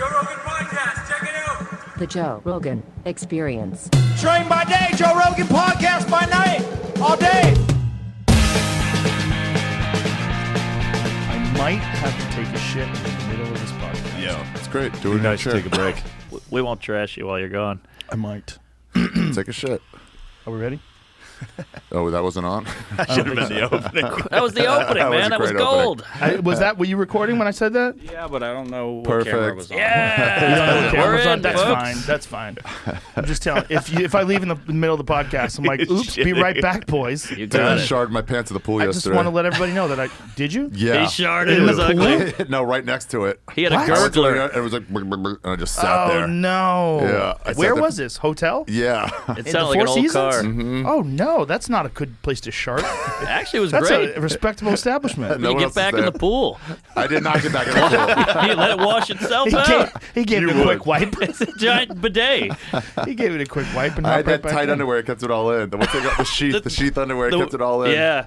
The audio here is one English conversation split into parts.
Joe Rogan Podcast. Check it out. The Joe Rogan Experience. Train by day, Joe Rogan Podcast by night, all day. I might have to take a shit in the middle of this podcast. Yeah, It's great. Do it nice to take a break. We won't trash you while you're gone. I might. Take a shit. Are we ready? Oh, that wasn't on? That should have been the opening. That was the opening, man. That was great gold. Was that, were you recording when I said that? Yeah, but I don't know what Perfect. camera was on. Yeah. You don't know the camera's We're on? in, That's folks. fine. That's fine. I'm just telling. If I leave in the middle of the podcast, I'm like, oops, be right back, boys. You Dude, I got it. sharded my pants at the pool I just yesterday. want to let everybody know that I did. You? Yeah. He sharded. It was ugly. No, right next to it. He had a What? I went to gurgler. it, and it was like, brr, brr, brr, and I just sat Oh there. no. Yeah, I Where sat there- was this? Hotel? Yeah. It In sounded the like an Four old Seasons? car. Oh no, that's not a good place to shart. Actually, it was That's great. a respectable establishment. No you one get else back is in the there. pool. I did not get back in the pool. You let it wash itself He out. gave You it a would. quick wipe. It's a giant bidet. He gave it a quick wipe and I had hopped right that back tight in. underwear. It kept it all in. The one thing got the sheath underwear. It kept it all in. Yeah.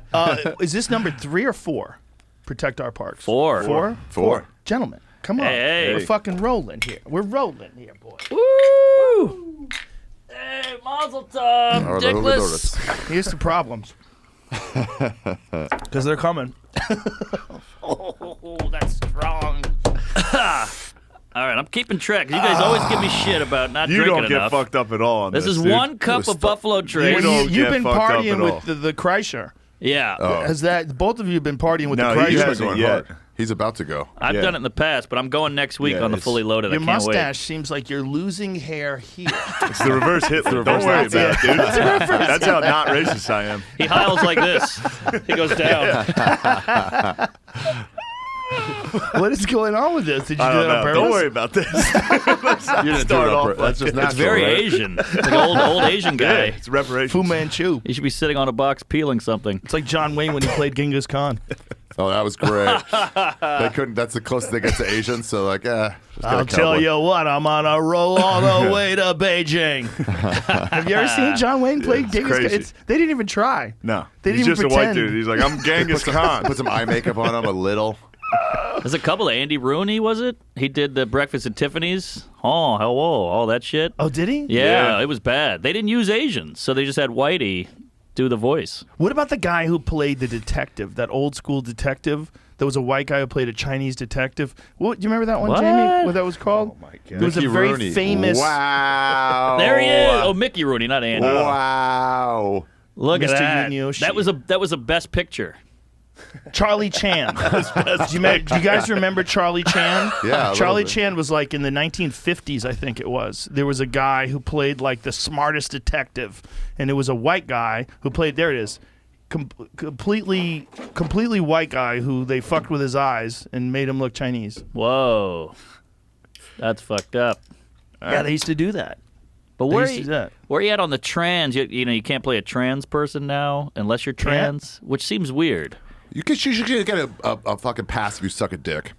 Is this number 3 or 4? Protect our parks. 4. Four. Gentlemen, come on. Hey. We're fucking rolling here. We're rolling here, boy. Woo! Hey, Mazel Tov, Or the hula Dickless. donuts. Here's the problems. Because they're coming. Oh, that's strong. All right, I'm keeping track. You guys always give me shit about not You drinking don't get enough. fucked up at all on This is dude. one cup of Buffalo Trace. don't You've get been fucked up partying at all. with the Kreischer. Yeah, Has that both of you have been partying with No, the he Kreischer? hasn't Going yet. hard. He's about to go. I've Yeah. done it in the past, but I'm going next week Yeah, on the it's- fully loaded. Your I can't mustache seems like you're losing hair here. It's the reverse Hitler. reverse Don't worry Nazi. about it, dude. That's how not racist I am. wait. He hiles like this. He goes down. What is going on with this? Did you I do don't that on know. purpose? Don't worry about this. You didn't Start do it off up. That's just natural. It's very right? Asian. It's like an old Asian Yeah, guy. it's reparations. Fu Manchu. He should be sitting on a box peeling something. It's like John Wayne when he played Genghis Khan. Oh, that was great. They couldn't. That's the closest they get to Asian. So like, just get a I'll tell cowboy. you what, I'm on a roll all the way to Beijing. Have you ever seen John Wayne play Genghis Khan? crazy. They didn't even try. No, They he's didn't just even a white pretend. dude. He's like, I'm Genghis Khan. Put some eye makeup on him a little. There's a couple of Andy Rooney, was it? He did the Breakfast at Tiffany's. Oh, hello, all that shit. Oh, did he? Yeah, Yeah. it was bad. They didn't use Asians, so they just had Whitey do the voice. What about the guy who played the detective, that old school detective? There was a white guy who played a Chinese detective. What, do you remember that one, What? Jamie? What that was called? Oh my It was Mickey a very Rooney. famous. Wow. There he is. Oh, Mickey Rooney, not Andy. Wow. Look at Mr. that. Yunioshi. That was a best picture. Charlie Chan. Do you guys remember Charlie Chan? Yeah, a Charlie little bit. Chan was like in the 1950s, I think it was. There was a guy who played like the smartest detective, and it was a white guy who played. There it is. Completely white guy who they fucked with his eyes and made him look Chinese. Whoa. That's fucked up. Yeah, they used to do that. But They where used to do that. where you at on the trans? You can't play a trans person now unless you're trans, which seems weird. You should get a fucking pass if you suck a dick.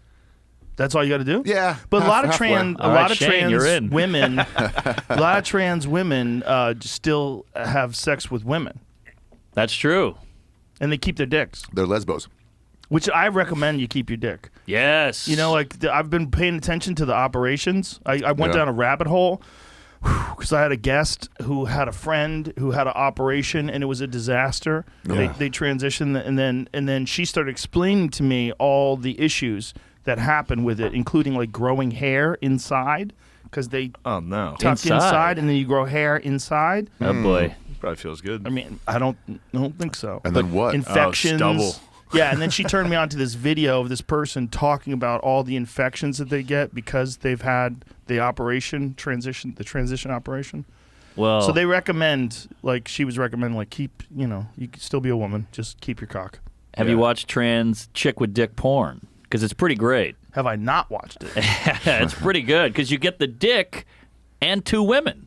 That's all you got to do. Yeah, but a lot of halfway. trans, All right, Shane, you're in. women, a lot of trans women still have sex with women, That's true. and they keep their dicks. They're lesbos. Which I recommend you keep your dick. Yes. You know, like I've been paying attention to the operations. I went Yeah. down a rabbit hole because I had a guest who had a friend who had an operation and it was a disaster. Yeah. They transitioned and then she started explaining to me all the issues that happen with it, including like growing hair inside because they Oh no, tuck Inside. inside and then you grow hair inside. Oh boy. probably feels good. I mean, I don't think so. And then what? Infections. stubble. Yeah, and then she turned me on to this video of this person talking about all the infections that they get because they've had the transition operation. Well, So they recommend, like she was recommending, like keep, you can still be a woman, just keep your cock. have you watched trans chick with dick porn? Because it's pretty great. Have I not watched it? It's pretty good because you get the dick and 2 women.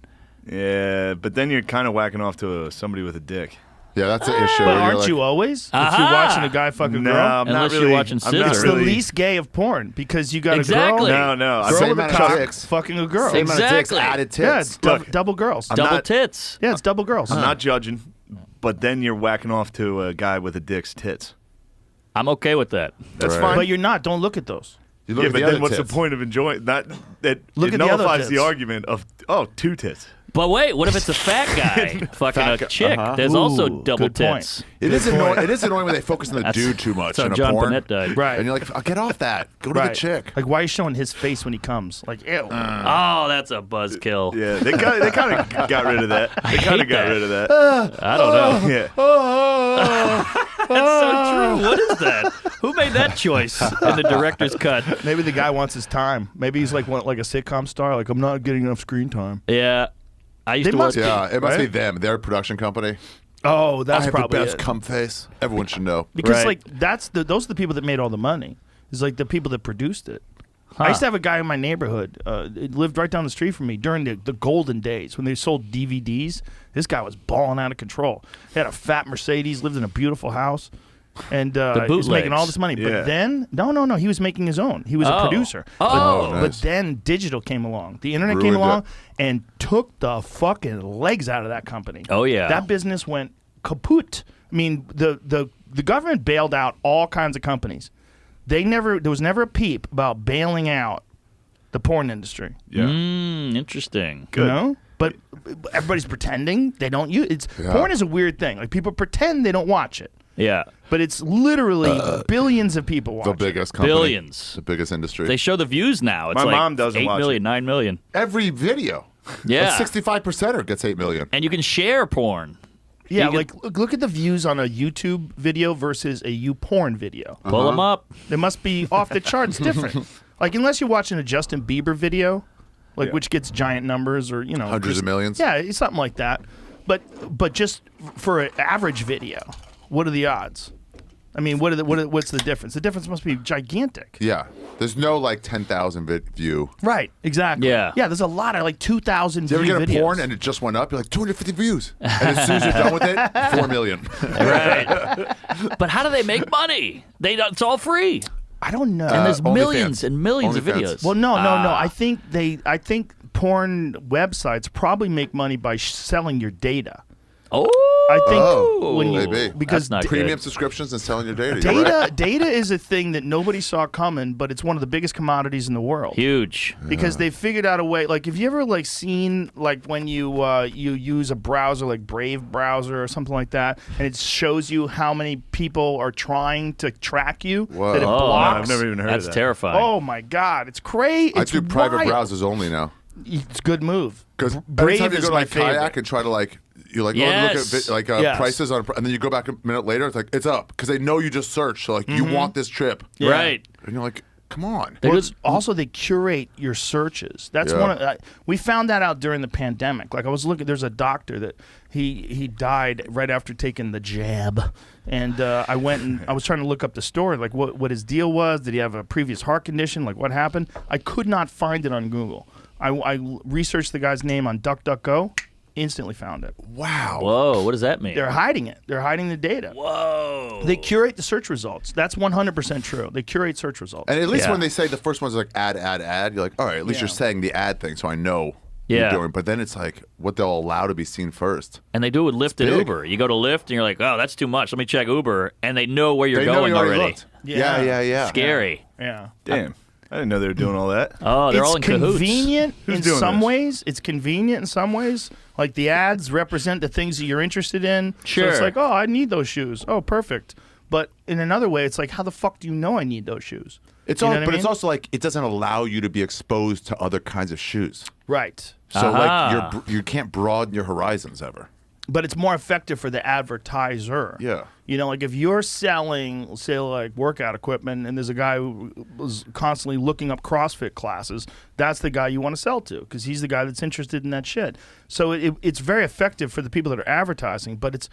Yeah, but then you're kind of whacking off to somebody with a dick. Yeah, that's an issue. But where you're aren't like, you always? If Aha! you're watching a guy fuck a No, girl? I'm not Unless you're really. watching I'm not It's Scissor. the really- least gay of porn because you got Exactly. a girl, No, girl Same with a amount of cock dicks. fucking a girl. Same amount of dicks, Exactly. added tits. Yeah, it's Look, double girls. Double not- tits. Yeah, it's double girls. I'm not judging, but then you're whacking off to a guy with a dick's tits. I'm okay with that. That's Right. fine. But you're not. Don't look at those. You look Yeah, at but the then other what's tits. the point of enjoying that? It Look at the other nullifies the tits. argument of two tits. But wait, what if it's a fat guy fucking a chick? There's Ooh, also double good point. tits. It is annoying. It is annoying when they focus on the dude too much So in a John porn. Burnett died. Right. And you're like, oh, get off that. Go to the chick. Like, why are you showing his face when he comes? Like, ew. Oh, that's a buzzkill. Yeah, they kind of got rid of that. They kind of got rid of that. I don't know. Yeah. That's so true. What is that? Who made that choice in the director's cut? Maybe the guy wants his time. Maybe he's like a sitcom star. Like, I'm not getting enough screen time. Yeah. I used They to must work. Yeah, it must Right? be them. Their production company. Oh, I that's have probably the best it. cum face. Everyone should know. Because Right. those are the people that made all the money. It's like the people that produced it. I used to have a guy in my neighborhood. It lived right down the street from me during the golden days when they sold DVDs. This guy was balling out of control. He had a fat Mercedes, lived in a beautiful house, and he was making all bootlegs. this money. Yeah. But then, no, he was making his own. He was a Oh. producer. Oh. But Nice. then digital came along. The internet Ruined came along it. and took the fucking legs out of that company. Oh, yeah. That business went kaput. I mean, the government bailed out all kinds of companies. There was never a peep about bailing out the porn industry. Yeah. Interesting. You know? But everybody's pretending they don't use it. Yeah. Porn is a weird thing. Like, people pretend they don't watch it. Yeah. But it's literally billions of people watch The it. biggest company. Billions. The biggest industry. They show the views now. It's My like mom doesn't 8 watch million, it. 9 million. Every video. Yeah. 65% gets 8 million. And you can share porn. Yeah, You like look at the views on a YouTube video versus a YouPorn video. Pull them up. They must be off the charts different. Like, unless you're watching a Justin Bieber video, like which gets giant numbers or Hundreds of millions. Yeah, it's something like that. But just for an average video, what are the odds? I mean, what's the difference? The difference must be gigantic. Yeah. There's no like 10,000 view. Right, exactly. Yeah. Yeah, there's a lot of like 2,000 Do you view ever get a videos. porn and it just went up? You're like 250 views. And as soon as you're done with it, 4 million. Right. But how do they make money? It's all free. I don't know. And there's OnlyFans. millions and millions of OnlyFans. videos. Well, no. I think porn websites probably make money by selling your data. Oh. I think Oh, when you maybe. because That's not Premium good. subscriptions and selling your data. You're data right. data is a thing that nobody saw coming, but it's one of the biggest commodities in the world. Huge. Because they figured out a way. Like, have you ever like seen like when you you use a browser like Brave browser or something like that, and it shows you how many people are trying to track you Whoa. that it Oh, blocks? I've never even heard That's of that. terrifying. Oh my God, it's crazy. I It's do private wild. browsers only now. It's a good move. Because Brave every time you is go to my like kayak favorite. and try to like, you're like, oh, Yes. look at like Yes. prices on, and then you go back a minute later, it's like, it's up. Because they know you just searched. So like, you want this trip. Yeah. Right. And you're like, come on. They Well, just- also, they curate your searches. That's Yeah. one of we found that out during the pandemic. Like, I was looking. There's a doctor that he died right after taking the jab, and I went and I was trying to look up the story, like what his deal was. Did he have a previous heart condition? Like, what happened? I could not find it on Google. I researched the guy's name on DuckDuckGo. Instantly found it. Wow. Whoa, what does that mean? They're hiding it. They're hiding the data. Whoa. They curate the search results. That's 100% true. They curate search results. And at least Yeah. when they say the first one's like ad, you're like, all right, at least Yeah. you're saying the ad thing, so I know what Yeah. you're doing. But then it's like what they'll allow to be seen first. And they do it with Lyft and big. Uber. You go to Lyft and you're like, oh, that's too much. Let me check Uber. And they know where you're They know going you already already. looked. Yeah. Yeah. Scary. yeah. Damn. I didn't know they were doing all that. Oh, they're It's all in cahoots. convenient Who's in doing some this? ways. It's convenient in some ways. Like, the ads represent the things that you're interested in. So Sure. it's like, oh, I need those shoes. Oh, perfect. But in another way, it's like, how the fuck do you know I need those shoes? It's You all, know what I but it's mean? also like it doesn't allow you to be exposed to other kinds of shoes. Right. So Aha. like you can't broaden your horizons ever. But it's more effective for the advertiser. Yeah. You know, like if you're selling, say, like workout equipment, and there's a guy who was constantly looking up CrossFit classes, that's the guy you want to sell to because he's the guy that's interested in that shit. So it's very effective for the people that are advertising, but it's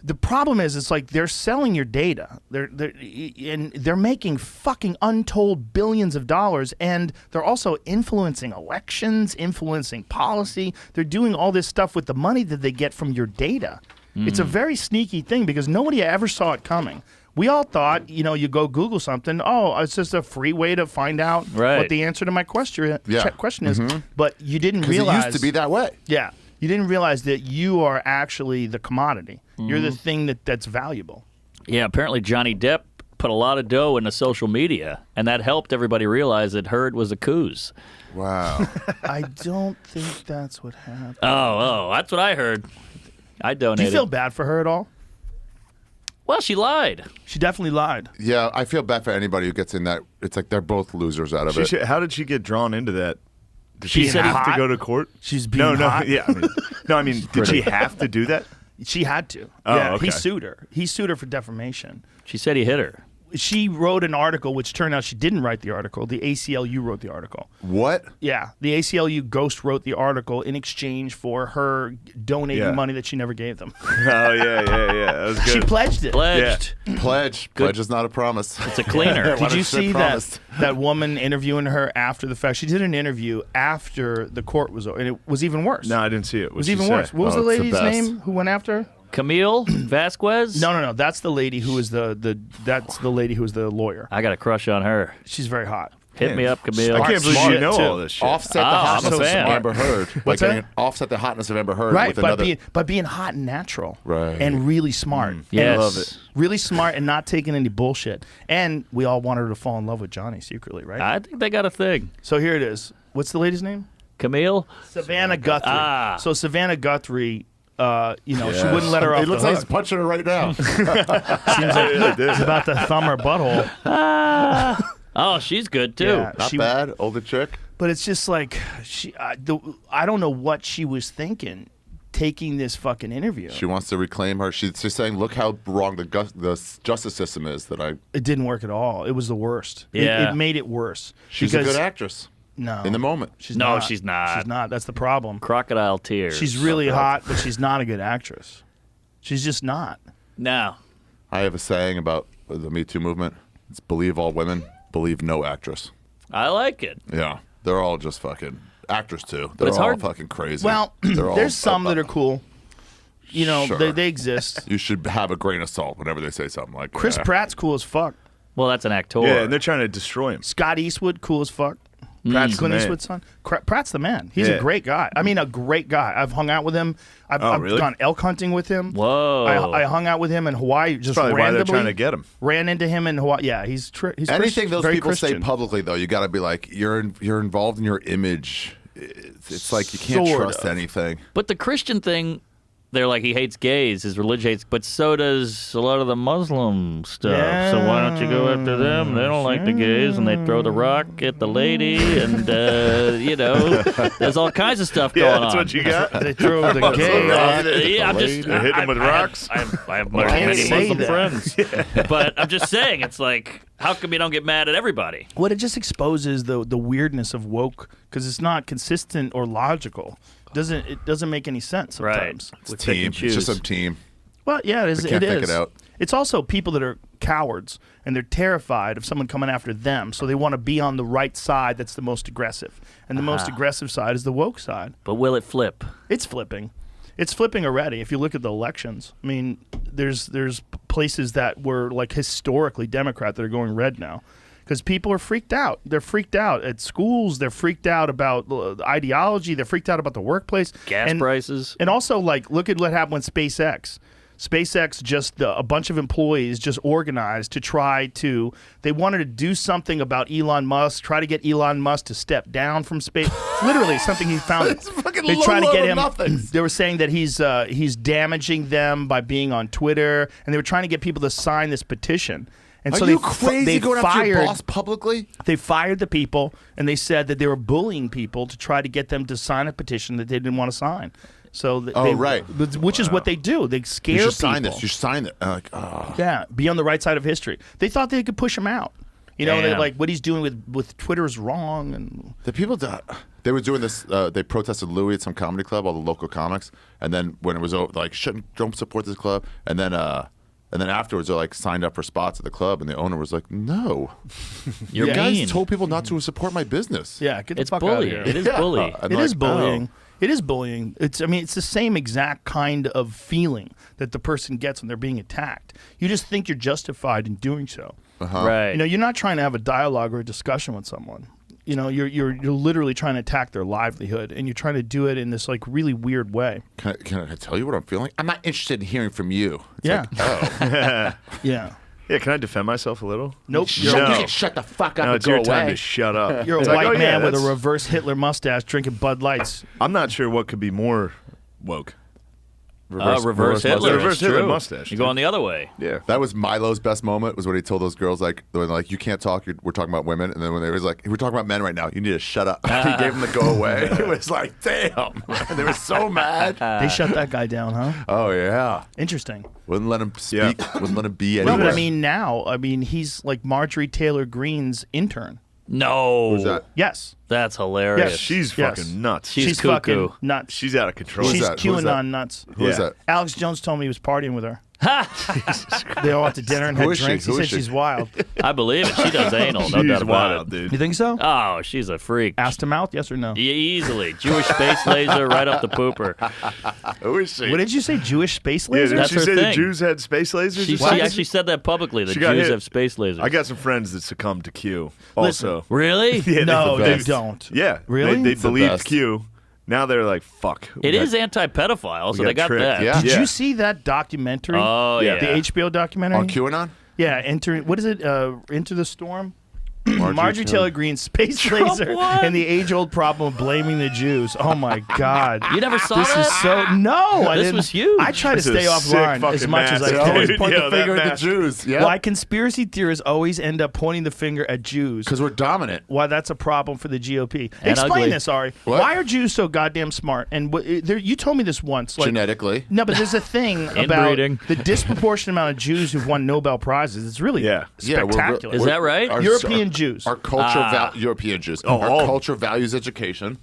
the problem is it's like they're selling your data. They're making fucking untold billions of dollars, and they're also influencing elections, influencing policy. They're doing all this stuff with the money that they get from your data. It's a very sneaky thing because nobody ever saw it coming. We all thought, you go Google something. Oh, it's just a free way to find out Right. what the answer to my question Yeah. question is. But you didn't Because it realize used to be that way. Yeah. You didn't realize that you are actually the commodity. You're the thing that's valuable. Yeah, apparently Johnny Depp put a lot of dough into social media, and that helped everybody realize that Heard was a coos. Wow. I don't think that's what happened. Oh, that's what I heard. I donated. Do you feel bad for her at all? Well, she lied. She definitely lied. Yeah, I feel bad for anybody who gets in that. It's like they're both losers out of it. How did she get drawn into that? Did She she said have to hot. go to court? She's being no, hot. yeah. I mean, did she have to do that? She had to. Oh, yeah, okay. he sued her. He sued her for defamation. She said he hit her. She wrote an article, which turned out she didn't write the article. The ACLU wrote the article. What? Yeah, the ACLU ghost wrote the article in exchange for her donating money that she never gave them. Oh, yeah. That was good. She pledged it. Pledged. Pledge. Pledge is not a promise. It's a cleaner. What Did you if she see promised? that woman interviewing her after the fact? She did an interview after the court was over, and it was even worse. No, I didn't see it. it was even worse. What was Oh, the it's the lady's best. name who went after her? Camille Vasquez? No. That's the lady who was that's the lady who was the lawyer. I got a crush on her. She's very hot. Hit me up, Camille. I can't believe Smart, you know too. all this shit. Offset the I'm a hotness of fan. Amber Heard. What's Like, that? Offset the hotness of Amber Heard Right, with another. by being hot and natural, Right. and really smart. Yes. And love it. Really smart and not taking any bullshit. And we all wanted her to fall in love with Johnny secretly, right? I think they got a thing. So here it is. What's the lady's name? Camille? Savannah Guthrie. Ah. So Savannah Guthrie, she wouldn't let her off It looks the like hook. he's punching her right now. Seems like he's about to thumb her butthole. Oh, she's good, too. Yeah. Not bad. Older chick. But it's just like I don't know what she was thinking taking this fucking interview. She wants to reclaim her. She's saying, "Look how wrong the justice system is." It didn't work at all. It was the worst. Yeah. It made it worse. She's a Because- good actress. No. In the moment. She's No, not. she's not. She's not. That's the problem. Crocodile tears. She's really hot, but she's not a good actress. She's just not. No. I have a saying about the Me Too movement. It's believe all women, believe no actress. I like it. Yeah. They're all just fucking actors too. But They're it's all hard- fucking crazy. Well, They're all there's some that are cool. You know, Sure. they exist. You should have a grain of salt whenever they say something like Chris yeah. Pratt's cool as fuck. Well, that's an actor. Yeah, and they're trying to destroy him. Scott Eastwood, cool as fuck. Pratt's the Clint man. Eastwood's son. Pratt's the man. He's Yeah. a great guy. I mean, a great guy. I've hung out with him. I've really? gone elk hunting with him. Whoa. I hung out with him in Hawaii. Just Probably why randomly. they're trying to get him. Ran into him in Hawaii. Yeah, he's Anything Christian, those very people say Christian. publicly, though, you got to be like, you're involved in your image. It's like you can't Sort trust of. anything. But the Christian thing, they're like, he hates gays, his religion hates, but so does a lot of the Muslim stuff. So why don't you go after them? They don't like the gays, and they throw the rock at the lady, and, there's all kinds of stuff going Yeah, on. that's what you got. They threw the gay off. Yeah, I'm just They hit him with rocks? I have Well, I can't many say Muslim that. friends, but I'm just saying, it's like, how come you don't get mad at everybody? What it just exposes the weirdness of woke because it's not consistent or logical. It doesn't make any sense sometimes. It's With a team. pick and It's just choose. a team. Well, yeah, it is. They can't it think is. it out. It's also people that are cowards and they're terrified of someone coming after them, so they want to be on the right side. That's the most aggressive, and the most aggressive side is the woke side. But will it flip? It's flipping. It's flipping already. If you look at the elections, I mean, there's places that were like historically Democrat that are going red now. Because people are freaked out. They're freaked out at schools. They're freaked out about ideology. They're freaked out about the workplace. Gas prices. And also, like, look at what happened with SpaceX. SpaceX just a bunch of employees just organized to try to. They wanted to do something about Elon Musk. Try to get Elon Musk to step down from space. Literally, something he found. It's fucking They low try to get level him. nothings. They were saying that he's damaging them by being on Twitter, and they were trying to get people to sign this petition. And Are so you they crazy going after your boss publicly? They fired the people, and they said that they were bullying people to try to get them to sign a petition that they didn't want to sign. So right. which is what they do. They scare You people. should sign this. You should sign it. Like, Yeah, be on the right side of history. They thought they could push him out. You know, Damn. like what he's doing with Twitter is wrong. And the people that they were doing this, they protested Louis at some comedy club, all the local comics, and then when it was over, like, don't support this club, and then afterwards they're like signed up for spots at the club, and the owner was like, no, You're you guys mean. told people not to support my business. yeah, get the It's fuck out of bullying. here. It is bullying. And It like, is bullying. oh. It is bullying. It's the same exact kind of feeling that the person gets when they're being attacked. You just think you're justified in doing so. Right. You know, you're not trying to have a dialogue or a discussion with someone. You know, you're literally trying to attack their livelihood, and you're trying to do it in this like really weird way. Can I tell you what I'm feeling? I'm not interested in hearing from you. It's Yeah. like, oh, Yeah. Yeah, can I defend myself a little? Nope. You No. can shut the fuck up No, and it's go your time away. to shut up. You're a It's white like, oh, yeah, man with a that's- reverse Hitler mustache drinking Bud Lights. I'm not sure what could be more woke. Reverse Hitler. Reverse it's Hitler true. mustache, You're dude. going the other way. Yeah. That was Milo's best moment. Was when he told those girls like, you can't talk. We're talking about women, and then when they was like, we're talking about men right now. You need to shut up. He gave them the go away. It was like, damn. They were so mad. They shut that guy down, huh? Oh yeah. Interesting. Wouldn't let him speak. Yeah. Wouldn't let him be No, anywhere. but I mean, he's like Marjorie Taylor Greene's intern. No. Who's that? Yes. That's hilarious. Yes. She's Yes. fucking nuts. She's fucking cuckoo. nuts. She's out of control. Who's She's that? Who is QAnon that? nuts. Who is Yeah. that? Alex Jones told me he was partying with her. They all went to dinner and Who had is she? drinks. He Who said is she? wild. I believe it. She does anal. No She's doubt about wild, it. dude. You think so? Oh, she's a freak. Ass to mouth, yes or no? Yeah, easily. Jewish space laser right up the pooper. Who is she? What did you say? Jewish space Yeah, lasers? didn't That's she her say the thing. Jews had space lasers? She or something? actually said that publicly. The She got Jews hit. have space lasers. I got some friends that succumbed to Q. Also, Really? Yeah, no, the they best. don't. yeah, Really? They It's the believed best. Q. Now they're like, fuck. It is anti-pedophile, so we they got got tricked. that. Yeah. Did you see that documentary? Oh, yeah. Yeah. The HBO documentary? On QAnon? Yeah, what is it? Into the Storm? Marjorie Taylor Greene's space laser What? and the age-old problem of blaming the Jews. Oh my God! You never saw This that? is so no. I This didn't. was huge. I try to This is stay a offline sick as much as I fucking They mask. can. always Dude, point yeah, the that finger at the mask. Jews. Yeah. Why conspiracy theorists always end up pointing the finger at Jews? Because we're dominant. Why that's a problem for the GOP. And Explain ugly. this, Ari. What? Why are Jews so goddamn smart? And you told me this once. Like, Genetically. no, but there's a thing about Inbreeding. the disproportionate amount of Jews who've won Nobel Prizes. It's really Yeah. Yeah, spectacular. Is that right? European Jews. Our culture, European Jews. Our all. culture values education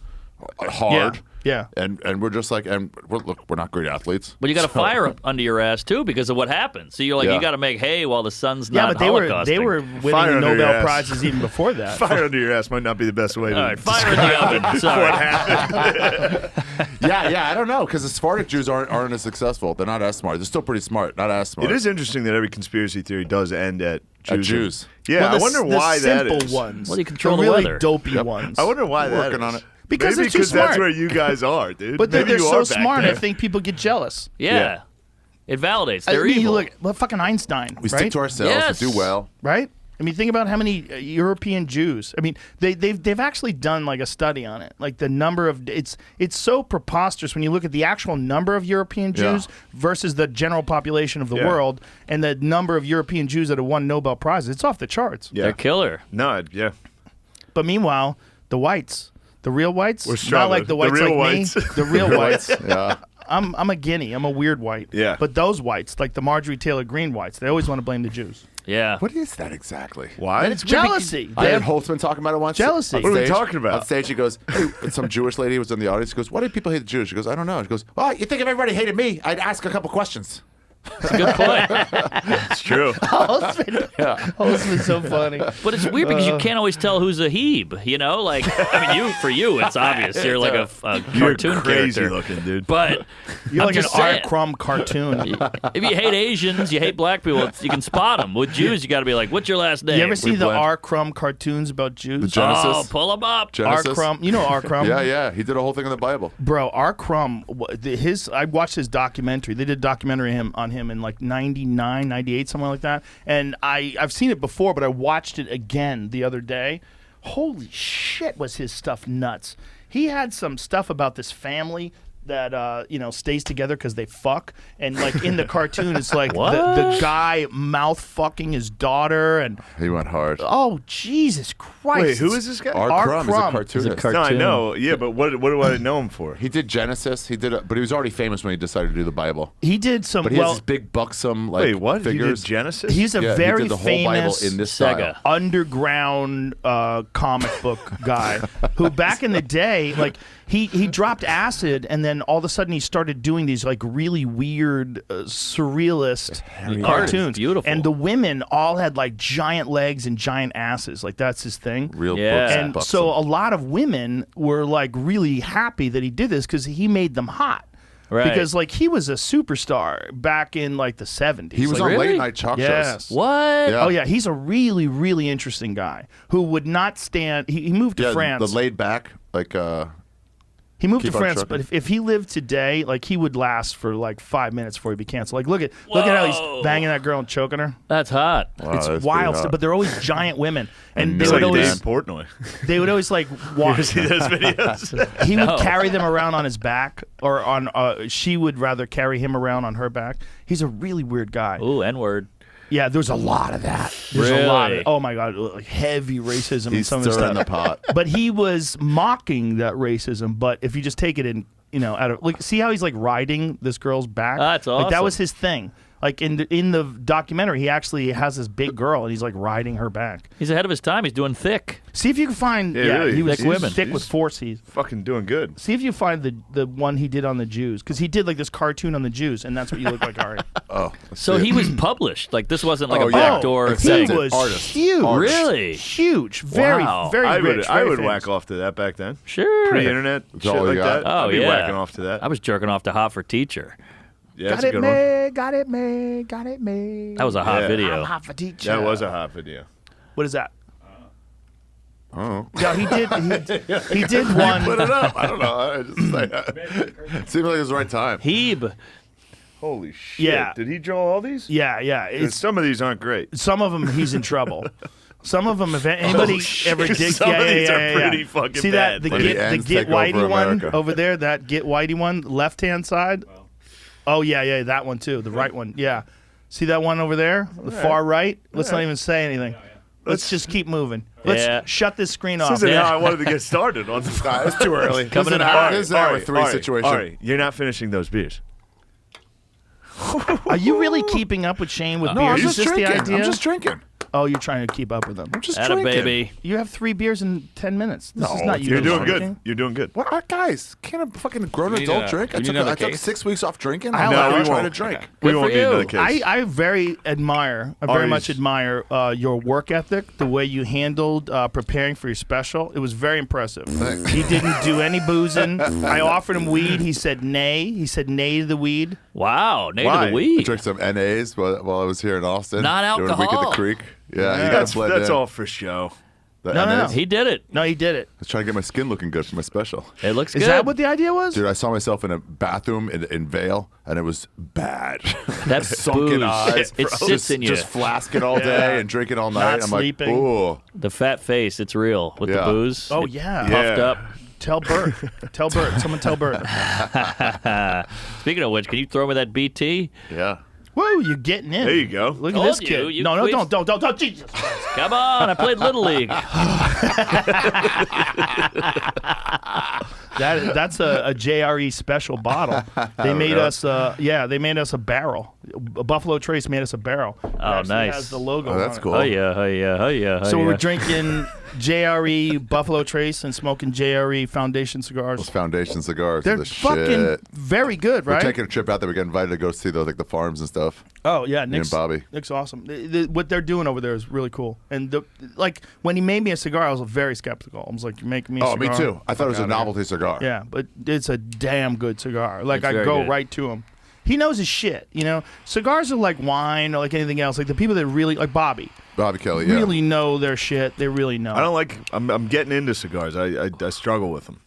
hard. Yeah. And we're just like, we're not great athletes. But you got a fire up under your ass too because of what happened. So you're like, Yeah. you got to make hay while the sun's Yeah, not but they were holocausting. winning Fire the under your Nobel ass. Prizes even before that. Fire under your ass might not be the best way to All right, fire in the oven. Sorry. yeah, I don't know, because the Sephardic Jews aren't as successful. They're not as smart. They're still pretty smart, not as smart. It is interesting that every conspiracy theory does end at Jews. At Jews. Yeah, Well, I wonder why the that simple is. ones. Well, you control the the really weather. dopey ones. I wonder why that Working is. on it. Because Maybe they're too because that's smart. where you guys are, dude. But they're Maybe you so are back smart. I there. think people get jealous. Yeah. It validates. I They're mean, you evil. look, well, fucking Einstein, We right? stick to ourselves. Yes. We do well. Right? I mean, think about how many European Jews. I mean, they've actually done like a study on it. Like the number of it's so preposterous when you look at the actual number of European Yeah. Jews versus the general population of the Yeah. world, and the number of European Jews that have won Nobel prizes. It's off the charts. Yeah. They're killer. No, yeah. But meanwhile, the whites, the real whites, We're not struggling. like the The whites real like whites. me, the real whites. Yeah. I'm a guinea. I'm a weird white. Yeah. But those whites, like the Marjorie Taylor Greene whites, they always want to blame the Jews. Yeah. What is that exactly? Why? And it's jealousy. I They heard have- Holtzman talking about it once. Jealousy. On What are we stage. talking about? On stage, he goes, hey, and some Jewish lady was in the audience. He goes, why do people hate the Jews? She goes, I don't know. She goes, well, you think if everybody hated me, I'd ask a couple questions. That's a good point. It's true. Holtzman's so funny. But it's weird because you can't always tell who's a Hebe, you know? Like, I mean, for you, it's obvious. You're like a You're cartoon crazy character. looking, dude. But You're I'm like an just R. saying, Crumb cartoon. if you hate Asians, you hate black people, you can spot them. With Jews, you got to be like, what's your last name? You ever see the blend. R. Crumb cartoons about Jews? The Genesis. Oh, pull them up. R. Genesis. Crumb. You know R. Crumb? Yeah. He did a whole thing in the Bible. Bro, R. Crumb, I watched his documentary. They did a documentary on him in like 99, 98, somewhere like that. And I've seen it before, but I watched it again the other day. Holy shit, was his stuff nuts. He had some stuff about this family that stays together because they fuck, and like in the cartoon it's like the guy mouth fucking his daughter, and He went hard. oh Jesus Christ. Wait, who is this guy? R. Crumb is a Crumb. cartoonist. No, I know. Yeah, but what do I know him for? He did Genesis. But he was already famous when he decided to do the Bible. He did some But he has this big buxom like Wait, what? figures. He did Genesis? he's a Yeah, very he did the whole famous Bible in this Sega. style. underground comic book guy who back in the day, like he dropped acid, and then all of a sudden he started doing these like really weird surrealist cartoons. Beautiful. And the women all had like giant legs and giant asses. Like that's his thing. Real Yeah. books. And buxom. so a lot of women were like really happy that he did this because he made them hot. Right. Because like he was a superstar back in like the 70s. he was Like, on really? late night talk Yes. shows. What? Yeah. Oh yeah, he's a really, really interesting guy who would not stand. He moved to Yeah, France. the laid back, like He moved Keep to on France, trucking. but if he lived today, like he would last for like 5 minutes before he'd be canceled. Like look at how he's banging that girl and choking her. That's hot. Wow, It's that's wild pretty stuff, hot. but they're always giant women, and they It's would like always Dan Portnoy. they would always like walk. You see those videos? He would carry them around on his back, or on. She would rather carry him around on her back. He's a really weird guy. Ooh, N-word. Yeah, there's a lot of that. There's a lot of. Really? Oh my god, like heavy racism in He's some of the stirring stuff. the pot. But he was mocking that racism. But if you just take it in, out of like, see how he's like riding this girl's back. That's Like that awesome. was his thing. Like in the documentary, he actually has this big girl and he's like riding her back. He's ahead of his time. He's doing thick. See if you can find. Yeah, Yeah, really. he was Thick women. thick with force. He's. Fucking doing good. See if you find the one he did on the Jews, because he did like this cartoon on the Jews, and that's what you look like, Ari. Oh, So he was published. Like this wasn't like Oh, a yeah. backdoor He thing. He was Artist. huge. Artist. Really? Huge. Very, Wow. very I rich. would very whack famous. off to that back then. Sure. Pre-internet That's shit all you like got? that. Oh, I'd be yeah. whacking off to that. I was jerking off to Hot for Teacher. Yeah, Got that's a it good one. made, got it made, got it made. That was a hot Yeah. video. Hot for teacher. That was a hot video. What is that? Oh. Yeah, he did. He did one. Put it up. I don't know. I just seemed like it was the right time. Hebe. Holy shit. Yeah. Did he draw all these? Yeah, yeah. 'Cause some of these aren't great. Some of them he's in trouble. Some of them, if anybody ever digs, Some of these are yeah. pretty fucking See bad. that Like the the ends Get take over Whitey one America. over there? That Get Whitey one, left hand side. Oh yeah, that one too. The right one, yeah. See that one over there, the far right? Let's not even say anything. Let's just keep moving. Let's Yeah. shut this screen This off. isn't how I wanted to get started on the Nah, it's too early. Coming in This is hot. This is an hour three situation. Ari, you're not finishing those beers. Are you really keeping up with Shane with No, I'm beers? just Is this drinking. the idea? I'm just drinking. Oh, you're trying to keep up with them. I'm just Atta drinking. baby. You have 3 beers in 10 minutes. This is No, not you. You're doing drinking. good. You're doing good. What, guys? Can't a fucking grown need adult a- drink? I you took, need another I took case? 6 weeks off drinking. I I'm like not it. even trying won't. to drink. We Good won't for need you. another case. I very admire Ari's- your work ethic, the way you handled preparing for your special. It was very impressive. Thanks. He didn't do any boozing. I offered him weed. He said nay. He said nay to the weed. Wow. Nate of Why? the I week. drank some NAs while I was here in Austin. Not Doing a week at alcohol. the creek. Yeah, you got That's to blend in. all for show. The No, no, no. NAs. He did it. No, he did it. I was trying to get my skin looking good for my special. It looks Is good. that what the idea was? Dude, I saw myself in a bathroom in Vale, and it was bad. That Sunken booze, eyes. it sits in you. Just flasking all day and drinking all night. Not I'm sleeping. like, ooh. The fat face, it's real with the Yeah. booze. Oh, It yeah. Puffed Yeah. up. Tell Bert. Tell Bert. Someone tell Bert. Speaking of which, can you throw me that BT? Yeah. Woo, you're getting in. There you go. Look at Told this you, kid. you No, quit. don't. Jesus Christ. Come on, I played Little League. That's a JRE special bottle. They made us they made us a barrel. Buffalo Trace made us a barrel. It actually nice. has the logo. Oh, that's on it. cool. Oh yeah, oh yeah, oh yeah. Oh, So yeah. we're drinking JRE Buffalo Trace and smoking JRE Foundation Those cigars. foundation cigars They're are the fucking shit. very good, We're right? taking a trip out there. We got invited to go see the farms and stuff. Oh yeah, Me and Bobby. Nick's awesome. What they're doing over there is really cool. And when he made me a cigar, I was very skeptical. I was like, "You're making me a Oh, cigar?" me too. I thought it was a outta here. novelty cigar. Yeah, but it's a damn good cigar. Like It's I very go good. right to him. He knows his shit. You know, cigars are like wine or like anything else. Like the people that really like Bobby Bobby Kelly, yeah. really know their shit. They really know. I don't like. I'm getting into cigars. I struggle with them.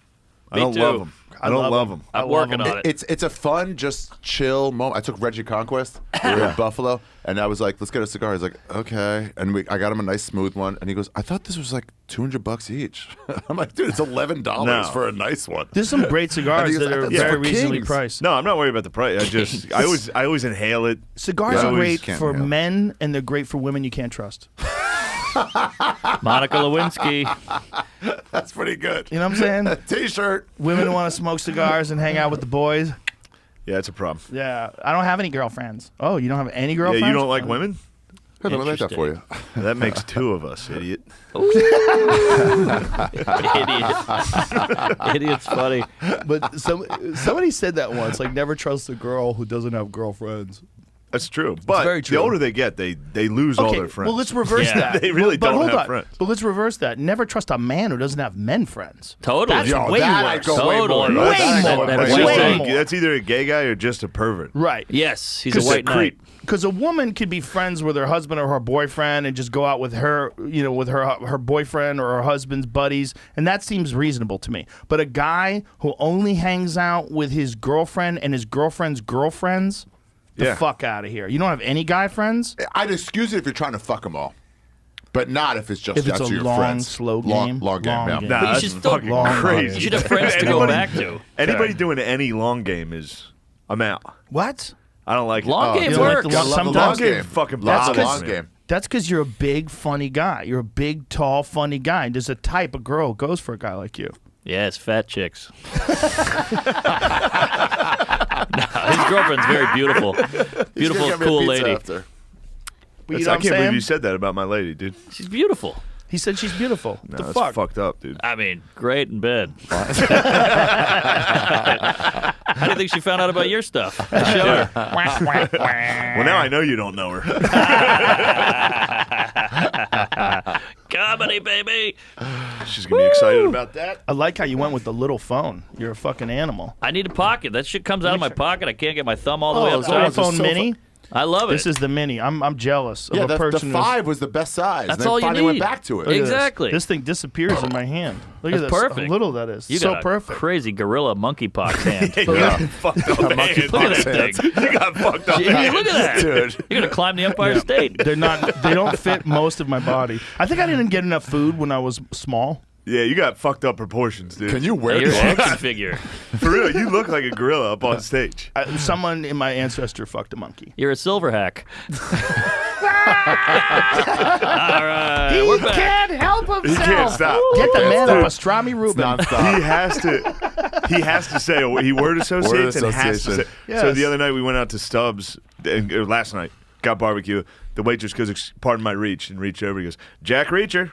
I Me don't too. love them. I don't love them. I'm working on it. It's a fun, just chill moment. I took Reggie Conquest. We were in Buffalo, and I was like, "Let's get a cigar." He's like, "Okay," and I got him a nice smooth one, and he goes, "I thought this was like $200 each." I'm like, "Dude, it's $11 No. for a nice one." There's some great cigars think that it's- are it's very for reasonably kings. priced. No, I'm not worried about the price. I always inhale it. Cigars Yeah, are we great just can't for handle it. men and they're great for women you can't trust. Monica Lewinsky. That's pretty good. You know what I'm saying? T-shirt. Women want to smoke cigars and hang out with the boys. Yeah, it's a problem. Yeah, I don't have any girlfriends. Oh, you don't have any Yeah, girlfriends? you don't like women? Here, let me make that for you. That makes 2 of us, idiot. Idiot. Idiot's funny. But somebody said that once, like never trust a girl who doesn't have girlfriends. That's true. But very true. the older they get, they lose all their friends. Well, let's reverse Yeah. that. They really but don't hold have on. friends. But let's reverse that. Never trust a man who doesn't have men friends. Totally. That's Yo, way that I worse. go way more. Totally. Way That's more. That's That's, way just more. that's either a gay guy or just a pervert. Right. Yes, he's a Just white knight. creep. Because a woman could be friends with her husband or her boyfriend and just go out with her, with her boyfriend or her husband's buddies, and that seems reasonable to me. But a guy who only hangs out with his girlfriend and his girlfriend's girlfriends, the Yeah. fuck out of here. You don't have any guy friends? I'd excuse it if you're trying to fuck them all, but not if it's just If it's that's a your long, friends. slow Long, game. long game. Long Yeah. game. Nah, But you that's should still- fucking Long crazy. You should have friends to go Anybody- back to. Anybody doing any long game is, I'm out. What? I don't like Long it. game you don't like works. the long- Love the long Sometimes- game. Fucking Love the bothers long me. game. That's because you're a big, funny guy. You're a big, tall, funny guy. And there's a type of girl who goes for a guy like you. Yes, fat chicks. His girlfriend's very beautiful. He's Beautiful, gonna get me a cool pizza lady. after. But you I know what I'm can't believe saying? you said that about my lady, dude. She's beautiful. He said she's beautiful. No, the that's fuck? fucked up, dude. I mean, great in bed. How do you think she found out about your stuff? I showed her. Well, now I know you don't know her. Comedy, baby. She's gonna be excited about that. I like how you went with the little phone. You're a fucking animal. I need a pocket. That shit comes out of my pocket. I can't get my thumb all the way up those top. ones are iPhone so Mini. I love it. This is the Mini. I'm jealous of Yeah, a the person. 5 was the best size. That's and then all you finally went need. back to it. Look at this. Exactly. This thing disappears in my hand. Look That's at this. perfect. How little that is. You so got a perfect. crazy gorilla monkeypox hand. You got fucked up hands. Look at that thing. You got fucked up Gee, hands. look at that. Dude. You're going to climb the Empire State. They're not. They don't fit most of my body. I think I didn't get enough food when I was small. Yeah, you got fucked up proportions, dude. Can you wear You're an gloves? action figure. For real, you look like a gorilla up on stage. Someone in my ancestor fucked a monkey. You're a silver hack. All right, we're back. can't help himself. He can't stop. Get the man a Dude. pastrami Reuben. Nonstop. He has to say he word associates and has to say. association. So Yes. the other night we went out to Stubbs, or last night, got barbecue. The waitress goes, pardon my reach, and reached over. He goes, Jack Reacher.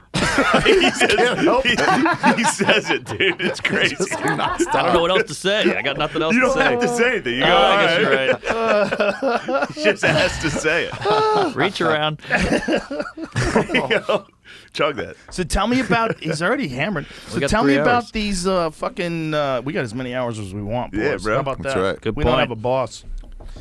he says it, dude. It's crazy. I don't know what else to say. I got nothing else You to don't say. have to say anything. You go, I guess "All you're right." right. He just has to say it. Reach around. You go, chug that. So tell me about. He's already hammered. So got tell me 3 about hours. these fucking. We got as many hours as we want, boys. Yeah, bro. How about That's that? right. Good we don't point. have a boss.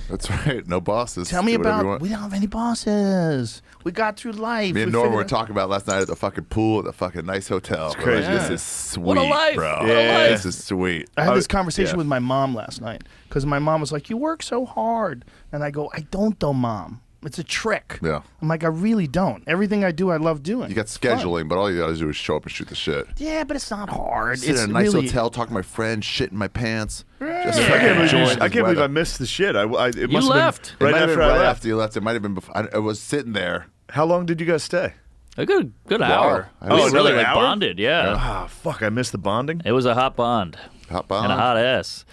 That's right. No bosses. Tell me Do whatever you about. want. We don't have any bosses. We got through life. Me and We Norm figured were it- talking about last night at the fucking pool at the fucking nice hotel. It's crazy. This is sweet, What a life. bro. What a life. This is sweet. I had this conversation yeah. with my mom last night because my mom was like, "You work so hard," and I go, "I don't, though, Mom. It's a trick." Yeah. I'm like, "I really don't. Everything I do, I love doing." You got It's fun." scheduling, but all you gotta do is show up and shoot the shit. Yeah, but it's not hard. Sit It's in a nice really, hotel, talk to my friends, shit in my pants. Just I fucking can't enjoying believe, I this can't believe I weather. missed the shit. It You must have left. been It right might have been after I right left. after you left. It might have been before. I was sitting there. How long did you guys stay? A good hour. I We was- really another like hour? bonded, yeah. Ah, fuck! I missed the bonding. It was a hot bond Hot bomb. and a hot ass.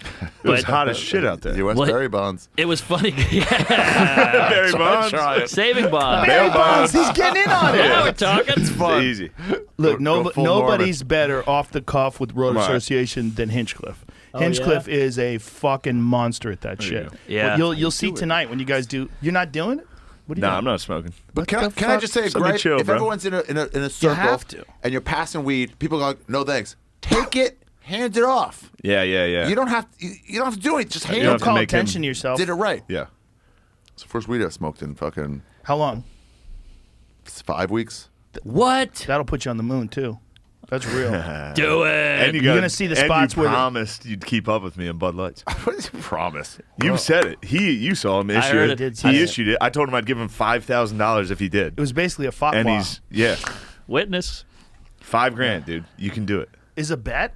It was But hot as shit out there. U.S. What? berry bonds. it was funny. Yeah. Barry Bonds. Saving bond. Bail bonds. He's getting in on Now we're it. talking. It's easy. Look, Go full nobody's better off the cuff with road Come on. association than Hinchcliffe. Oh, Hinchcliffe is a fucking monster at that shit. go. Yeah. You'll see tonight when you guys do. You're not doing it. What do you Nah, do? I'm not smoking. But can the I fuck? just say, Somebody Greg, chill, if bro. everyone's in a circle have to. and you're passing weed, people go, no thanks. Take it, hand it off. Yeah. You don't have to do it. Just hand You Don't have it. to call make him- attention to yourself. Did it right. Yeah. It's the first weed I smoked in fucking How long? 5 weeks. What? That'll put you on the moon too. That's real. Do it. And You're gonna see the spots you where the- promised you'd keep up with me in Bud Lights. What is promise? You said it. You saw him issue heard it. it. He issued it. I told him I'd give him $5,000 if he did. It was basically a fatwa. And he's Witness. $5,000, dude. You can do it. Is a bet.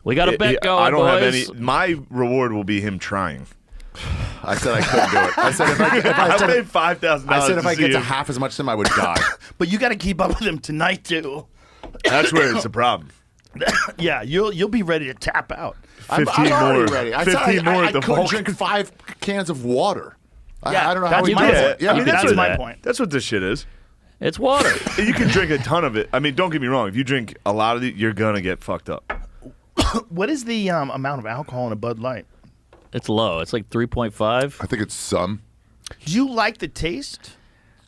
We got a bet going, I don't boys. have any. My reward will be him trying. I said I couldn't do it. I said if I I said paid $5,000. I said if I get to him. half as much as him, I would die. But you got to keep up with him tonight too. That's where it's a problem. Yeah, you'll be ready to tap out. 15 15 already more. ready. I said 15 more I at the could Vulcan. drink 5 cans of water. Yeah, I don't know that's how he my does point. it. Yeah, I mean, That's what, my point. That's what this shit is. It's water. You can drink a ton of it. I mean, don't get me wrong. If you drink a lot of it, you're gonna get fucked up. What is the amount of alcohol in a Bud Light? It's low. It's like 3.5. I think it's some. Do you like the taste?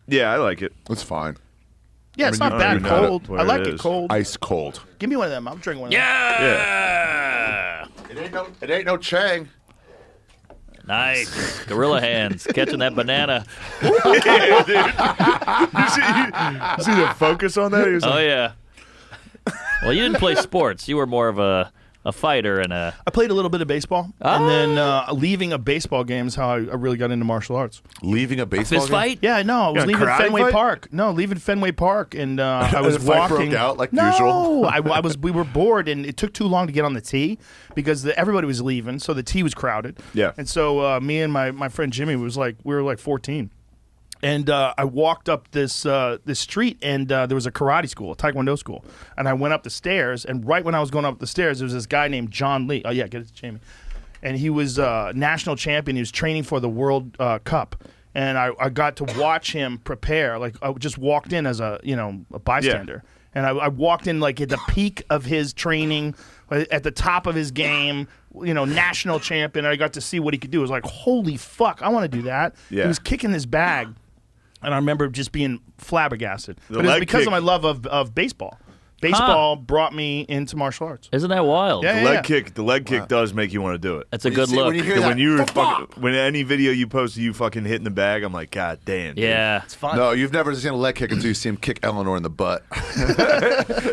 Yeah, I like it. It's fine. Yeah, it's mean, not you bad don't even know cold. what I it like it is. cold. Ice cold. Give me one of them. I'm drinking one of them. Yeah. It ain't no Chang. Nice. Gorilla hands catching that banana. You see the focus on that? He was Oh like, yeah. Well, you didn't play sports. You were more of a fighter and a. I played a little bit of baseball, and then leaving a baseball game is how I really got into martial arts. Leaving a baseball Fist game? fight? Yeah, no, I was Yeah, leaving karate Fenway fight? Park. No, leaving Fenway Park, and I was the fight walking. broke out like no, usual? I was. We were bored, and it took too long to get on the tee because everybody was leaving, so the tee was crowded. Yeah. and so me and my friend Jimmy we were like 14. And I walked up this street, and there was a karate school, a taekwondo school. And I went up the stairs, and right when I was going up the stairs, there was this guy named John Lee. Oh, yeah, get it to Jamie. And he was national champion. He was training for the World Cup. And I got to watch him prepare. Like, I just walked in as a bystander. And I walked in, like, at the peak of his training, at the top of his game, national champion. I got to see what he could do. It was like, holy fuck, I want to do that. Yeah. He was kicking his bag. And I remember just being flabbergasted. The But it's leg because kick- of my love of baseball. Baseball brought me into martial arts. Isn't that wild? Yeah. The leg kick does make you want to do it. That's a good look. When you hear And that, when you were "Fuck!" when any video you post of you fucking hitting the bag, I'm like, God damn. dude." Yeah. It's fun. No, you've never seen a leg kick until you see him kick Eleanor in the butt.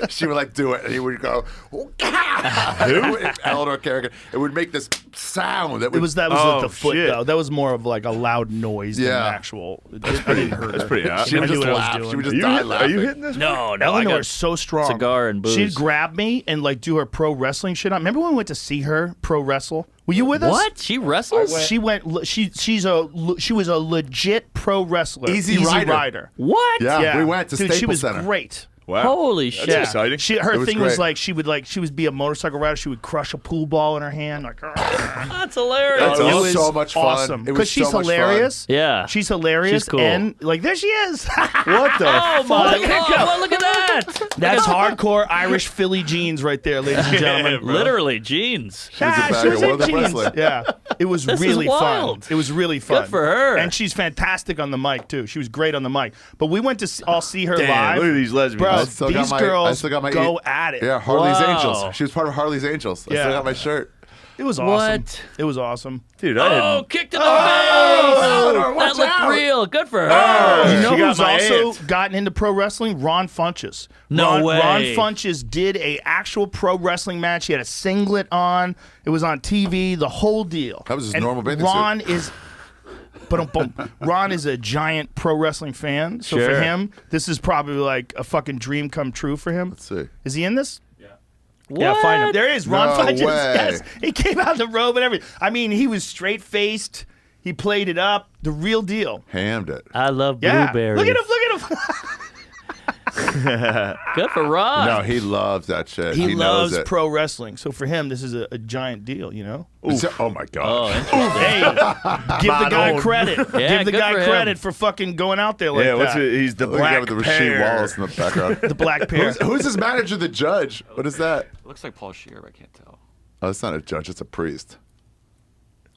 She would like do it, and he would go, "Oh, God!" Eleanor Kerrigan. It would make this sound. That would, That was Oh, with the foot shit. though. That was more of like a loud noise than Yeah. an actual. I didn't hurt That's her. pretty hot. She would I knew just what I was laugh. doing. She would Are just you, die are laughing. you hitting this? No, I Eleanor got is so strong. cigar and booze. She'd grab me and like do her pro wrestling shit. I remember when we went to see her pro wrestle. Were you with us? What? She wrestles? She went. She was a legit pro wrestler. Easy Rider. What? Yeah. We went to Dude, Staples she was Center. great. Wow. Holy That's shit. exciting. Her It was thing was great. like she would be a motorcycle rider. She would crush a pool ball in her hand. Like, That's hilarious. It it was was so much fun. awesome It was because she's so much fun. hilarious. Yeah. she's hilarious. She's cool. And like there she is. What the? Oh my Look at god! go. Well, look at that. That's hardcore Irish Philly jeans right there, ladies and gentlemen. bro. Literally jeans. Ah, back she was at in World of jeans. Wrestling. Yeah, it was This is really fun. wild. It was really fun. Good for her. And she's fantastic on the mic too. She was great on the mic. But we went to all see her Damn, live. look at these lesbians. Bro, I still got these my- I girls still got my go at it. Yeah, Harley's Wow. Angels. She was part of Harley's Angels. I Yeah. still got my shirt. It was awesome. What? It was awesome. Dude, I Oh, didn't. kicked in the face. Eleanor, watch That looked out. real. Good for her. You know She got who's my also aunt. gotten into pro wrestling? Ron Funches. No Ron way. Funches did a actual pro wrestling match. He had a singlet on. It was on TV. The whole deal. That was his And normal bathing Ron is. Ron is a giant pro wrestling fan, so for Sure. him, this is probably like a fucking dream come true for him. Let's see. Is he in this? What? Yeah, find him. There he is, Ron No Funches. way. Yes, he came out the robe and everything. I mean, he was straight faced. He played it up, the real deal. Hammed it. I love Yeah, blueberries. look at him. Look at him. Good for Ron. No, he loves that shit. He knows loves it. pro wrestling, so for him, this is a giant deal. You know. Oh my Oh, god. interesting. Hey, give the guy on. credit. Yeah, Give the good guy for him. credit for fucking going out there like Yeah, what's that. it? He's the Look at that black with the Rasheed pear. Wallace in the background. The black pair. Who's his manager? The judge. What is that? Looks like Paul Shear, but I can't tell. Oh, it's not a judge. It's a priest.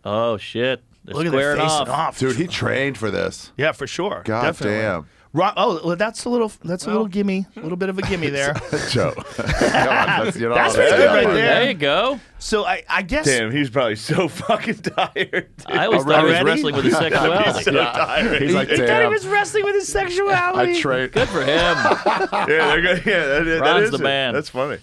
Oh shit. They're Look at that squaring facing off. off. Dude, he trained for this. Yeah, for sure. God Definitely. damn. Well, that's a little gimme, a little bit of a gimme there. Joe. Come on, that's, you know, That's I'll pretty say good that right part. there. There you go. So I guess Damn, he's probably so fucking tired. I always thought he was Already? wrestling with his sexuality. So tired. He's like, he thought he damn. was wrestling with his sexuality. I trained. Good for him. Yeah, they're good. Yeah, that Ron's is the it. man. That's funny.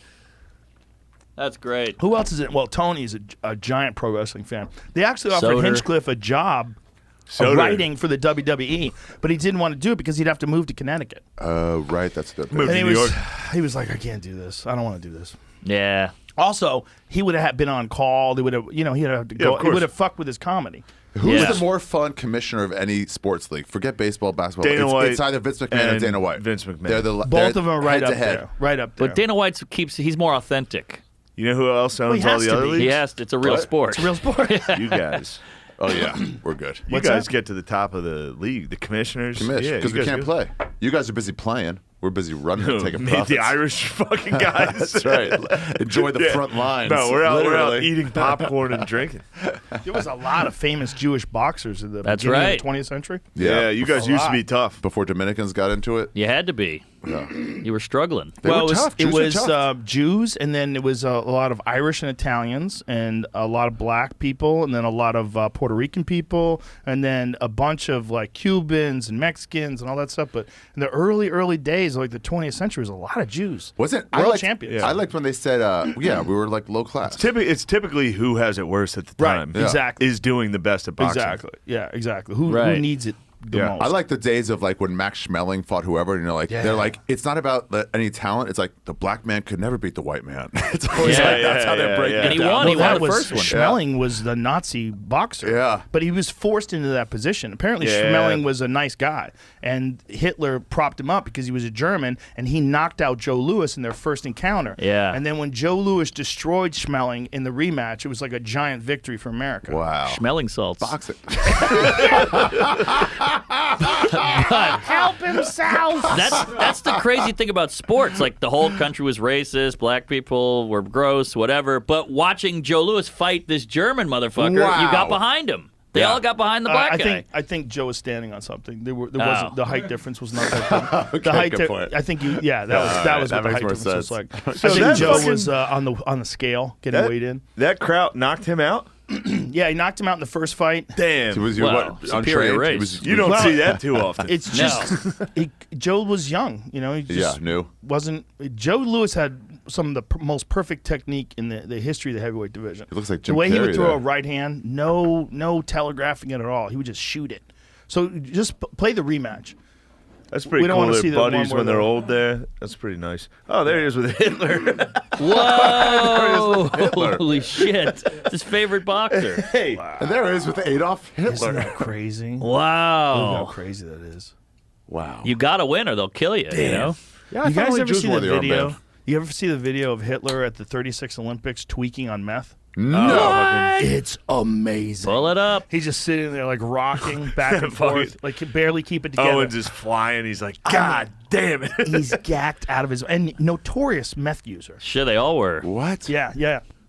That's great. Who else is it? Well, Tony's a giant pro wrestling fan. They actually offered Soder. Hinchcliffe a job Soder. writing for the WWE, but he didn't want to do it because he'd have to move to Connecticut. Right, that's good. Moved And to he New was, York. he was like, I can't do this. I don't want to do this. Yeah. Also, he would have been on call. They would have, he'd have to Yeah, go. of He course. would have fucked with his comedy. Who's Yeah. the more fun commissioner of any sports league? Forget baseball, basketball. Dana White It's either Vince McMahon or and Dana White. Vince McMahon. They're the, Both they're of them are right head up to head. there. Right up there. But Dana White he's more authentic. You know who else he owns all has the to other be. leagues? He has it's a real What? sport. It's a real sport. You guys. Oh yeah, we're good. You What's guys that? get to the top of the league, the commissioners. Commish, Yeah, because you we guys can't do. play. You guys are busy playing. We're busy running and taking Me, profits. the Irish fucking guys. That's right. Enjoy the Yeah. front lines. No, we're out Literally. eating popcorn and drinking. There was a lot of famous Jewish boxers in the That's beginning right. of the 20th century. Yeah, you guys A used to lot. be tough. Before Dominicans got into it. You had to be. Yeah. You were struggling. They were it was tough. Jews were tough. Jews, and then it was a lot of Irish and Italians, and a lot of black people, and then a lot of Puerto Rican people, and then a bunch of like Cubans and Mexicans and all that stuff. But in the early days of like the 20th century, was a lot of Jews. Wasn't World champions. I liked when they said, we were like low class. It's typically who has it worse at the Right, time. exactly. Is doing the best at boxing. Exactly. Yeah, exactly. Who Right. needs it the Yeah. most? I like the days of like when Max Schmeling fought whoever, and they're like, it's not about any talent. It's like the black man could never beat the white man. It's always Yeah, like that's how they break yeah. it And he down. won. He won that the was, first one. Schmeling was the Nazi boxer. Yeah. But he was forced into that position. Apparently, Yeah. Schmeling was a nice guy. And Hitler propped him up because he was a German, and he knocked out Joe Louis in their first encounter. Yeah. And then when Joe Louis destroyed Schmeling in the rematch, it was like a giant victory for America. Wow. Schmeling salts. Boxing. Help himself! That's the crazy thing about sports. Like the whole country was racist, black people were gross, whatever. But watching Joe Louis fight this German motherfucker, Wow. you got behind him. They all got behind the black guy. I think Joe was standing on something. There Oh. wasn't the height difference was not that big. Okay, the height good point. I think that was that what the makes height more difference was like. sense. I So think that Joe fucking- was on the scale getting weighed in. That crowd knocked him out. Yeah, he knocked him out in the first fight. Damn. Was Wow, superior race. You don't Well, see that too often. It's just Joe was young, he just new. wasn't. Joe Louis had some of the most perfect technique in the history of the heavyweight division. It looks like the Jim way he would Carrey throw there. a right hand, no telegraphing it at all. He would just shoot it. So just play the rematch. That's pretty we don't cool. wanna They're see the one buddies where when they're they're- old there. That's pretty nice. Oh, there he is with Hitler. Whoa! Holy shit! It's his favorite boxer. Hey. And there it is with Adolf Isn't Hitler. that crazy? Look how Wow! crazy that is. Wow. You gotta win or they'll kill you. You know? Yeah, I You thought guys only ever Jews see wore the the video? armband. You ever see the video of Hitler at the 36 Olympics tweaking on meth? No. It's amazing. Pull it up. He's just sitting there like rocking back and Fucking- forth, like can barely keep it together. Owens is flying. He's like, God damn it. He's gacked out of his and notorious meth user. Sure, they all were. What? Yeah.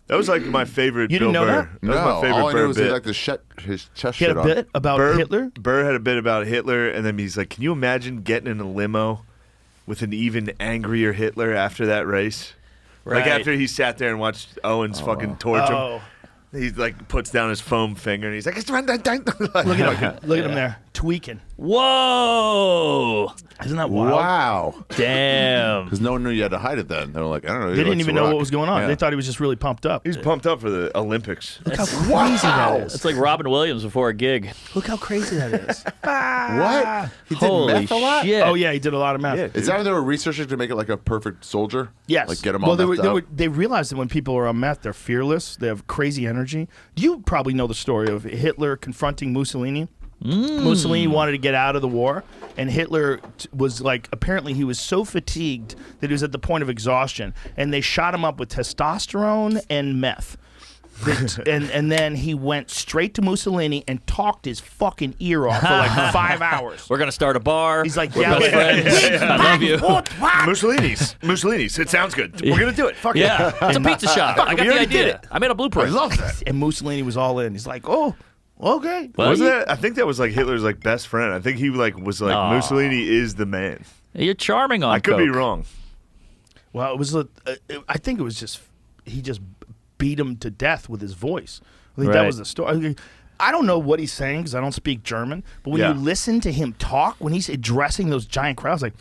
That was like my favorite You Bill didn't know Burr. that? No. was my favorite all I Burr knew was bit. like his chest He had shit a on. bit about Hitler. Burr had a bit about Hitler, and then he's like, can you imagine getting in a limo with an even angrier Hitler after that race? Like Right. after he sat there and watched Owens fucking torch Oh, him. He like puts down his foam finger and he's like, look at him! Look at him there tweaking. Whoa! Isn't that wild? Wow. Damn. Because no one knew you had to hide it then. They were like, I don't know. They didn't even know what was going on. Yeah. They thought he was just really pumped up. He's pumped up for the Olympics. Look how crazy that is. It's like Robin Williams before a gig. Look how crazy that is. What? He did Holy meth a lot? shit! Oh yeah, he did a lot of meth. Yeah. Is that what they were researching to make it like a perfect soldier? Yes. Like get him well, all methed up? they realized that when people are on meth, they're fearless. They have crazy energy. You probably know the story of Hitler confronting Mussolini. Mussolini wanted to get out of the war, and Hitler was like, apparently he was so fatigued that he was at the point of exhaustion, and they shot him up with testosterone and meth. and then he went straight to Mussolini and talked his fucking ear off for like 5 hours. We're gonna start a bar. He's like, We're yeah, best friends. I love you. Mussolini's. It sounds good. We're gonna do it. Fuck Yeah, it. it's a pizza shop. I got we the already did idea. I made a blueprint. I love that. And Mussolini was all in. He's like, oh, okay. Well, Wasn't that? I think that was like Hitler's like best friend. I think he like was like Aw. Mussolini is the man. You're charming on I could be coke. wrong. Well, it was. I think it was just he just beat him to death with his voice. I think that Right. was the story. I don't know what he's saying because I don't speak German. But when Yeah. you listen to him talk, when he's addressing those giant crowds, like,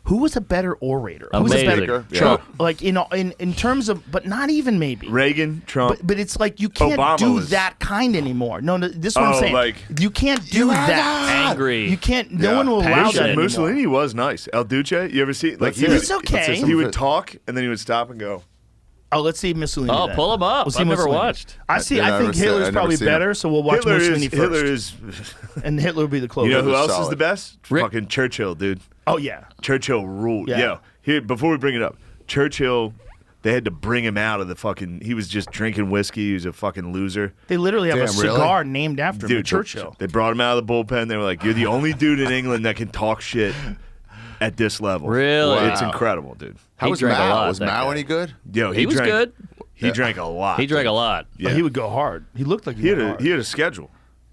who was a better orator? Who was a Amazing. better, Yeah. Trump, like in terms of, but not even maybe. Reagan, Trump. But it's like you can't Obama do was- that kind anymore. No, this is what Oh, I'm saying. like- you can't do that. Angry. You can't. No Yeah. one will allow that Passionate. anymore. Mussolini was nice. El Duce, you ever see? Like Let's he hear would, It's okay. Let's hear some he of would it. talk and then he would stop and go. Oh, let's see Mussolini. Oh, then. pull him up. We'll see I've never Mussolini. watched. I see. Yeah, I I think never seen- I Hitler's never probably seen him. better, so we'll watch Hitler Mussolini is first. Hitler is. And Hitler will be the closer. You know who else is solid. the best? Rick- Fucking Churchill, dude. Oh yeah. Churchill ruled. Yeah. Yo, here before we bring it up, Churchill. They had to bring him out of the fucking. He was just drinking whiskey. He was a fucking loser. They literally have a Damn, really? cigar named after him, Dude, Churchill. They brought him out of the bullpen. They were like, "You're the only dude in England that can talk shit at this level." Really? It's incredible, dude. How He was drank a Mao? lot, Was that Mao guy. any good? Yo, He was drank, good. He drank a lot. He drank a lot. Yeah. Oh, he would go hard. He looked like He went hard. had a schedule.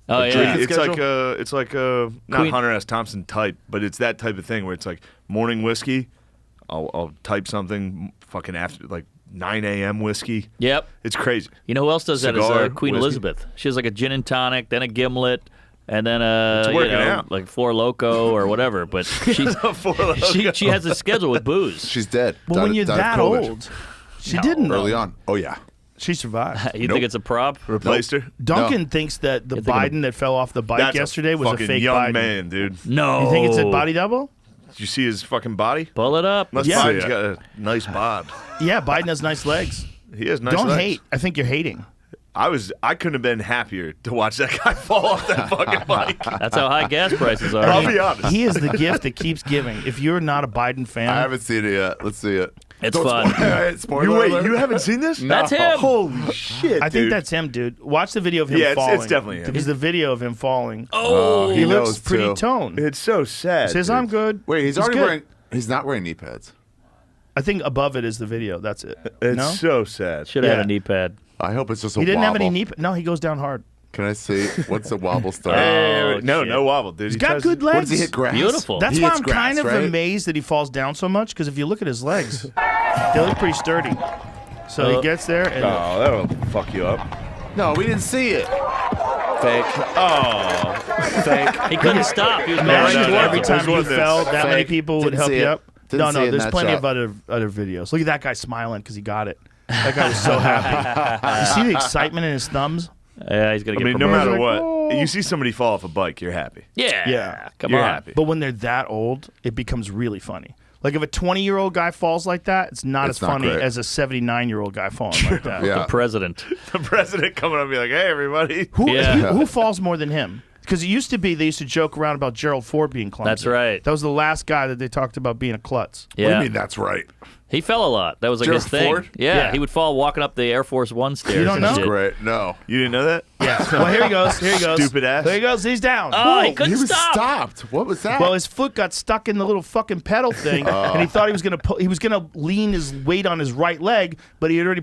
Oh, Like, yeah. It's like not Queen- Hunter S. Thompson type, but it's that type of thing where it's like morning whiskey. I'll type something fucking after like 9 a.m. whiskey. Yep. It's crazy. You know who else does that is Cigar, Queen whiskey. Elizabeth. She has like a gin and tonic, then a gimlet, and then working out. like Four Loko or whatever. But she has a schedule with booze. She's dead. Well, when you're Died of that COVID. old, she didn't know. Early on. Oh, yeah. She survived. You think it's a prop? Replaced her. Duncan thinks that the You're thinking Biden that fell off the bike That's yesterday was a fucking fake young Biden. man, dude. No. You think it's a body double? Did you see his fucking body? Pull it up. Unless Yeah. Biden's got a nice bod. Yeah, Biden has nice legs. He has nice Don't legs. hate. I think you're hating. I couldn't have been happier to watch that guy fall off that fucking bike. That's how high gas prices are. I'll be honest. He is the gift that keeps giving. If you're not a Biden fan, I haven't seen it yet. Let's see it. It's fun. Spoiler alert. You haven't seen this? That's him. Holy shit, I think dude. that's him, dude. Watch the video of him Yeah, it's falling. definitely him. Because the video of him falling, Oh, he looks knows, pretty too. toned. It's so sad. Says, dude. I'm good. Wait, he's already good. wearing. He's not wearing knee pads. I think above it is the video. That's it. It's no? so sad. should have Yeah. a knee pad. I hope it's just a He didn't have wobble. any knee. No, he goes down hard. Can I see? What's the wobble start? Hey, no, shit. no wobble, dude. He's got good What legs. does he hit grass? Beautiful. That's He why hits I'm grass, kind of right? amazed that he falls down so much. Because if you look at his legs, they look pretty sturdy. So he gets there and Oh, that'll fuck you up. No, we didn't see it. Fake. He couldn't stop. He was imagine no, if no. every There's time you one that's fell, that many fake. people would Didn't help see you it. up. Didn't see it No, in there's that plenty shot. of other videos. Look at that guy smiling because he got it. That guy was so happy. You see the excitement in his thumbs? Yeah, he's gonna I get mean, no promoted. matter Like, what, you see somebody fall off a bike, you're happy. Yeah. Yeah. Come You're on. happy. But when they're that old, it becomes really funny. Like if a 20-year-old guy falls like that, it's not It's as funny not great. as a 79-year-old guy falling like that. Yeah. The president. The president coming up and be like, "Hey, everybody." Who falls more than him? Because it used to be they used to joke around about Gerald Ford being clumsy. That's right. That was the last guy that they talked about being a klutz. What do Yeah. you mean that's right? He fell a lot. That was like his Gerald thing. Ford? Yeah, Yeah. he would fall walking up the Air Force One stairs. You don't and know? shit. Great. No. You didn't know that? Yeah. Well, here he goes. Here he goes. Stupid ass. There he goes. He's down. Oh, he Whoa, couldn't was stop. stopped. What was that? Well, his foot got stuck in the little fucking pedal thing, and he thought he was gonna lean his weight on his right leg, but he had already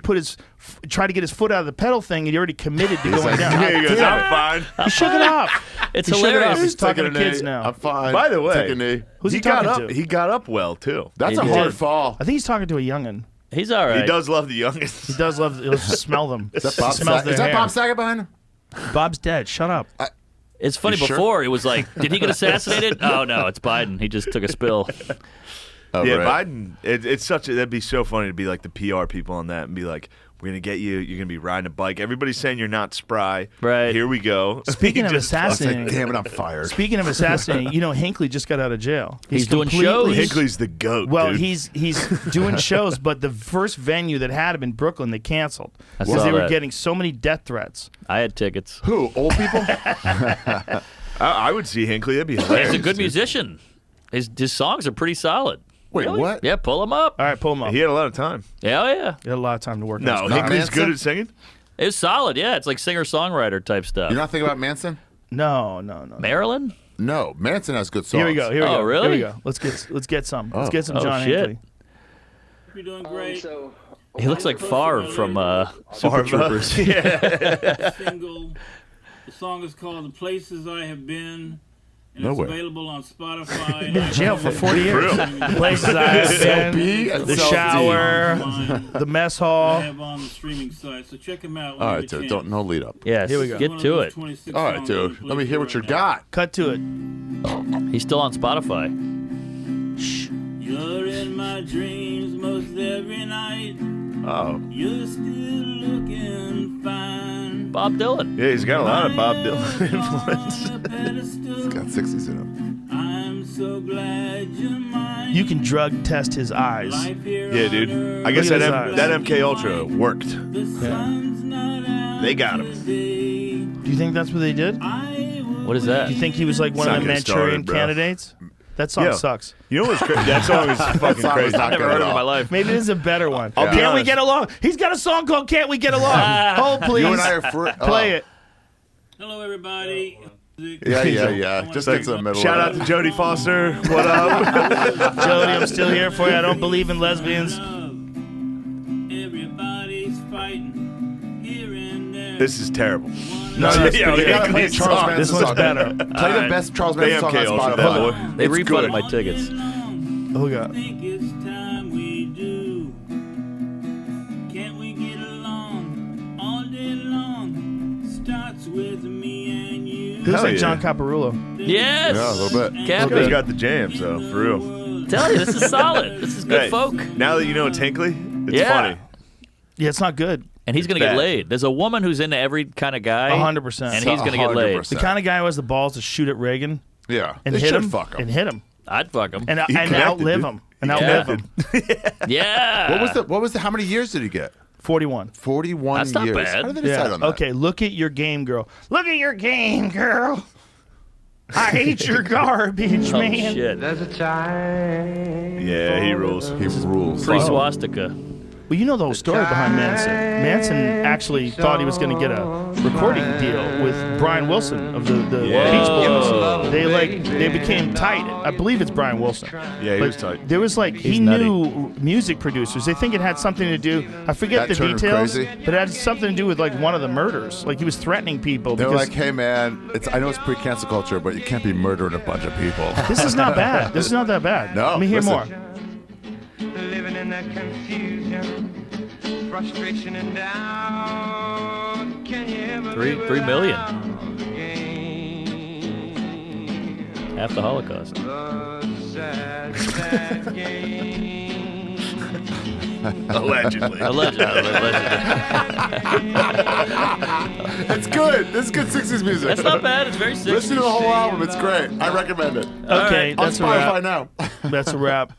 tried to get his foot out of the pedal thing, and he alady committed to going down. Here he goes. I'm fine. He shook it off. It's He shook it off. hilarious. He's talking to Taking a kids knee. now. I'm fine. By the way, Take a knee. Who's he got talking up. to? He got up well too. That's a He hard did. fall. I think he's talking to a youngin. He's all right. He does love the youngest. He does love. He'll just smell them. Is that Bob Smells Saget? their Is that hair. Bob Saget behind him? Bob's dead. Shut up. It's funny. You sure? Before it was like, did he get assassinated? Oh no, it's Biden. He just took a spill. Oh, Yeah, right. Biden. It's that'd be so funny to be like the PR people on that and be like, "We're gonna get you. You're gonna be riding a bike. Everybody's saying you're not spry. Right. Here we go." Speaking of Just- It's like, assassinating, damn it, I'm fired. speaking of assassinating, Hinckley just got out of jail. He's doing completely- shows. Hinckley's the goat. Well, dude. he's doing shows, but the first venue that had him in Brooklyn, they canceled I because saw they were that. getting so many death threats. I had tickets. Who? Old people? I would see Hinckley. That'd be He's hilarious. a good musician. His songs are pretty solid. Wait, what? Yeah, pull him up. All right, pull him up. He had a lot of time. Yeah, oh, yeah. He had a lot of time to work. No, on his Hinckley's Manson? good at singing. It's solid. Yeah, it's like singer-songwriter type stuff. You're not thinking about Manson? No. Maryland? No. Manson has good songs. Here we go. Here we Oh, go. really? Here we go. Let's get some. Let's get some Oh, John shit. Hinckley. You're doing great. He looks like Favre from Super Favre. Troopers. Single. The song is called "The Places I Have Been," and No it's way. available on Spotify. Been in jail for 40 years. The places I have B been, and the self-D. shower, the mess I hall. have on the streaming site, so check them out. All right, dude. Don't no lead up. Yes, Here we go. get to it. All right, dude. Let me hear what you got. Cut to it. He's still on Spotify. You're in my dreams most every night. Oh, You're still looking fine. Bob Dylan. yeah, he's got a lot of Bob Dylan influence. It's got 60s in him. I'm so glad you're mine. You can drug test his eyes. Life here Yeah, on dude. earth, I guess Look at that his eyes. that MK Ultra worked. the sun's not out They got him. today. Do you think that's what they did? I will What is that? Do you think he was like one It's of the not getting Manchurian started, bro. candidates? That song Yeah. sucks. You know what's crazy? That song is fucking song crazy. was not I've never good heard at of it in my all. life. Maybe this is a better one. I'll be Can't we honest. get along? He's got a song called "Can't We Get Along." Hold, please. You and I are Play it. Hello, everybody. Yeah. Just get to the middle Shout of out it. to Jodie Foster. What up? Jody, I'm still here for you. I don't believe in lesbians. Everybody's fighting here and there. This is terrible. No, that's You pretty gotta good. play Charles Manson This one's song. better. Play the best Charles Manson song on MK Ultra, that Spotify. boy. They It's refunded good. my tickets. Oh, God. Think it's time we do. Can't we get along all day long? Starts with me and you. This is Hell like yeah. John Caparulo. Yes. Yeah, a little bit. He's Cappy. got the jams, though, for real. Tell you, this is solid. This is good Hey, folk. Now that you know Tinkley, it's Yeah. funny. Yeah, it's not good. And he's going to get bad. laid. There's a woman who's into every kind of guy. 100%. And he's going to get laid. 100%. The kind of guy who has the balls to shoot at Reagan Yeah. and They hit should him. fuck him. And hit him. I'd fuck him. And connected, outlive dude. him. And Yeah. outlive him. Yeah. What was the, how many years did he get? 41. 41 That's not years. bad. How did they decide on that? Okay, look at your game, girl. Look at your game, girl. I hate your garbage, Oh, man. shit. Yeah, he rules. He rules. Free swastika. Well, you know the whole story behind Manson. Manson actually thought he was going to get a recording deal with Brian Wilson of the Beach Boys. They became tight. I believe it's Brian Wilson. Yeah, he But was tight. There was like he nutty. knew music producers. They think it had something to do. I forget That the turned him details, crazy? but it had something to do with like one of the murders. Like he was threatening people. They were because like, hey, man, I know it's pre-cancel culture, but you can't be murdering a bunch of people. this is not bad. This is not that bad. No, Let me hear listen. more. Living in that confusion, frustration and doubt. Can you ever $3 live million. without the game? Half the Holocaust. The sad, sad game. Allegedly. Allegedly. It's good. This is good 60s music. That's not bad. It's very 60s. Listen to the whole album. It's great. I recommend it. Okay, On that's a Spotify wrap. now. That's a wrap.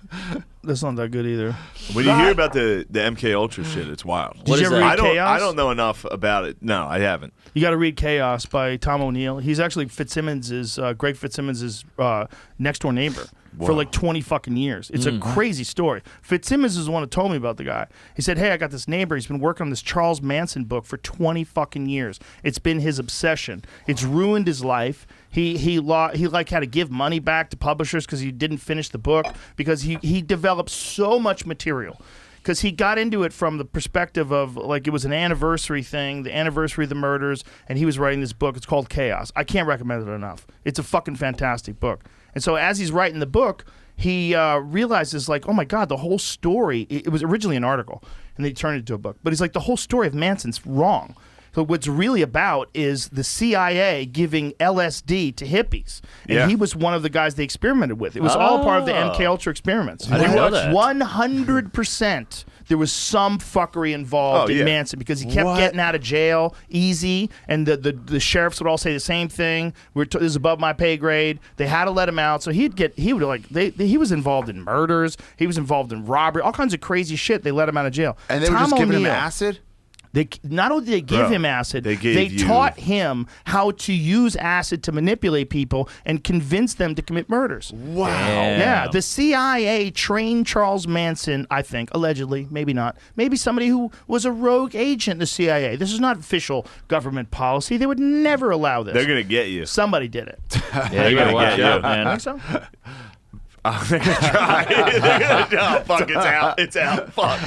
That's not that good either. When you hear about the MK Ultra shit, it's wild. Did you is ever that? read I don't. Chaos? I don't know enough about it. No, I haven't. You got to read Chaos by Tom O'Neill. He's actually Greg Fitzsimmons' next door neighbor for like 20 fucking years. It's a crazy story. Fitzsimmons is the one who told me about the guy. He said, "Hey, I got this neighbor. He's been working on this Charles Manson book for 20 fucking years. It's been his obsession. It's ruined his life." He like had to give money back to publishers because he didn't finish the book because he developed so much material. Because he got into it from the perspective of like it was an anniversary thing, the anniversary of the murders, and he was writing this book. It's called Chaos. I can't recommend it enough. It's a fucking fantastic book. And so as he's writing the book, he realizes like, oh my God, the whole story. It was originally an article, and they turned it into a book. But he's like, the whole story of Manson's wrong. So what's really about is the CIA giving LSD to hippies. And Yeah. he was one of the guys they experimented with. It was all part of the MK Ultra experiments. I didn't know that. 100% there was some fuckery involved Oh, in yeah. Manson because he kept getting out of jail easy, and the sheriffs would all say the same thing. This is above my pay grade. They had to let him out, so he was involved in murders. He was involved in robbery, all kinds of crazy shit. They let him out of jail. And they were Tom just giving him O'Neill, acid? They not only did they give Bro, him acid, they gave they you- taught him how to use acid to manipulate people and convince them to commit murders. Wow. Yeah, the CIA trained Charles Manson, I think, allegedly, maybe not, maybe somebody who was a rogue agent in the CIA. This is not official government policy. They would never allow this. They're gonna get you. Somebody did it. Yeah, you gotta watch get out, you. man. Think so? They're gonna try. They're gonna, oh, fuck! It's out. It's out. Fuck.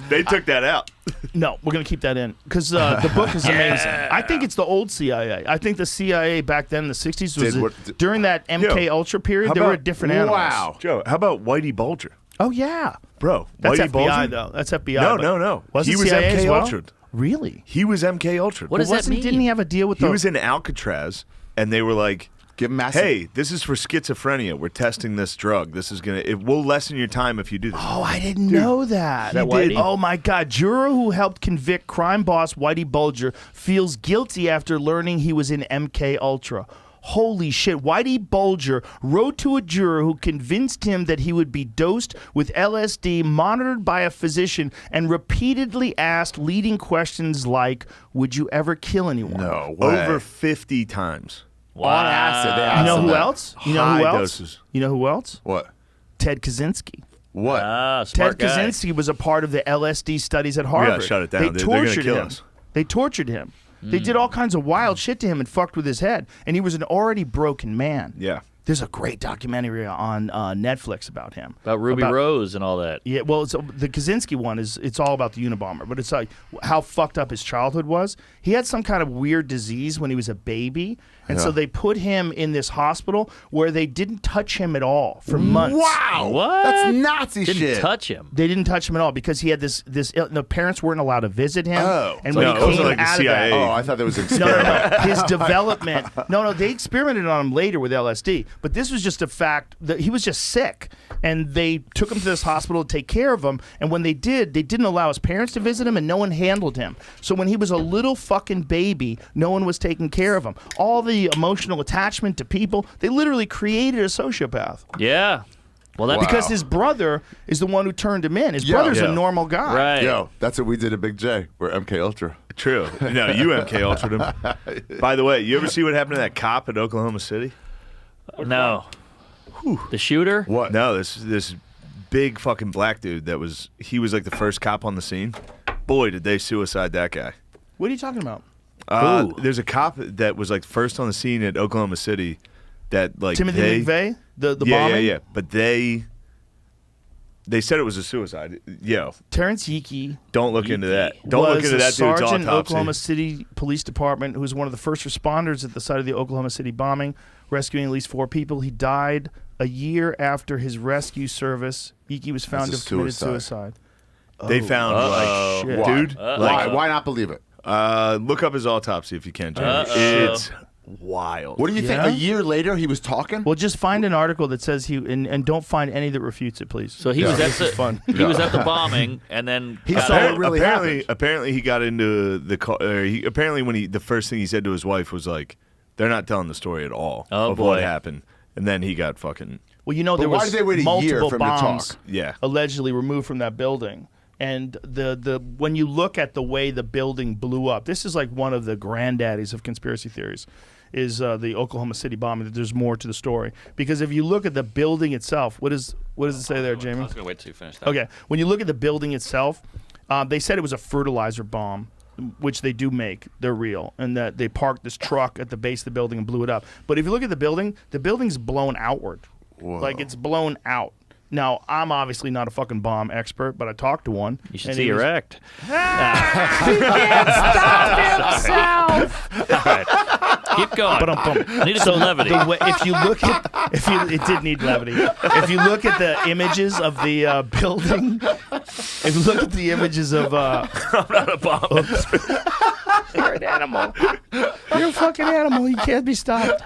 They took that out. No, we're going to keep that in because the book is amazing. I think it's the old CIA. I think the CIA back then in the 60s was during that MK Ultra period, how they were about- a different animals. Wow. Joe, how about Whitey Bulger, Oh, yeah. bro? That's Whitey FBI, Bulger? though. That's FBI. No, but no. Was He it was CIA MK as well? Ultra. Really? He was MK Ultra. What does that mean? Didn't he have a deal with He the... was in Alcatraz, and they were like, Give him acid. "Hey, this is for schizophrenia. We're testing this drug. This is it will lessen your time if you do this." Oh, I didn't know that. that Whitey? Oh, my God. Juror who helped convict crime boss Whitey Bulger feels guilty after learning he was in MK Ultra. Holy shit. Whitey Bulger wrote to a juror who convinced him that he would be dosed with LSD, monitored by a physician, and repeatedly asked leading questions like, would you ever kill anyone? No way. Over 50 times. On acid. They You asked know him who that. else? You know High who else? doses. You know who else? What? Ted Kaczynski. What? Ah, Ted smart guy. Kaczynski was a part of the LSD studies at Harvard. shut it down. They They're gonna tortured kill him. us. They tortured him. They did all kinds of wild shit to him and fucked with his head. And he was an already broken man. Yeah. There's a great documentary on Netflix about him. About Ruby Rose and all that. Yeah, well, the Kaczynski one it's all about the Unabomber, but it's like how fucked up his childhood was. He had some kind of weird disease when he was a baby, and so they put him in this hospital where they didn't touch him at all for months. Wow, What? That's Nazi Didn't shit. touch him. They didn't touch him at all because he had this. The parents weren't allowed to visit him. Oh. and So when it he wasn't came like the out CIA. of that, Oh, I thought that was an No, experiment. no, no. His development. No, they experimented on him later with LSD, but this was just a fact that he was just sick, and they took him to this hospital to take care of him. And when they did, they didn't allow his parents to visit him, and no one handled him. So when he was a little fucking baby, no one was taking care of him. All the emotional attachment to people, they literally created a sociopath. Yeah. Well, that's Because his brother is the one who turned him in. His brother's a normal guy. right. Yo, that's what we did at Big J. We're MK Ultra. True. No, you MK Ultra'd him. By the way, you ever see what happened to that cop in Oklahoma City? No. The shooter? What? No, this big fucking black dude he was like the first cop on the scene. Boy, did they suicide that guy. What are you talking about? There's a cop that was like first on the scene at Oklahoma City that like Timothy McVeigh? The yeah, bombing? yeah. But they said it was a suicide. Yo, Terrence Yeekey don't look into that. Don't look was into a that dude's sergeant in autopsy. Oklahoma City Police Department who was one of the first responders at the site of the Oklahoma City bombing, rescuing at least 4 people. He died a year after his rescue service. Yeekey was found to That's have a committed suicide. suicide. They found Uh-oh. Shit. like, dude, Why not believe it? look up his autopsy if you can, Jimmy. Uh-oh. It's wild. What do you Yeah? think? A year later, he was talking? Well, just find an article that says and don't find any that refutes it, please. So he was at This is fun. He was at the bombing, and then He got saw out. it really happened. Apparently, he got into the car. Apparently, the first thing he said to his wife was like, "They're not telling the story at all Oh, of what boy. happened." And then he got fucking Well, you know, But there why was did they wait a year multiple for him to talk? bombs yeah. allegedly removed from that building. And the when you look at the way the building blew up, this is like one of the granddaddies of conspiracy theories, is the Oklahoma City bombing. That there's more to the story because if you look at the building itself, what does it say there, I Jamie? was going to wait till you finish that. Okay, when you look at the building itself, they said it was a fertilizer bomb, which they do make. They're real, and that they parked this truck at the base of the building and blew it up. But if you look at the building's blown outward, like it's blown out. Now, I'm obviously not a fucking bomb expert, but I talked to one. You should and see he was- erect. He can't stop himself. All right. Keep going. Ba-dum-bum. Needed some levity. The way, if you look at, it did need levity. If you look at the images of the building, if you look at the images of, I'm not a bomb. you're an animal. You're a fucking animal. You can't be stopped.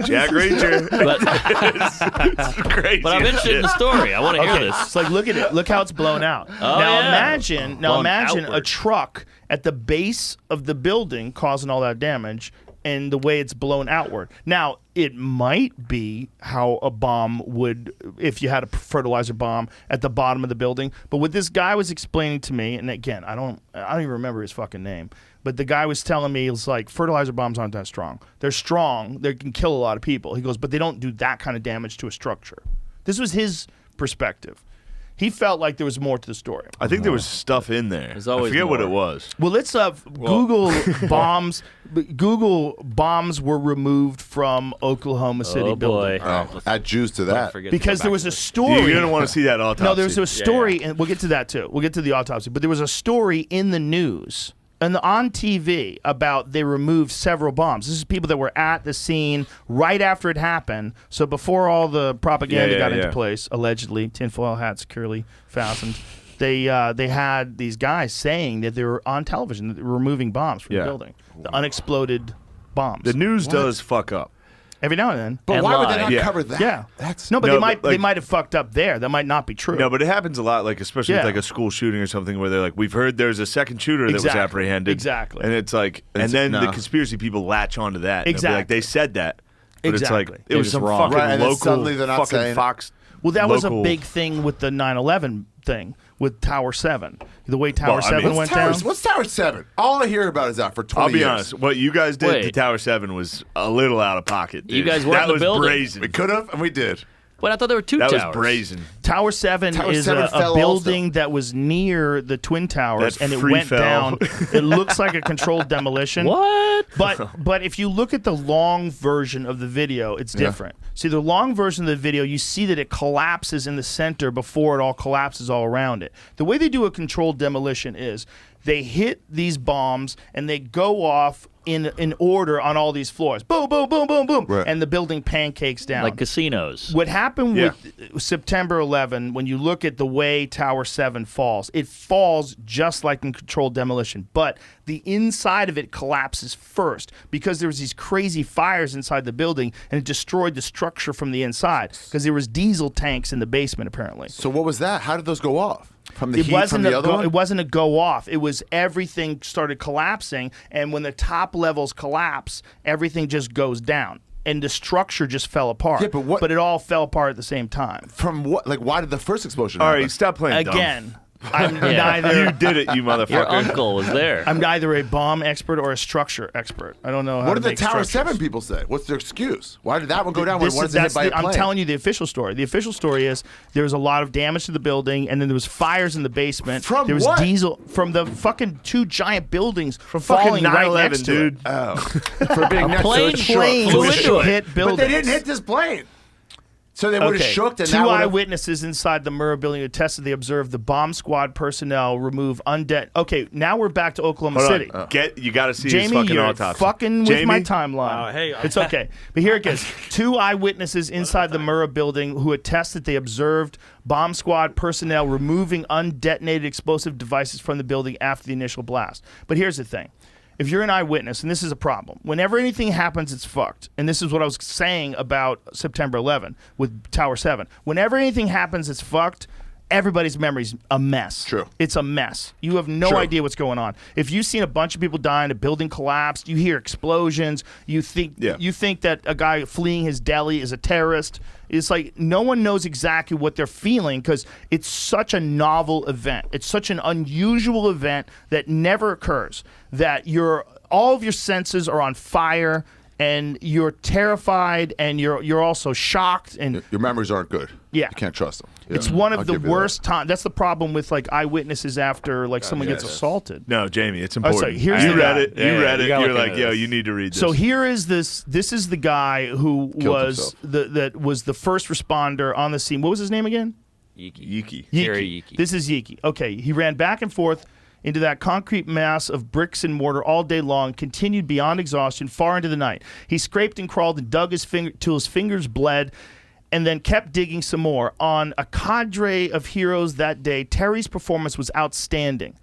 Jack Reacher. But, It's crazy. but I'm interested in the story. I want to hear Okay, this. it's like look at it. Look how it's blown out. Oh, now yeah. imagine Blown a outward. truck at the base of the building causing all that damage and the way it's blown outward. Now, it might be how a bomb would if you had a fertilizer bomb at the bottom of the building, but what this guy was explaining to me, and again, I don't even remember his fucking name, but the guy was telling me, it's like fertilizer bombs aren't that strong. They're strong. They can kill a lot of people. He goes, but they don't do that kind of damage to a structure. This was his perspective. He felt like there was more to the story. I think there was stuff in there. There's I always forget what more. it was. Well, let's Google bombs. Google bombs were removed from Oklahoma City Oh, building. boy. Oh, add Jews to Don't that. forget to go Because back there was to a the- story. You're gonna want to see that autopsy. No, there was a story, and we'll get to that too. We'll get to the autopsy. But there was a story in the news and on TV about they removed several bombs. This is people that were at the scene right after it happened. So before all the propaganda got into place, allegedly, tinfoil hat securely fastened, they had these guys saying that they were on television, that they were removing bombs from the building, the unexploded bombs. The news does fuck up. Every now and then. But And why would lie. they not Yeah. cover that? Yeah. That's No, but No, they but, might like- they might have fucked up there. That might not be true. No, but it happens a lot, like especially with Yeah. like a school shooting or something, where they're like, "We've heard there's a second shooter that was Exactly. apprehended." Exactly. And it's like, and It's- then the no. conspiracy people latch onto that. And they'll be Exactly. like they said that, but it's Exactly. like it They're was just some wrong. fucking Right, and then local suddenly they're not fucking saying it. Fox. Well, that was a local- big thing with the 9/11 thing with Tower 7. The way Tower Well, I 7 mean- went Tower, down. what's Tower 7? All I hear about is that for 20 I'll be years. honest. What you guys did to Wait. Tower 7 was a little out of pocket. Dude. You guys weren't that in the was building. brazen. We could have, and we did. But I thought there were two That towers. was brazen. Tower 7 Tower is 7 a fell building also. that was near the Twin Towers, That and it free went fell. down. It looks like a controlled demolition. What? But if you look at the long version of the video, it's different. See, the long version of the video, you see that it collapses in the center before it all collapses all around it. The way they do a controlled demolition is they hit these bombs and they go off in order on all these floors. Boom, boom, boom, boom, boom. Right. And the building pancakes down. Like casinos. What happened with September 11, when you look at the way Tower 7 falls, it falls just like in controlled demolition, but the inside of it collapses first because there was these crazy fires inside the building, and it destroyed the structure from the inside because there was diesel tanks in the basement, apparently. So what was that? How did those go off? From the It heat wasn't from the other one? It wasn't a go off. It was everything started collapsing, and when the top levels collapse, everything just goes down, and the structure just fell apart. Yeah, but what- But it all fell apart at the same time. From what? Like, why did the first explosion All happen? right, stop playing dumb. Again, I'm Yeah. neither. You did it, you motherfucker. Your uncle was there. I'm neither a bomb expert or a structure expert. I don't know how What to did the make Tower structures. 7 people say? What's their excuse? Why did that one go down when This one is- was hit that's by a the- I'm plane? telling you the official story. The official story is there was a lot of damage to the building, and then there was fires in the basement. From there was what? diesel from the fucking two giant buildings From falling fucking right 9/11, next to dude. it. Oh. For being next to plane it. flew Planes into it. hit But buildings. they didn't hit this plane. So they would have Okay. shook and Two that would have... eyewitnesses inside the Murrah building who tested they observed the bomb squad personnel remove undead. Okay, now we're back to Oklahoma Hold City. on. You got to see his Jamie, fucking you're autopsy. fucking with Jamie? my timeline. hey, it's okay. But here it goes. Two eyewitnesses inside the Murrah building who attest that they observed bomb squad personnel removing undetonated explosive devices from the building after the initial blast. But here's the thing. If you're an eyewitness, and this is a problem, whenever anything happens, it's fucked. And this is what I was saying about September 11 with Tower 7. Whenever anything happens, it's fucked. Everybody's memory's a mess. True. It's a mess. You have no True. idea what's going on. If you've seen a bunch of people die and a building collapsed, you hear explosions, you think that a guy fleeing his deli is a terrorist. It's like no one knows exactly what they're feeling because it's such a novel event. It's such an unusual event that never occurs, that all of your senses are on fire and you're terrified and you're also shocked and Your memories aren't good. Yeah. You can't trust them. Yeah. it's one I'll of the give you that. worst times. That's the problem with like eyewitnesses after like someone gets assaulted. No, Jamie, it's Oh, important. sorry, here's you the read guy. it. You read you it. gotta You're look like, into yo, this. you need to read this. So here is this. This is the guy who Killed was himself. that was the first responder on the scene. What was his name again? Yiki. Gary Yiki. This is Yiki. Okay, he ran back and forth into that concrete mass of bricks and mortar all day long, continued beyond exhaustion far into the night. He scraped and crawled and dug his finger till his fingers bled, and then kept digging some more. On a cadre of heroes that day, Terry's performance was outstanding.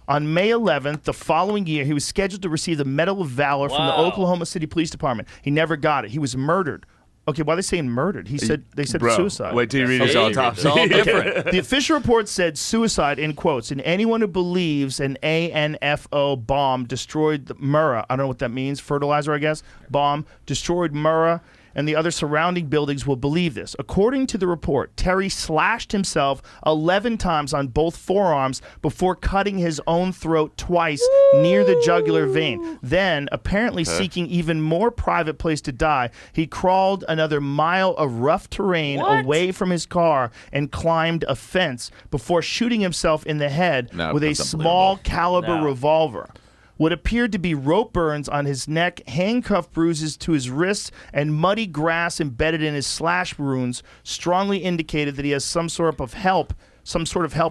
On May 11th, the following year, he was scheduled to receive the Medal of Valor from the Wow. Oklahoma City Police Department. He never got it. He was murdered. Okay, why are they saying murdered? They said Bro, suicide. wait till you read his See, autopsy. it's all different. The official report said suicide in quotes, and anyone who believes an ANFO bomb destroyed the Murrah, I don't know what that means, fertilizer, I guess, bomb, destroyed Murrah and the other surrounding buildings will believe this. According to the report, Terry slashed himself 11 times on both forearms before cutting his own throat twice near the jugular vein. Then, apparently seeking even more private place to die, he crawled another mile of rough terrain away from his car and climbed a fence before shooting himself in the head No, with a that's small unbelievable. caliber revolver. What appeared to be rope burns on his neck, handcuff bruises to his wrists, and muddy grass embedded in his slash wounds strongly indicated that he has some sort of help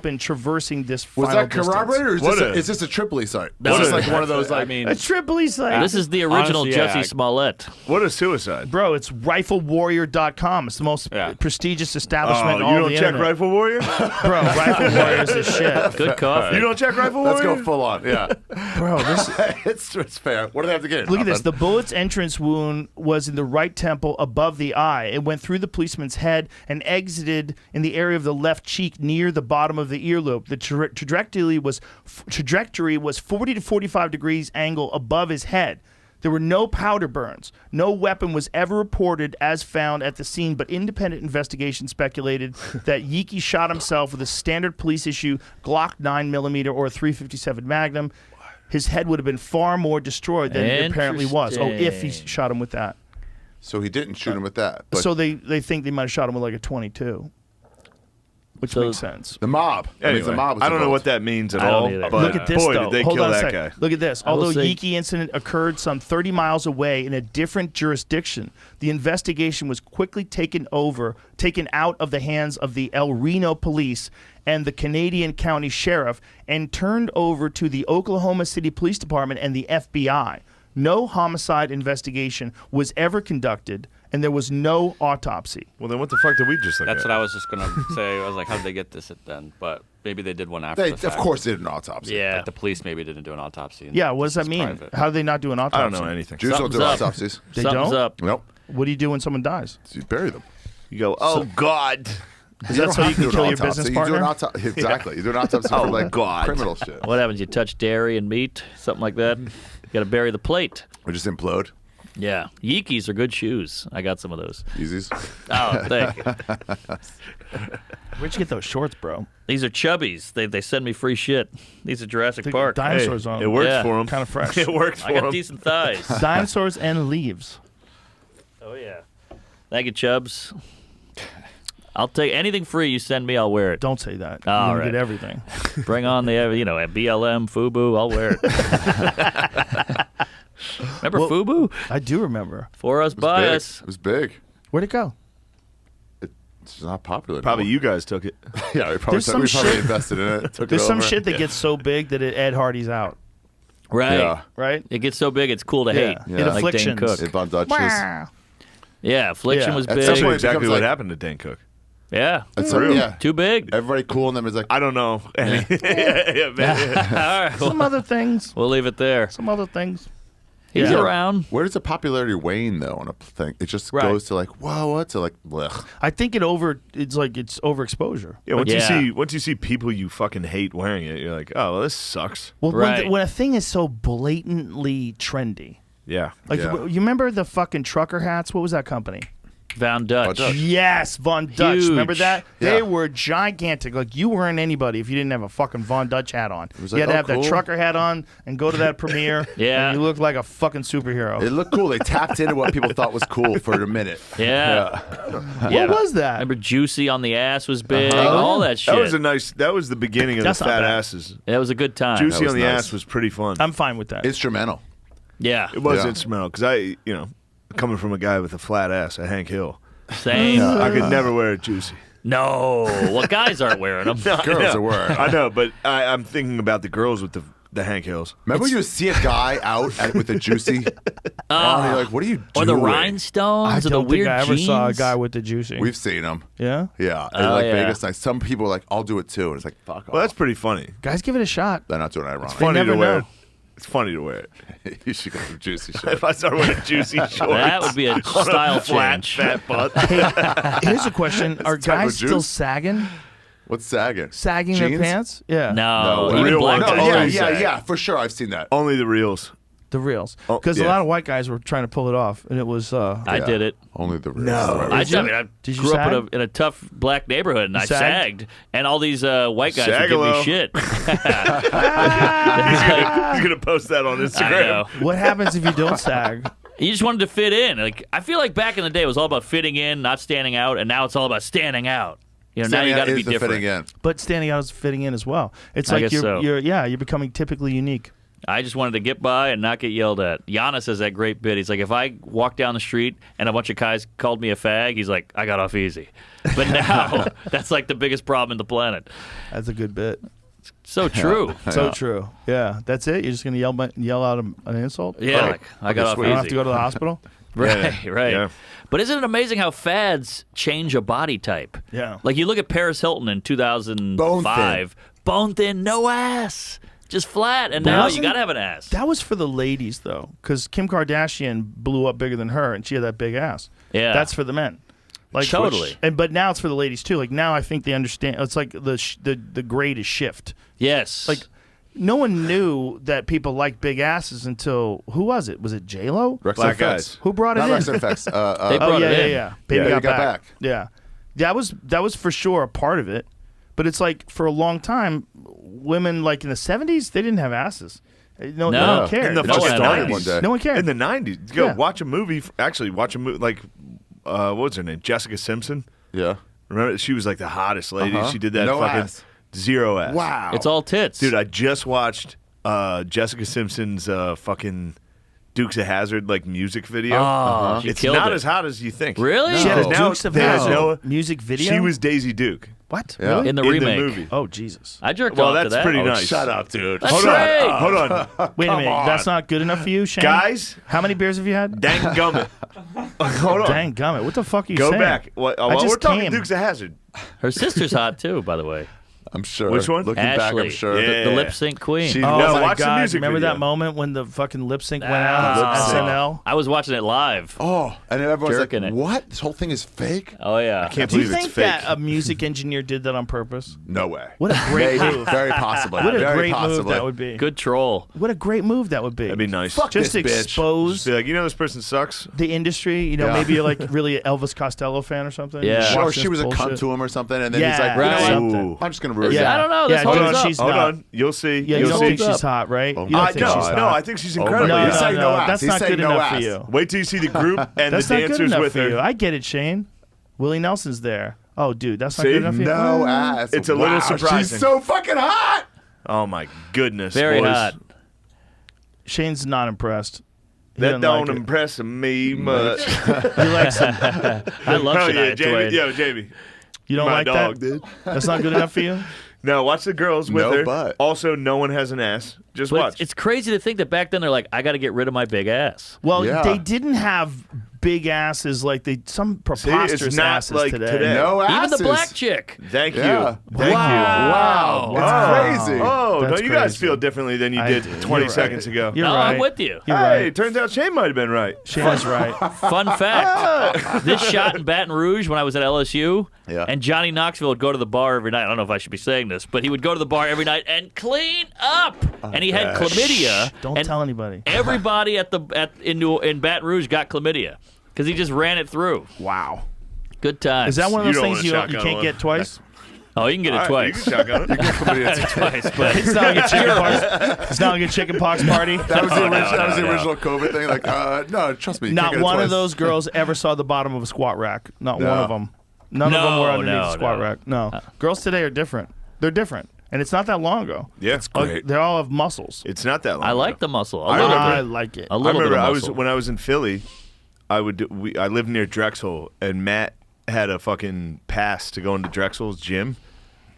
in traversing this Was final that corroborated, or is What is this a Tripoli site? No, Is this no, like one of those like? I mean, distance. A Tripoli site. This is the original Honestly, yeah, Jesse Smollett. What is suicide? Bro, it's riflewarrior.com. It's the most prestigious establishment in all you don't the check internet. Rifle Warrior? Bro, Rifle Warrior is the shit. Good coffee. You don't check Rifle Let's Warrior? go full on. Yeah, Bro, this it's fair. What do they have to get? Look at this. The bullet's entrance wound was in the right temple above the eye. It went through the policeman's head and exited in the area of the left cheek near the bottom of the earlobe. The trajectory was 40 to 45 degrees angle above his head. There were no powder burns. No weapon was ever reported as found at the scene, but independent investigation speculated that Yiki shot himself with a standard police issue Glock 9mm or a .357 Magnum. His head would have been far more destroyed than it apparently was. Oh, if he shot him with that. So he didn't shoot him with that. But So they think they might have shot him with like a 22, which So- makes sense. the mob. That means Anyway, the mob was I don't know involved. what that means at I don't all. either. But Look at this, boy, though. did they Hold kill on a that second. guy. Look at this. I will Although say- Yeeky incident occurred some 30 miles away in a different jurisdiction, the investigation was quickly taken out of the hands of the El Reno police and the Canadian County Sheriff and turned over to the Oklahoma City Police Department and the FBI. No homicide investigation was ever conducted, and there was no autopsy. Well, then what the fuck did we just look That's at? what I was just gonna say. I was like, how did they get this then? But maybe they did one after. They, the of fact. course, they did an autopsy. Yeah. Like the police maybe didn't do an autopsy. and Yeah, what does this that is mean? private. How do they not do an autopsy? I don't know anything. Jews don't do Something's up. autopsies. They Something's don't? up. Nope. What do you do when someone dies? You bury them. You go, oh God. Is that so you can kill your business You do an partner? autopsy. Exactly. You do an autopsy Oh, for like God. criminal shit. What happens? You touch dairy and meat, something like that. You got to bury the plate. Or just implode. Yeah, Yeekys are good shoes. I got some of those. Yeezys. Oh, thank you. Where'd you get those shorts, bro? These are Chubbies. They send me free shit. These are Jurassic Park. Dinosaurs on It works Yeah. for him. Kind of fresh. It works for I got him. decent thighs. Dinosaurs and leaves. Oh yeah. Thank you, Chubbs. I'll take anything free you send me. I'll wear it. Don't say that. You're All gonna right. get everything. Bring on the BLM FUBU. I'll wear it. Remember Well- FUBU? I do remember. For us, It was by big. us. It was big. Where'd it go? It's not popular. Probably anymore. you guys took it. Yeah, we probably, There's some we probably shit- invested in it. Took There's it some over. shit that gets so big that Ed Hardy's out, Right. Yeah. right? It gets so big, it's cool to hate. Yeah. In Like Dane Afflictions. Cook. It Von Dutch's. Yeah, Affliction Yeah. was At big. some That's point- exactly becomes what like- happened to Dan Cook. Yeah. It's For real. yeah. Too big. Everybody cool in them is like, I don't know. Yeah, man. All right. Some other things. We'll leave it there. Some other things. He's Yeah. around. where does the popularity wane though on a thing? It just Right. goes to like, whoa, what? To like, blech. I think it's overexposure. Yeah, once Yeah. you see people you fucking hate wearing it, you're like, oh, well, this sucks. Well, Right. when a thing is so blatantly trendy, Yeah. like Yeah. you remember the fucking trucker hats? What was that company? Von Dutch. Dutch. Yes, Von Dutch. Huge. Remember that? Yeah. They were gigantic. Like you weren't anybody if you didn't have a fucking Von Dutch hat on. was You like, had to oh, have cool. that trucker hat on and go to that premiere. Yeah. and you looked like a fucking superhero. It looked cool. They tapped into what people thought was cool for a minute. Yeah. What was that? Remember Juicy on the ass was big. Uh-huh. All that shit. That was the beginning of That's the not fat bad. asses. That was a good time. Juicy was on the nice. ass was pretty fun. I'm fine with that. Instrumental. Yeah. It was Yeah. instrumental because coming from a guy with a flat ass at Hank Hill, Same. I could never wear a Juicy. No. Well, guys aren't wearing them. Girls are wearing. I know, but I'm thinking about the girls with the Hank Hills. Remember when you would see a guy out with a juicy? And you're like, what are you doing? Or the rhinestones I or the don't weird think I ever jeans. saw a guy with the juicy. We've seen them. Yeah? Yeah. Oh, like yeah. Vegas nights. Some people are like, I'll do it too. And it's like, fuck Well, off. that's pretty funny. Guys, give it a shot. They're not doing it ironic. Funny never to wear know. it. It's funny to wear it. You should go to juicy shit. If I start wearing Juicy shorts, That would be a on style flat, change. fat butt. Here's a question. Are type of guys still juice? sagging? What's sagging? Sagging their Jeans? pants? Yeah. No, No, even real black ones. guys. No, yeah, Always yeah, sag. yeah, for sure. I've seen that. Only the reels. The reels. Oh, Because a yeah. lot of white guys were trying to pull it off, and it was. I Yeah. did it. Only the real. No. I, Did you? mean, I Did you grew up sag? in a tough black neighborhood, and I sagged? sagged, and all these white guys would give me Sagalo. shit. He's gonna post that on I Instagram. know. What happens if you don't sag? You just wanted to fit in. Like I feel like back in the day, it was all about fitting in, not standing out, and now it's all about standing out. You know, now you got to be the different. fitting in. But standing out is fitting in as well. It's I like guess you're, so. you're becoming typically unique. I just wanted to get by and not get yelled at. Giannis has that great bit. He's like, if I walk down the street and a bunch of guys called me a fag, he's like, I got off easy. But now that's like the biggest problem in the planet. That's a good bit. So true. So true. Yeah, that's it. You're just gonna yell out an insult. Yeah, Oh, like, I got okay, off sweet. You don't have to easy. go to the hospital. Right, right. Yeah. But isn't it amazing how fads change a body type? Yeah. Like you look at Paris Hilton in 2005, bone thin, no ass, just flat, and now you wasn't- got to have an ass. That was for the ladies though, because Kim Kardashian blew up bigger than her, and she had that big ass. Yeah. That's for the men. Like Totally. but now it's for the ladies too. Like now I think they understand. It's like the grade is shift. Yes. Like no one knew that people like big asses until who was it? Was it J Lo? Rex Black FX. guys. Who brought it Not in? Rex FX. They Oh brought yeah, it yeah, in. yeah. Baby Yeah, got, he got back. back. Yeah, that was for sure a part of it. But it's like for a long time, women like in the '70s they didn't have asses. No No. one cared. In the No fucking one started 90s. one day. No one cared. In the 90s. Go Yeah. watch a movie. Actually, watch a movie like, what was her name? Jessica Simpson. Yeah. Remember? She was like the hottest lady. Uh-huh. She did that No fucking ass. zero ass. Wow. It's all tits. Dude, I just watched Jessica Simpson's fucking Dukes of Hazzard like music video. Oh, she It's killed not it. as hot as you think. Really? She had a Now Dukes of there's Hazzard music video. She was Daisy Duke what? Yeah. Really? in the in remake. the movie. Oh Jesus! I jerked Well, off to that's that. pretty Oh, nice. Shut up, dude. That's Hold great. on. Hold on. Wait a minute. on. That's not good enough for you, Shane? Guys, How many beers have you had? dang gummit. Hold on. Dang gummit! What the fuck are you Go saying? back. What, I well, just we're talking came. Dukes of Hazzard. Her sister's hot too, by the way. I'm sure. Which one? Looking back, Ashley, I'm sure. Yeah. the lip sync queen. She- Oh No, my watch the God! music Remember video. that moment when the fucking lip sync went out Ah. on Lip sync. SNL? I was watching it live. Oh, and then everyone's Jerking like, it. "What? This whole thing is fake?" Oh yeah. Can't Do you believe it's think fake. that a music engineer did that on purpose? No way. What a great Maybe. move! Very possibly. What a Very great possibly. move that would be. Good troll. What a great move that would be. That'd be nice. Fuck Just this bitch. expose Just be like, you know, this person sucks. the industry. You know, Yeah. maybe you're like really an Elvis Costello fan or something. Yeah. You Or watch she this was a bullshit. cunt to him or something, and then Yeah, he's like, right. "You know what? Ooh. I'm just gonna ruin Yeah. I don't know. This Yeah, holds don't- up. she's Hold not. on. You'll see. Yeah, you You'll don't see. think she's hot, right? Oh You don't my think God. she's hot. No, I think she's Oh my incredible. God. No, He's no, saying no, no ass. that's He's not saying good no enough for ass. you. Wait till you see the group and That's the not good dancers enough with for you. her. I get it, Shane. Willie Nelson's there. Oh, dude, that's not See? good enough for you. No ass. It's a little Wow, surprising. She's so fucking hot. Oh my goodness. Very boys. hot. Shane's not impressed. He That doesn't don't like it. impress me much. He likes it. I love Hell yeah, Shania Jamie. Twain. Yo, Jamie. You don't My like dog, that? dude. That's not good enough for you? No, watch the girls with No her. butt. Also, no one has an ass. Just But watch. it's crazy to think that back then they're like, I got to get rid of my big ass. Well, Yeah. they didn't have big asses like some preposterous not asses like today. No Even asses. the black chick. Thank Yeah. you. Thank Wow. Wow. That's crazy. you. Oh, That's don't you guys crazy. feel differently than you I did do. 20 You're seconds right. ago? You're No, right. I'm with you. You're Hey, right. turns out Shane might have been right. Shane's right. Fun fact. This shot in Baton Rouge when I was at LSU, Yeah. and Johnny Knoxville would go to the bar every night. I don't know if I should be saying this, but he would go to the bar every night and clean up. And he had chlamydia. Don't and tell anybody. Everybody in Baton Rouge got chlamydia because he just ran it through. Wow. Good times. Is that one of You those don't things want a you shotgun can't one. get twice? Oh, you can get it All right, twice. you can shotgun it. Twice, but It's not like a chicken pox. It's not like a chicken pox party. That was the No, original. That was the no. original COVID thing. Like, no, trust me. You can't Not get it one of twice. those girls ever saw the bottom of a squat rack. Not No. one of them. None of them were No, underneath no, the squat no. rack. No. Girls today are different. They're different. And it's not that long ago. Yeah, it's Like, they all have muscles. It's not that long. I like ago. the muscle. A I little remember- I bit. like it. A I little remember bit I of was muscle. when I was in Philly. I lived near Drexel, and Matt had a fucking pass to go into Drexel's gym,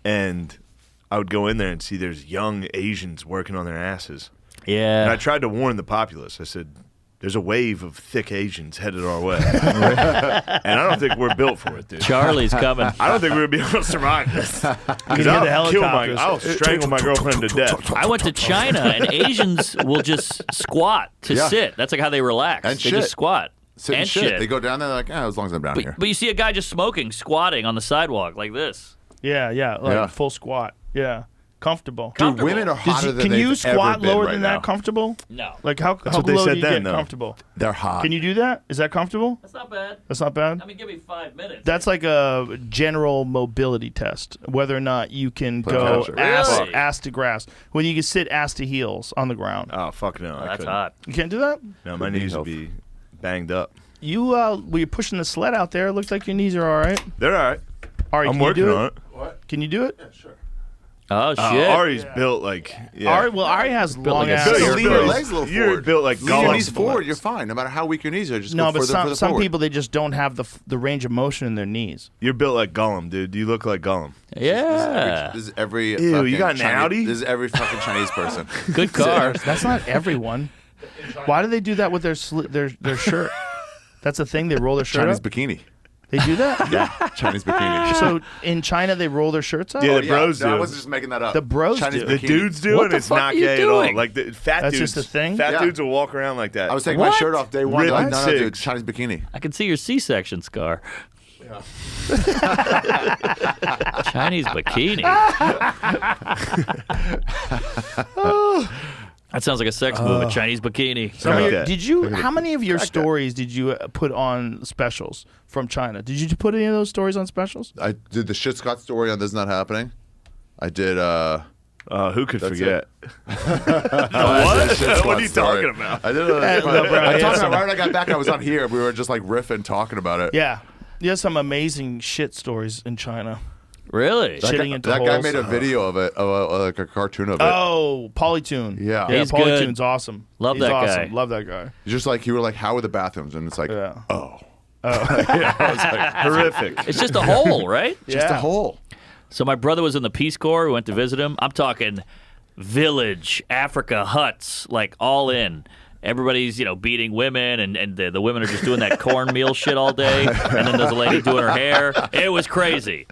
and I would go in there and see there's young Asians working on their asses. And I Yeah. tried to warn the populace. I said, "There's a wave of thick Asians headed our way, and I don't think we're built for it, dude. Charlie's coming. I don't think we're gonna be able to survive this. Because hear I'll the kill helicopters. I'll strangle my girlfriend to death. I went to China, and Asians will just squat to Yeah. sit. That's like how they relax. And they shit. just squat. Sit and and shit. shit. They go down there like, as long as I'm down here. But you see a guy just smoking, squatting on the sidewalk like this. Yeah, yeah. Like Yeah. full squat. Yeah. Comfortable. Dude, women are hotter than Can you they've squat ever been lower right than now. that comfortable? No. Like how what they low said do you then, get though. comfortable? They're hot. Can you do that? Is that comfortable? That's not bad. That's not bad. I mean, give me 5 minutes. That's like a general mobility test, whether or not you can go pressure. Really? ass to grass. When you can sit ass to heels on the ground. Oh fuck no! I That's couldn't. hot. You can't do that? No, my knees would be banged up. You when you're pushing the sled out there, it looks like your knees are all right. They're all right. Ari, I'm can you working do on it. Can you do it? Oh, shit. Ari's built like Ari has long like a ass. Bill, Just you're lean your built- legs a little You're forward. built like Lean your Gollum. knees forward. You're fine. No matter how weak your knees are, just No, go but further, further some forward. people they just don't have the range of motion in their knees. You're built like Gollum, dude. You look like Gollum. Yeah. This is every. Ew, fucking you got an Chinese, Audi? This is every fucking Chinese person. Good car. That's not everyone. Why do they do that with their shirt? That's a thing. They roll their shirt Chinese up. bikini. They do that. Yeah, Chinese bikini. So in China they roll their shirts up. Yeah, Oh, the bros no, I do. wasn't just making that up. The bros Chinese do. The bikini. dudes do, What and the it's fuck not are you gay at all. doing? Like the fat That's dudes. just a thing? Fat Yeah. dudes will walk around like that. I was taking my shirt off day one. They're like, Ripped no, dude, cigs. Chinese bikini. I can see your C-section scar. Chinese bikini. That sounds like a sex move, a Chinese bikini. Some of Crack your- that. did you? How many of your stories did you put on specials from China? Did you put any of those stories on specials? I did the shit Scott story on This Is Not Happening. I did. Who could That's forget? What? What are you talking about? I didn't know Hey, that. no, bro, I yeah, talked some- about right when I got back. I was on here. We were just like riffing, talking about it. Yeah. You have some amazing shit stories in China. Really? That Shitting guy, into that guy holes. made a video of it, like a cartoon of it. Oh, Polytune. Yeah. Yeah, He's good. Polytune's awesome. Love He's that awesome. guy. Love that guy. It's just like you were like, "How are the bathrooms?" And it's like, Yeah. "Oh, yeah." I was like, Horrific. It's just a hole, right? just a Yeah. hole. So my brother was in the Peace Corps. We went to visit him. I'm talking village, Africa, huts, like all in. Everybody's, beating women, and the women are just doing that cornmeal shit all day. And then there's a lady doing her hair. It was crazy.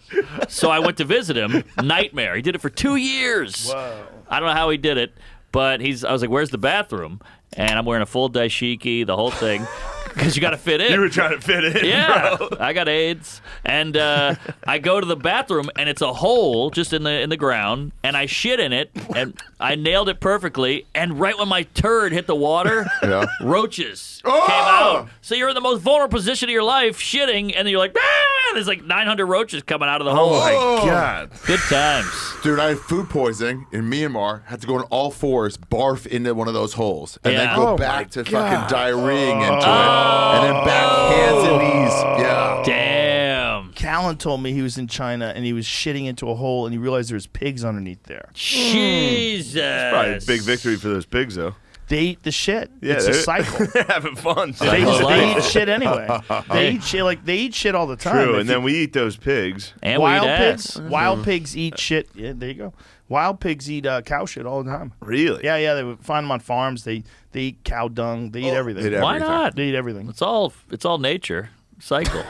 So I went to visit him. Nightmare. He did it for 2 years. Whoa. I don't know how he did it, but I was like, "Where's the bathroom?" And I'm wearing a full dashiki, the whole thing, because you got to fit in. You were trying to fit in, Yeah, bro. I got AIDS, and I go to the bathroom, and it's a hole just in the ground, and I shit in it, and I nailed it perfectly. And right when my turd hit the water, Yeah. roaches came out. So you're in the most vulnerable position of your life, shitting, and then you're like, ah! There's like 900 roaches coming out of the hole. Oh my God. Good times. Dude, I had food poisoning in Myanmar. Had to go on all fours, barf into one of those holes, and Yeah. then go Oh, back my to God. fucking diarrheaing into it, and then back hands and knees. Yeah. Damn. Callan told me he was in China and he was shitting into a hole and he realized there's pigs underneath there. Jesus. Probably a big victory for those pigs, though. They eat the shit. Yeah, it's a they're- cycle. They're having fun. They Cycle of life. eat shit anyway. They eat shit they eat shit all the time. True, If and you- then we eat those pigs. And we eat wild ass. pigs. Wild pigs eat shit. Yeah, there you go. Wild pigs eat cow shit all the time. Really? Yeah, yeah. They would find them on farms. They eat cow dung. They eat everything. They eat Why everything. not? They eat everything. It's all nature. Cycle.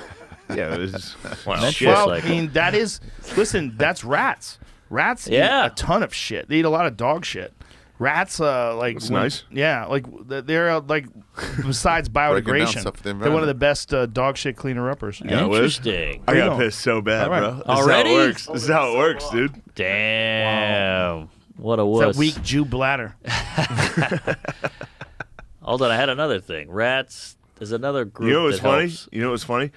Yeah, it was. Wow. Menstrual Shit. Well, cycle. I mean, that is. Listen, that's rats. Rats Yeah. eat a ton of shit. They eat a lot of dog shit. Rats, That's nice. Yeah, like they're like besides Breaking down biodegradation, stuff for the they're one of the environment. best dog shit cleaner uppers. Yeah, Wiz. Interesting. I Where you got going? pissed so bad, All right. bro. This Already? is how it works. This is how it works, dude. Damn. What a It's wuss. that weak Jew bladder. Hold on, I had another thing. Rats. There's another group. You know what's that funny? helps. You know what's funny?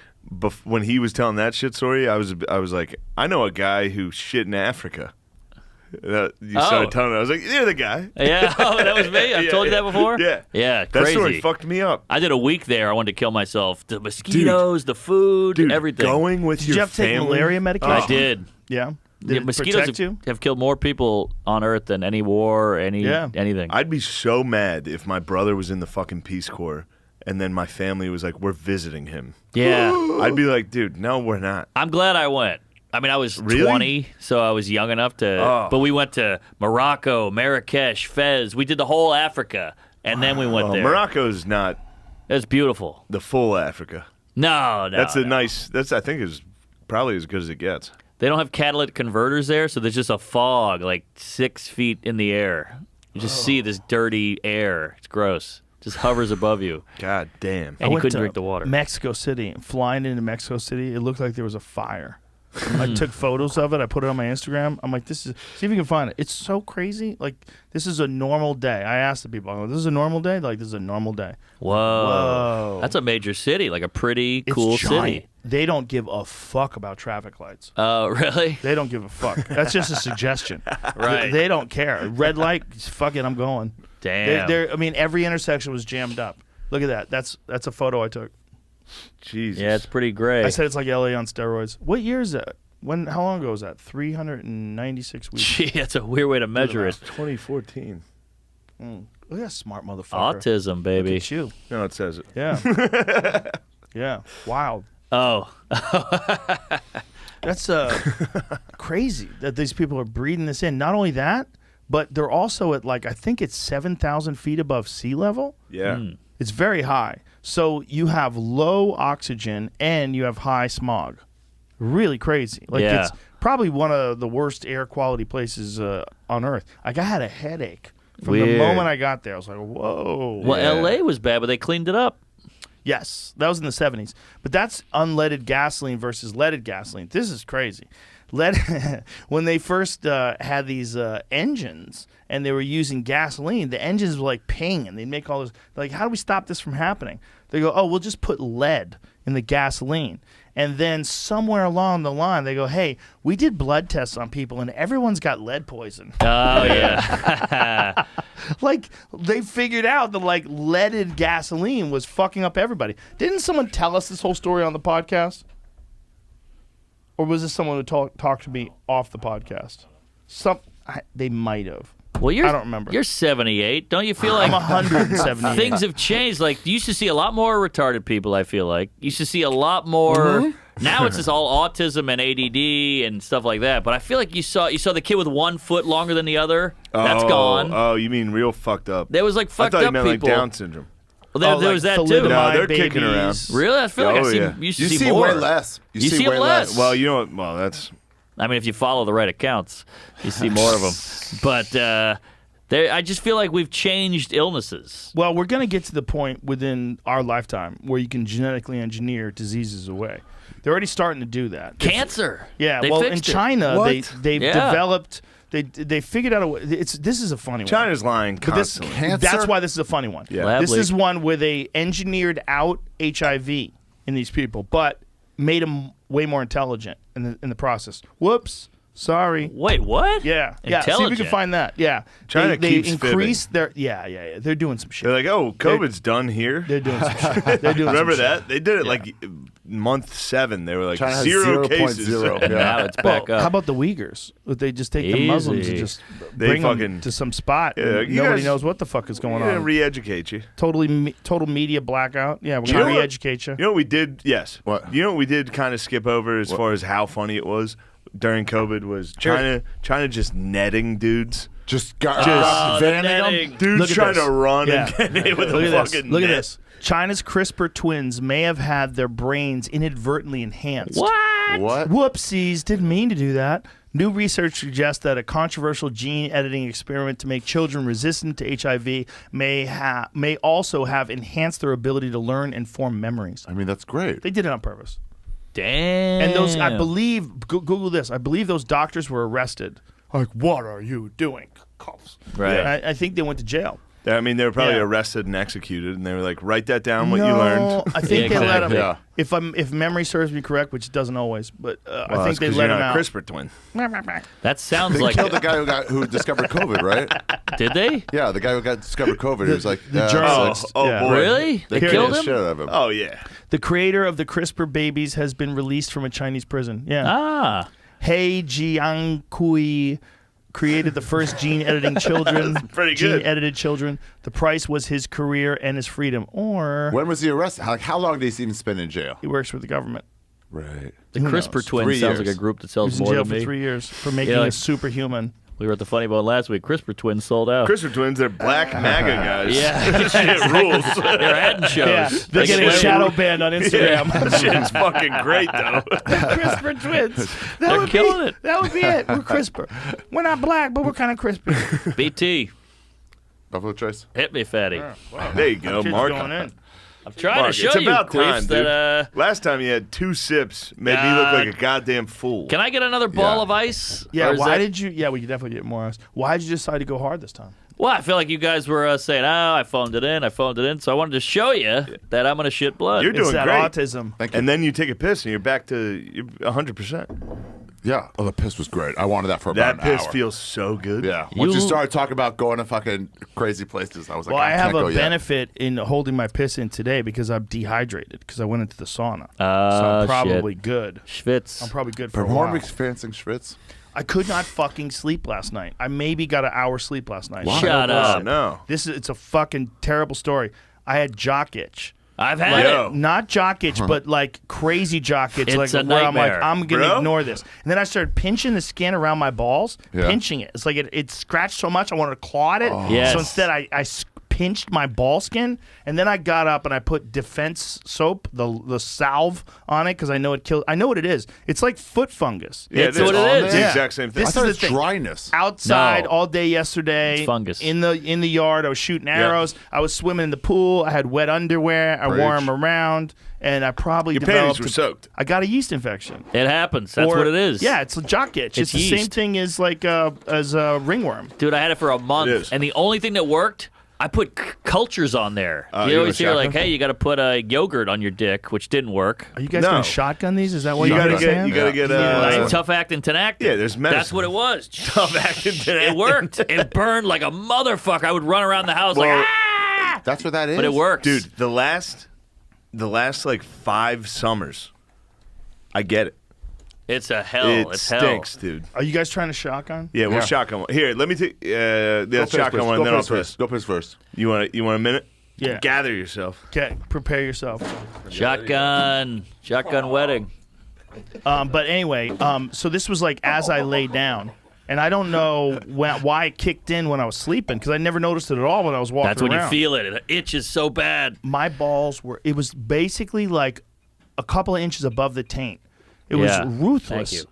When he was telling that shit story, I was like, I know a guy who shit in Africa. You started telling me, I was like, you're the guy. Yeah, that was me. I've Yeah, told you yeah. that before. Yeah. Yeah, That crazy. story fucked me up. I did a week there. I wanted to kill myself. The mosquitoes, the food, Dude, everything. going with Did your you have to take family. malaria medication? I did. Yeah. Did Yeah, it mosquitoes protect you? have killed more people on Earth than any war, anything. I'd be so mad if my brother was in the fucking Peace Corps and then my family was like, we're visiting him. Yeah. I'd be like, dude, no, we're not. I'm glad I went. I mean, I was Really? 20, so I was young enough to. Oh. But we went to Morocco, Marrakesh, Fez. We did the whole Africa, and then we went there. Morocco's not It was beautiful. the full Africa. No. That's a nice. That's I think is probably as good as it gets. They don't have catalytic converters there, so there's just a fog like 6 feet in the air. You just see this dirty air. It's gross. Just hovers above you, God damn. and you went couldn't to drink the water. Mexico City. Flying into Mexico City, it looked like there was a fire. I took photos of it. I put it on my Instagram. I'm like, this is, see if you can find it. It's so crazy. Like, this is a normal day. I asked the people, I go, this is a normal day? They're like, this is a normal day. Whoa. Whoa. That's a major city, like a pretty It's cool giant. city. They don't give a fuck about traffic lights. Oh, really? They don't give a fuck. That's just a suggestion. Right. They don't care. Red light, fuck it, I'm going. Damn. I mean, every intersection was jammed up. Look at that. That's a photo I took. Jesus. Yeah, it's pretty gray. I said it's like LA on steroids. What year is that? How long ago was that? 396 weeks. Gee, that's a weird way to measure it. 2014. Look at that smart motherfucker. Autism, Look baby. at you. No, it says it. Yeah. Yeah. Wild. Oh, That's crazy that these people are breathing this in. Not only that, but they're also at I think it's 7,000 feet above sea level. Yeah. It's very high. So you have low oxygen and you have high smog. Really crazy. Yeah. It's probably one of the worst air quality places on Earth. I had a headache from the Weird. moment I got there. I was like, whoa. well, Yeah. L.A. was bad, but they cleaned it up. Yes, that was in the 70s. But that's unleaded gasoline versus leaded gasoline. This is crazy. when they first had these engines and they were using gasoline, the engines were like ping, and they'd make all this. Like, how do we stop this from happening? They go, oh, we'll just put lead in the gasoline. And then somewhere along the line, they go, hey, we did blood tests on people, and everyone's got lead poison. Oh, yeah. Like, they figured out that, like, leaded gasoline was fucking up everybody. Didn't someone tell us this whole story on the podcast? Or was this someone who talked to me off the podcast? They might have. Well, I don't remember. You're 78. Don't you feel like I'm 178. things have changed? Like, you used to see a lot more retarded people, I feel like. You used to see a lot more. Mm-hmm. Now it's just all autism and ADD and stuff like that. But I feel like you saw the kid with 1 foot longer than the other. That's gone. Oh, you mean real fucked up? There was, like, fucked I thought up you meant people. like Down syndrome. Well, there was that, too. No, they're kicking around. Really? I feel like Oh, I yeah. used You to see more. way less. You see them way less. Well, you know what? Well, that's... I mean, if you follow the right accounts, you see more of them. But I just feel like we've changed illnesses. Well, we're going to get to the point within our lifetime where you can genetically engineer diseases away. They're already starting to do that. Cancer. Yeah, They well, in fixed it. China, What? they've Yeah. developed... They figured out a way. This is a funny one. China's lying But this, constantly. that's why this is a funny one. Yeah. Lab This leak. is one where they engineered out HIV in these people, but made them way more intelligent in the process. Whoops. Sorry. Wait, what? Yeah. Yeah. See if we Intelligent. can find that. Yeah. China they keeps increased their. Yeah. They're doing some shit. They're like, oh, COVID's done here. They're doing some shit. They're doing Remember some that? They did it like month 7. They were like China has 0 cases. 0.0. Now Yeah. it's shit. back Well, up. how about the Uyghurs? They just take the Muslims and Easy. just They bring them fucking- to some spot. Yeah, and you nobody guys- knows what the fuck is going We're gonna on. re-educate you. Total media blackout. Yeah, we're You know gonna what- re-educate you. You know what we did? Yes. What? You know what we did kind of skip over as far as how funny it was during COVID was China just netting dudes. Just got the vanning netting. them. Dudes Look at trying this. to run Yeah. and get hit with Look a at this. fucking Look at net. this. China's CRISPR twins may have had their brains inadvertently enhanced. What? What? Whoopsies, didn't mean to do that. New research suggests that a controversial gene editing experiment to make children resistant to HIV may also have enhanced their ability to learn and form memories. I mean, that's great. They did it on purpose. Damn. And those, I believe, Google this, I believe those doctors were arrested. Like, what are you doing? Coughs. Right. I think they went to jail. I mean, they were probably Yeah. arrested and executed, and they were like, write that down, what you No, learned. I think Yeah, they let him. exactly. If memory serves me correct, which it doesn't always, but Well, I think that's they 'cause let you're him not out. a CRISPR twin. That sounds They like. killed the guy who discovered COVID, right? Did they? Yeah, the guy who got discovered COVID. He was like, the yeah, journalist. it's Oh, Yeah. boy. Really? They They Here killed killed the him? shit out of him. Oh, yeah. The creator of the CRISPR babies has been released from a Chinese prison. Yeah. Ah. He Jiankui created the first gene editing children. pretty good. Gene edited children. The price was his career and his freedom. Or When was he arrested? How long did he even spend in jail? he works for the government. Right. The Who CRISPR knows? twin 3 sounds years. like a group that He sells was in more jail than for me. 3 years for making like- a superhuman. We were at the Funny Bone last week. CRISPR twins sold out. CRISPR twins, they're black MAGA guys. Yeah. Shit rules. They're adding shows. Yeah, they're Like, getting wait, shadow banned on Instagram. Shit's fucking great, though. CRISPR twins. That They're would killing be, it. That would be it. We're CRISPR. We're not black, but we're kind of crispy. BT, Buffalo Trace. hit me, fatty. There you go, Kids Mark. going in. I'm trying Mark, to show it's you, about queefs, time, dude. that Last time you had 2 sips, made me look like a goddamn fool. Can I get another ball Yeah. of ice? Yeah, Or is why that- did you? Yeah, we could definitely get more. Why did you decide to go hard this time? Well, I feel like you guys were saying, "Oh, I phoned it in," so I wanted to show you that I'm gonna shit blood. You're It's doing that great. autism. Thank you. And then you take a piss and you're back to 100%. Yeah. Oh, the piss was great. I wanted that for That about an piss hour. feels so good. Yeah. Once you You- started talking about going to fucking crazy places, I was like, Well, I have can't go a yet. benefit in holding my piss in today because I'm dehydrated because I went into the sauna. So Ah, I'm probably shit. good. Schwitz. I'm probably good for a Perform while. experiencing Schwitz. I could not fucking sleep last night. I maybe got an hour sleep last night. Shut Oh, up. no. It's a fucking terrible story. I had jock itch. I've had Yo. it. Not jock itch, but like crazy jock itch. It's like a where I'm like, nightmare. I'm gonna Bro? ignore this. And then I started pinching the skin around my balls, Yeah. pinching it. It's like it scratched so much I wanted to claw at it. Yes. So instead I pinched my ball skin, and then I got up and I put Defense soap, the salve on it because I know it kills. I know what it is. It's like foot fungus. Yeah, It's what it is. It's the Yeah. exact same thing. I This thought is it's the thing. dryness. Outside No. all day yesterday. It's fungus. In the yard. I was shooting arrows. I was swimming in the pool. I had wet underwear. I wore Preach. them around, and I probably Your panties developed. were soaked. I got a yeast infection. It happens. That's Or- what it is. Yeah, it's a jock itch. It's It's the same yeast. thing as like as a ringworm. Dude, I had it for a It month, is. and the only thing that worked, I put cultures on there. you You always want a hear like, shotgun? "Hey, you got to put a yogurt on your dick," which didn't work. Are you guys No. going to shotgun these? Is that what You you're gotta get. saying? You gotta get. Tough acting, tenactin. Yeah, there's medicine. That's what it was. Tough acting, It worked. It burned like a motherfucker. I would run around the house Well, like, ah! That's what that is. But it works. dude. The last like 5 summers, I get it. It's a hell. It it's stinks, hell. dude. Are you guys trying to shotgun? Yeah, we'll Yeah. shotgun one. Here, let me take the Go piss shotgun first. one, Go then I'll piss first. piss. Go piss first. You want a minute? Yeah. Gather yourself. Okay, prepare yourself. Shotgun wedding. But anyway, so this was like as I lay down, and I don't know why it kicked in when I was sleeping because I never noticed it at all when I was walking That's when around. you feel it. It itches so bad. My balls were. It was basically like a couple of inches above the taint. It Yeah. was ruthless. Thank you.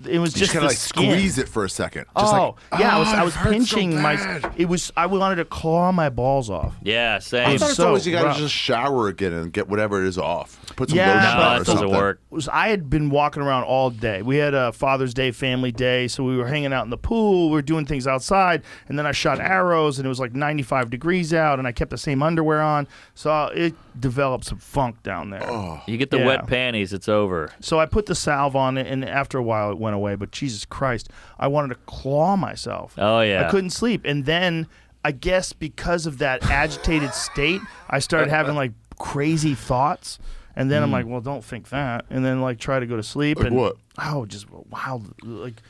It was You just kind the of like skin. squeeze it for a second. Just Oh yeah, I was it hurts pinching so my. bad. It was. I wanted to claw my balls off. Yeah, I same. thought it's so always you gotta rough. just shower again and get whatever it is off. Put some Yeah, lotion but- on No, or that doesn't something. work. I had been walking around all day. We had a Father's Day family day, so we were hanging out in the pool. We were doing things outside, and then I shot arrows, and it was like 95 degrees out, and I kept the same underwear on, so it developed some funk down there. You get the Yeah. wet panties, it's over. So I put the salve on it, and after a while it went away. But Jesus Christ, I wanted to claw myself. Oh, yeah. I couldn't sleep, and then I guess because of that agitated state, I started having like crazy thoughts. And then I'm like, well, don't think that. And then like try to go to sleep. Like and what? Oh, just wild, like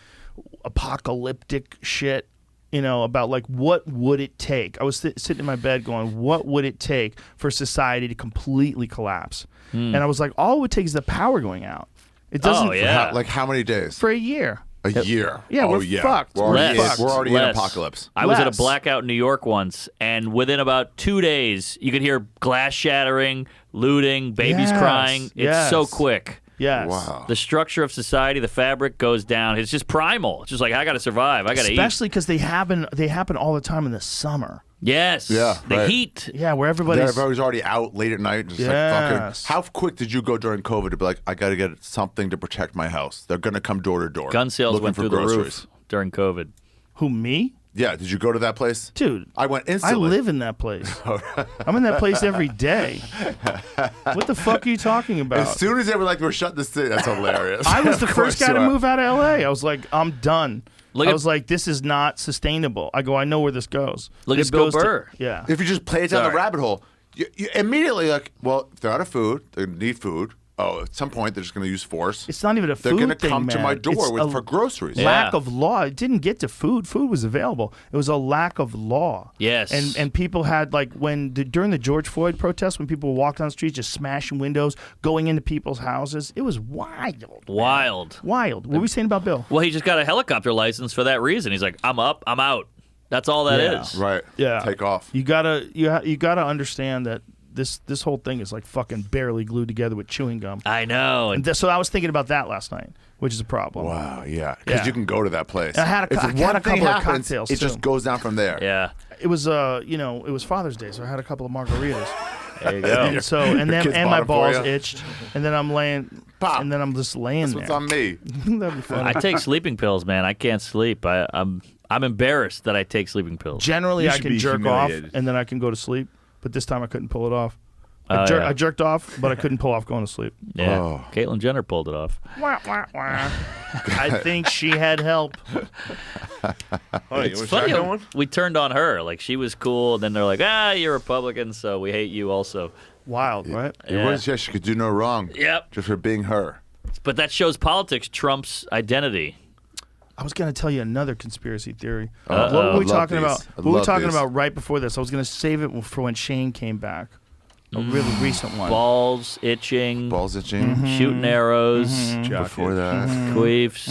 apocalyptic shit. You know, about like what would it take? I was sitting in my bed going, what would it take for society to completely collapse? And I was like, all it would take is the power going out. It doesn't. Oh, yeah. Like how many days? For a year. A year. Yeah, oh, we're yeah. fucked. We're already, Less. we're already in Less. apocalypse. I was at a Less. blackout in New York once, and within about 2 days, you could hear glass shattering, looting, babies Yes, crying. It's so yes. quick. Yes. Wow. The structure of society, the fabric goes down. It's just primal. It's just like, I got to survive. I got to eat. Especially because they happen all the time in the summer. Yes. Yeah, The right. heat. Yeah, where everybody's. Everybody's already out late at night. Just like Yes. fucking. How quick did you go during COVID to be like, I got to get something to protect my house? They're going to come door to door. Gun sales looking went for through groceries. the roof during COVID. Who, me? Yeah, did you go to that place? Dude, I went I instantly. live in that place. I'm in that place every day. What the fuck are you talking about? As soon as they were like, we're shutting the city, that's hilarious. I was the Of first course guy to you are. move out of LA. I was like, I'm done. Look I at- was like, this is not sustainable. I go, I know where this goes. Look This at Bill goes to- Burr. Yeah. If you just play it down Sorry. the rabbit hole, you immediately like, well, if they're out of food, they need food. Oh, at some point they're just going to use force. It's not even a They're food gonna thing, come to man. my door It's for groceries. Yeah. Lack of law. It didn't get to food. Food was available. It was a lack of law. Yes. And people had like during the George Floyd protests, when people walked down the streets just smashing windows, going into people's houses, it was wild. Wild. Wild. What were we saying about Bill? Well, he just got a helicopter license for that reason. He's like, I'm up, I'm out. That's all that is. Yeah. Right. Yeah. Take off. You gotta understand that this whole thing is like fucking barely glued together with chewing gum. I know. And so I was thinking about that last night, which is a problem. Wow, yeah. Because Yeah. you can go to that place. I had a If cou- I had one a thing couple of happens, cocktails, it too. just goes down from there. Yeah. It was it was Father's Day, so I had a couple of margaritas. There you go. And so and then kids and bought my it for balls ya? itched, and then I'm laying Pop. and then I'm just laying That's there. what's on me. That'd be funny. I take sleeping pills, man. I can't sleep. I'm embarrassed that I take sleeping pills. Generally, You I should can be jerk off humiliated. and then I can go to sleep, but this time I couldn't pull it off. Oh, yeah. I jerked off, but I couldn't pull off going to sleep. Yeah. Oh. Caitlyn Jenner pulled it off. Wah, wah, wah. I think she had help. Oh, It's you want funny. shotgun How one? we turned on her. Like, she was cool. And then they're like, you're Republican, so we hate you also. Wild, right? Yeah. She could do no wrong. Yep. Just for being her. But that shows politics trumps identity. I was going to tell you another conspiracy theory. Uh-oh. What were we I love talking these. about? I What were we love talking these. about right before this? I was going to save it for when Shane came back. A really recent one. Balls itching, Balls itching. Mm-hmm. shooting arrows, Before that. queefs,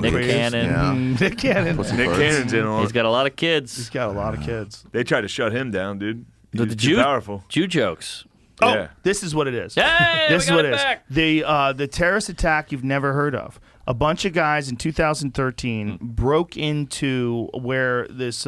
Nick Queefs, Cannon. Yeah. Nick Cannon. Pussy Nick farts. Cannon's in on He's it. got a lot of kids. He's got a lot of kids. They tried to shut him down, dude. The Too Jew powerful. Jew jokes. Oh, Yeah. this is what it is. Hey, this is we got what it it is. back. The terrorist attack you've never heard of. A bunch of guys in 2013 broke into where this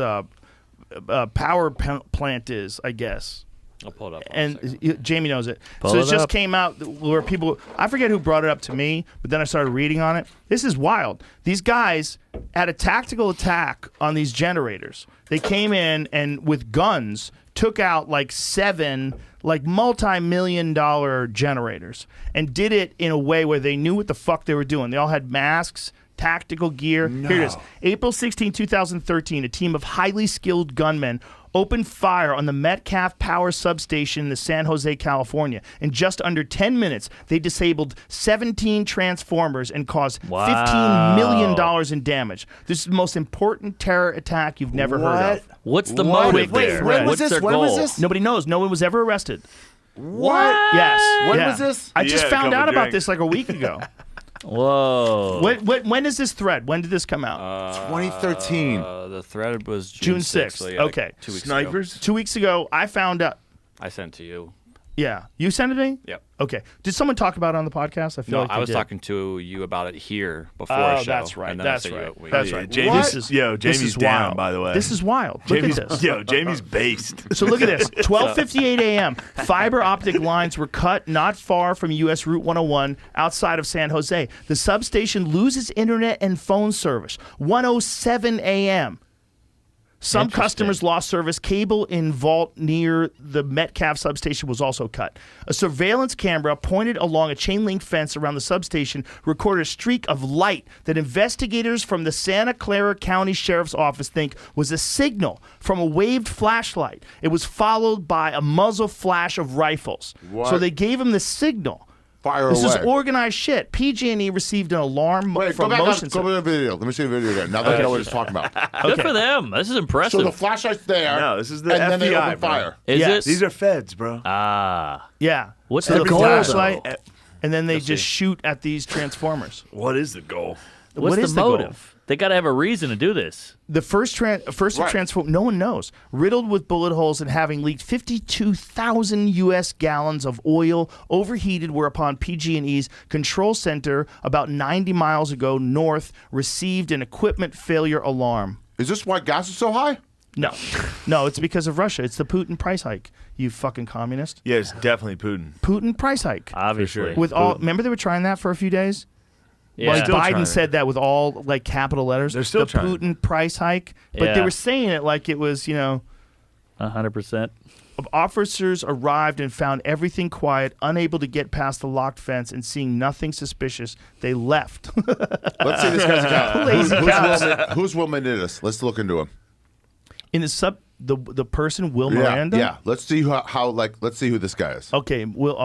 power plant is, I guess. I'll pull it up. And Jamie knows it. Pull so it it just up. came out where people, I forget who brought it up to me, but then I started reading on it. This is wild. These guys had a tactical attack on these generators. They came in and with guns took out like 7 multi-million-dollar generators and did it in a way where they knew what the fuck they were doing. They all had masks, tactical gear. Here it is. April 16, 2013, a team of highly skilled gunmen opened fire on the Metcalf Power Substation in San Jose, California. In just under 10 minutes, they disabled 17 transformers and caused $15 million in damage. This is the most important terror attack you've never heard of. What's the What? motive Wait, there? when was What's this? their When goal? was this? Nobody knows. No one was ever arrested. What? Yes. When Yeah. was this? I just Yeah, a found couple out about drinks. this like a week ago. Whoa. When is this thread? When did this come out? 2013. The thread was June June 6th. So yeah, like Okay. 2 weeks Snipers? 2 weeks ago, I found out. Ago. I sent it to you. Yeah. You sent it to me? Yep. Okay. Did someone talk about it on the podcast? I feel No, like I they was did. talking to you about it here before Oh, a show. that's right. And then I That's sent you right. a week. That's Yeah, right. Jamie's- This is yo, this Jamie's is down, wild. by the way. This is wild. Look at this. Jamie's based. So look at this. 12:58 a.m. Fiber optic lines were cut not far from U.S. Route 101 outside of San Jose. The substation loses internet and phone service. 1:07 a.m. Some customers lost service. Cable in vault near the Metcalf substation was also cut. A surveillance camera pointed along a chain link fence around the substation recorded a streak of light that investigators from the Santa Clara County Sheriff's Office think was a signal from a waved flashlight. It was followed by a muzzle flash of rifles. What? So they gave him the signal. Fire This away. is organized shit. PG&E received an alarm Wait, go from back on, motion. go to the video. Let me see the video again. Now that I know what he's talking about. Good for them. This is impressive. So the flashlight's there. No, this is the and then they FBI, open bro. fire. is Yes. it? These are feds, bro. Ah. Yeah. What's So the the goal, flashlight, though? and then they just shoot at these transformers. What is the goal? What's What the is the goal? motive? They got to have a reason to do this. The first Right. transform, no one knows. Riddled with bullet holes and having leaked 52,000 U.S. gallons of oil, overheated. Whereupon PG&E's control center, about 90 miles ago north, received an equipment failure alarm. Is this why gas is so high? No, no, it's because of Russia. It's the Putin price hike. You fucking communist. Yeah, it's definitely Putin. Putin price hike. Obviously. With all, remember they were trying that for a few days. Yeah. Like Still Biden trying. said that with all like capital letters. They're still the trying. Putin price hike, but they Yeah. were saying it like it was, 100%. Officers arrived and found everything quiet, unable to get past the locked fence, and seeing nothing suspicious, they left. Let's see this guy's account. Lazy cows. Who's Will Menendez? Let's look into him. In the person Will Miranda. Yeah. Let's see let's see who this guy is. Okay. Will.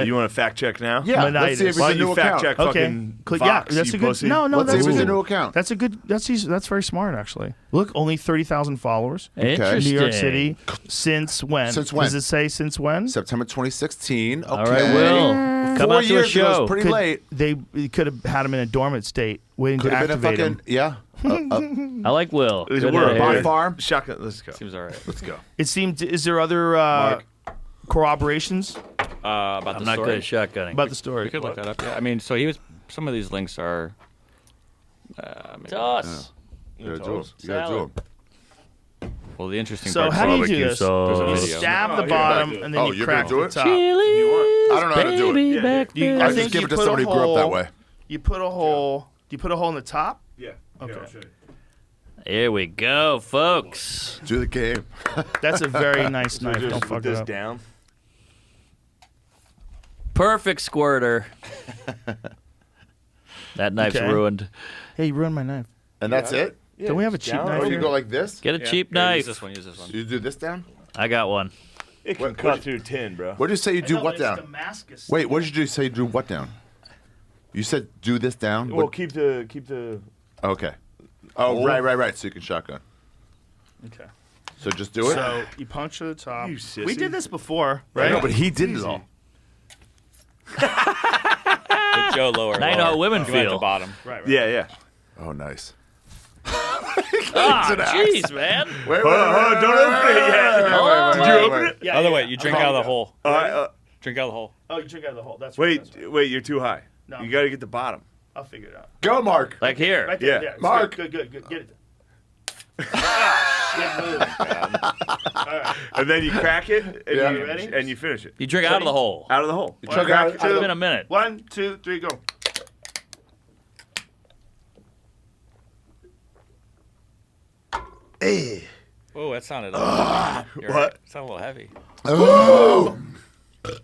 You want to fact check now? Yeah. Let's see if Manitis. it's Why a don't new you fact account. check Okay. fucking Yeah, Fox, that's you a good. pussy? No, Let's see that's if it's a good. new account. That's a good. That's very smart actually. Look, only 30,000 followers. Interesting. New York City. Since when? Since when? Does it say since when? September 2016. Okay. All right, Will. Come 4 out to a years ago show. is pretty Could- late. They could have had him in a dormant state, waiting Could to have been a activate fucking him. yeah. I like Will. Is Good it word? hair. Body farm. Shotgun. Let's go. Seems all right. Let's go. It seemed. Is there other corroborations About I'm the not story. good at shotgunning. about the story? We could look that up. Yeah. I mean, so he was. Some of these links are. maybe- Toss. You gotta do him. You gotta do him. Well, the interesting So part. how do you do Barbecue this? sauce. There's a You video. stab the bottom and then Oh, you you're crack gonna do the it? top. I don't know how to do it. Baby back You- there. I I think just give you it to put a somebody who grew up that hole- way. You put a hole. Do you put a hole in the top? Yeah. Okay. Here we go, folks. Do the game. That's a very nice knife. Don't Just fuck put it this up. down. Perfect squirter. That knife's Okay. ruined. Hey, you ruined my knife. And that's it? Don't we have a cheap down. knife Or you here? go like this? Get a cheap Use knife. this one. Use this one. You do this down? I got one. It can cut through tin, bro. What did you say you do what down? Damascus. Wait, what did you say you do what down? You said do this down? Well, What- keep the. Okay. Oh, right. So you can shotgun. Okay. So just do it? So you puncture the top. You We sissy. did this before, I right? know, but he did it all. Hey, Joe, lower. Now you know how lower. women You went at feel. the bottom. Right. Yeah. Oh, nice. Jeez, man. Wait, Hold on, don't open it yet. Did you open it? Yeah, Other way, you drink out of the hole. All right, Drink out of the hole. Oh, you drink out of the hole. That's right. wait, you're too high. No. You got to get the bottom. I'll figure it out. Go, Mark. Like here. Right there. Yeah. It's Mark. Good. Get it. Good move. All right. And then you crack it, and, Yeah. you, Ready? and you finish it. You drink out of the hole. Out of the hole. Chug Crack out- it. It's been a minute. 1, 2, 3, go. Hey. Whoa, that sounded. You're What? right. It sounded a little heavy. Oh.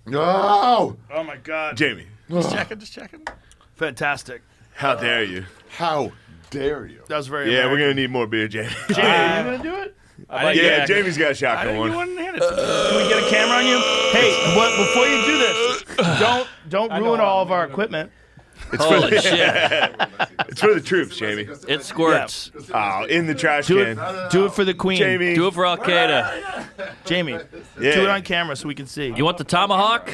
No. Oh my God. Jamie, Just checking. Fantastic. how dare you? How dare you? That was very. Yeah, we're American. gonna need more beer, Jamie. Jamie, are you gonna do it? Yeah, Jamie's got a I shotgun didn't one. you wouldn't hand it to me. Can we get a camera on you? Hey, before you do this, don't ruin all of our equipment. Holy shit. It's for the troops, Jamie. It squirts. Oh, in the trash Do can. it. Do it for the queen. Jamie. Do it for Al Qaeda. Jamie, Yeah. do it on camera so we can see. You want the tomahawk?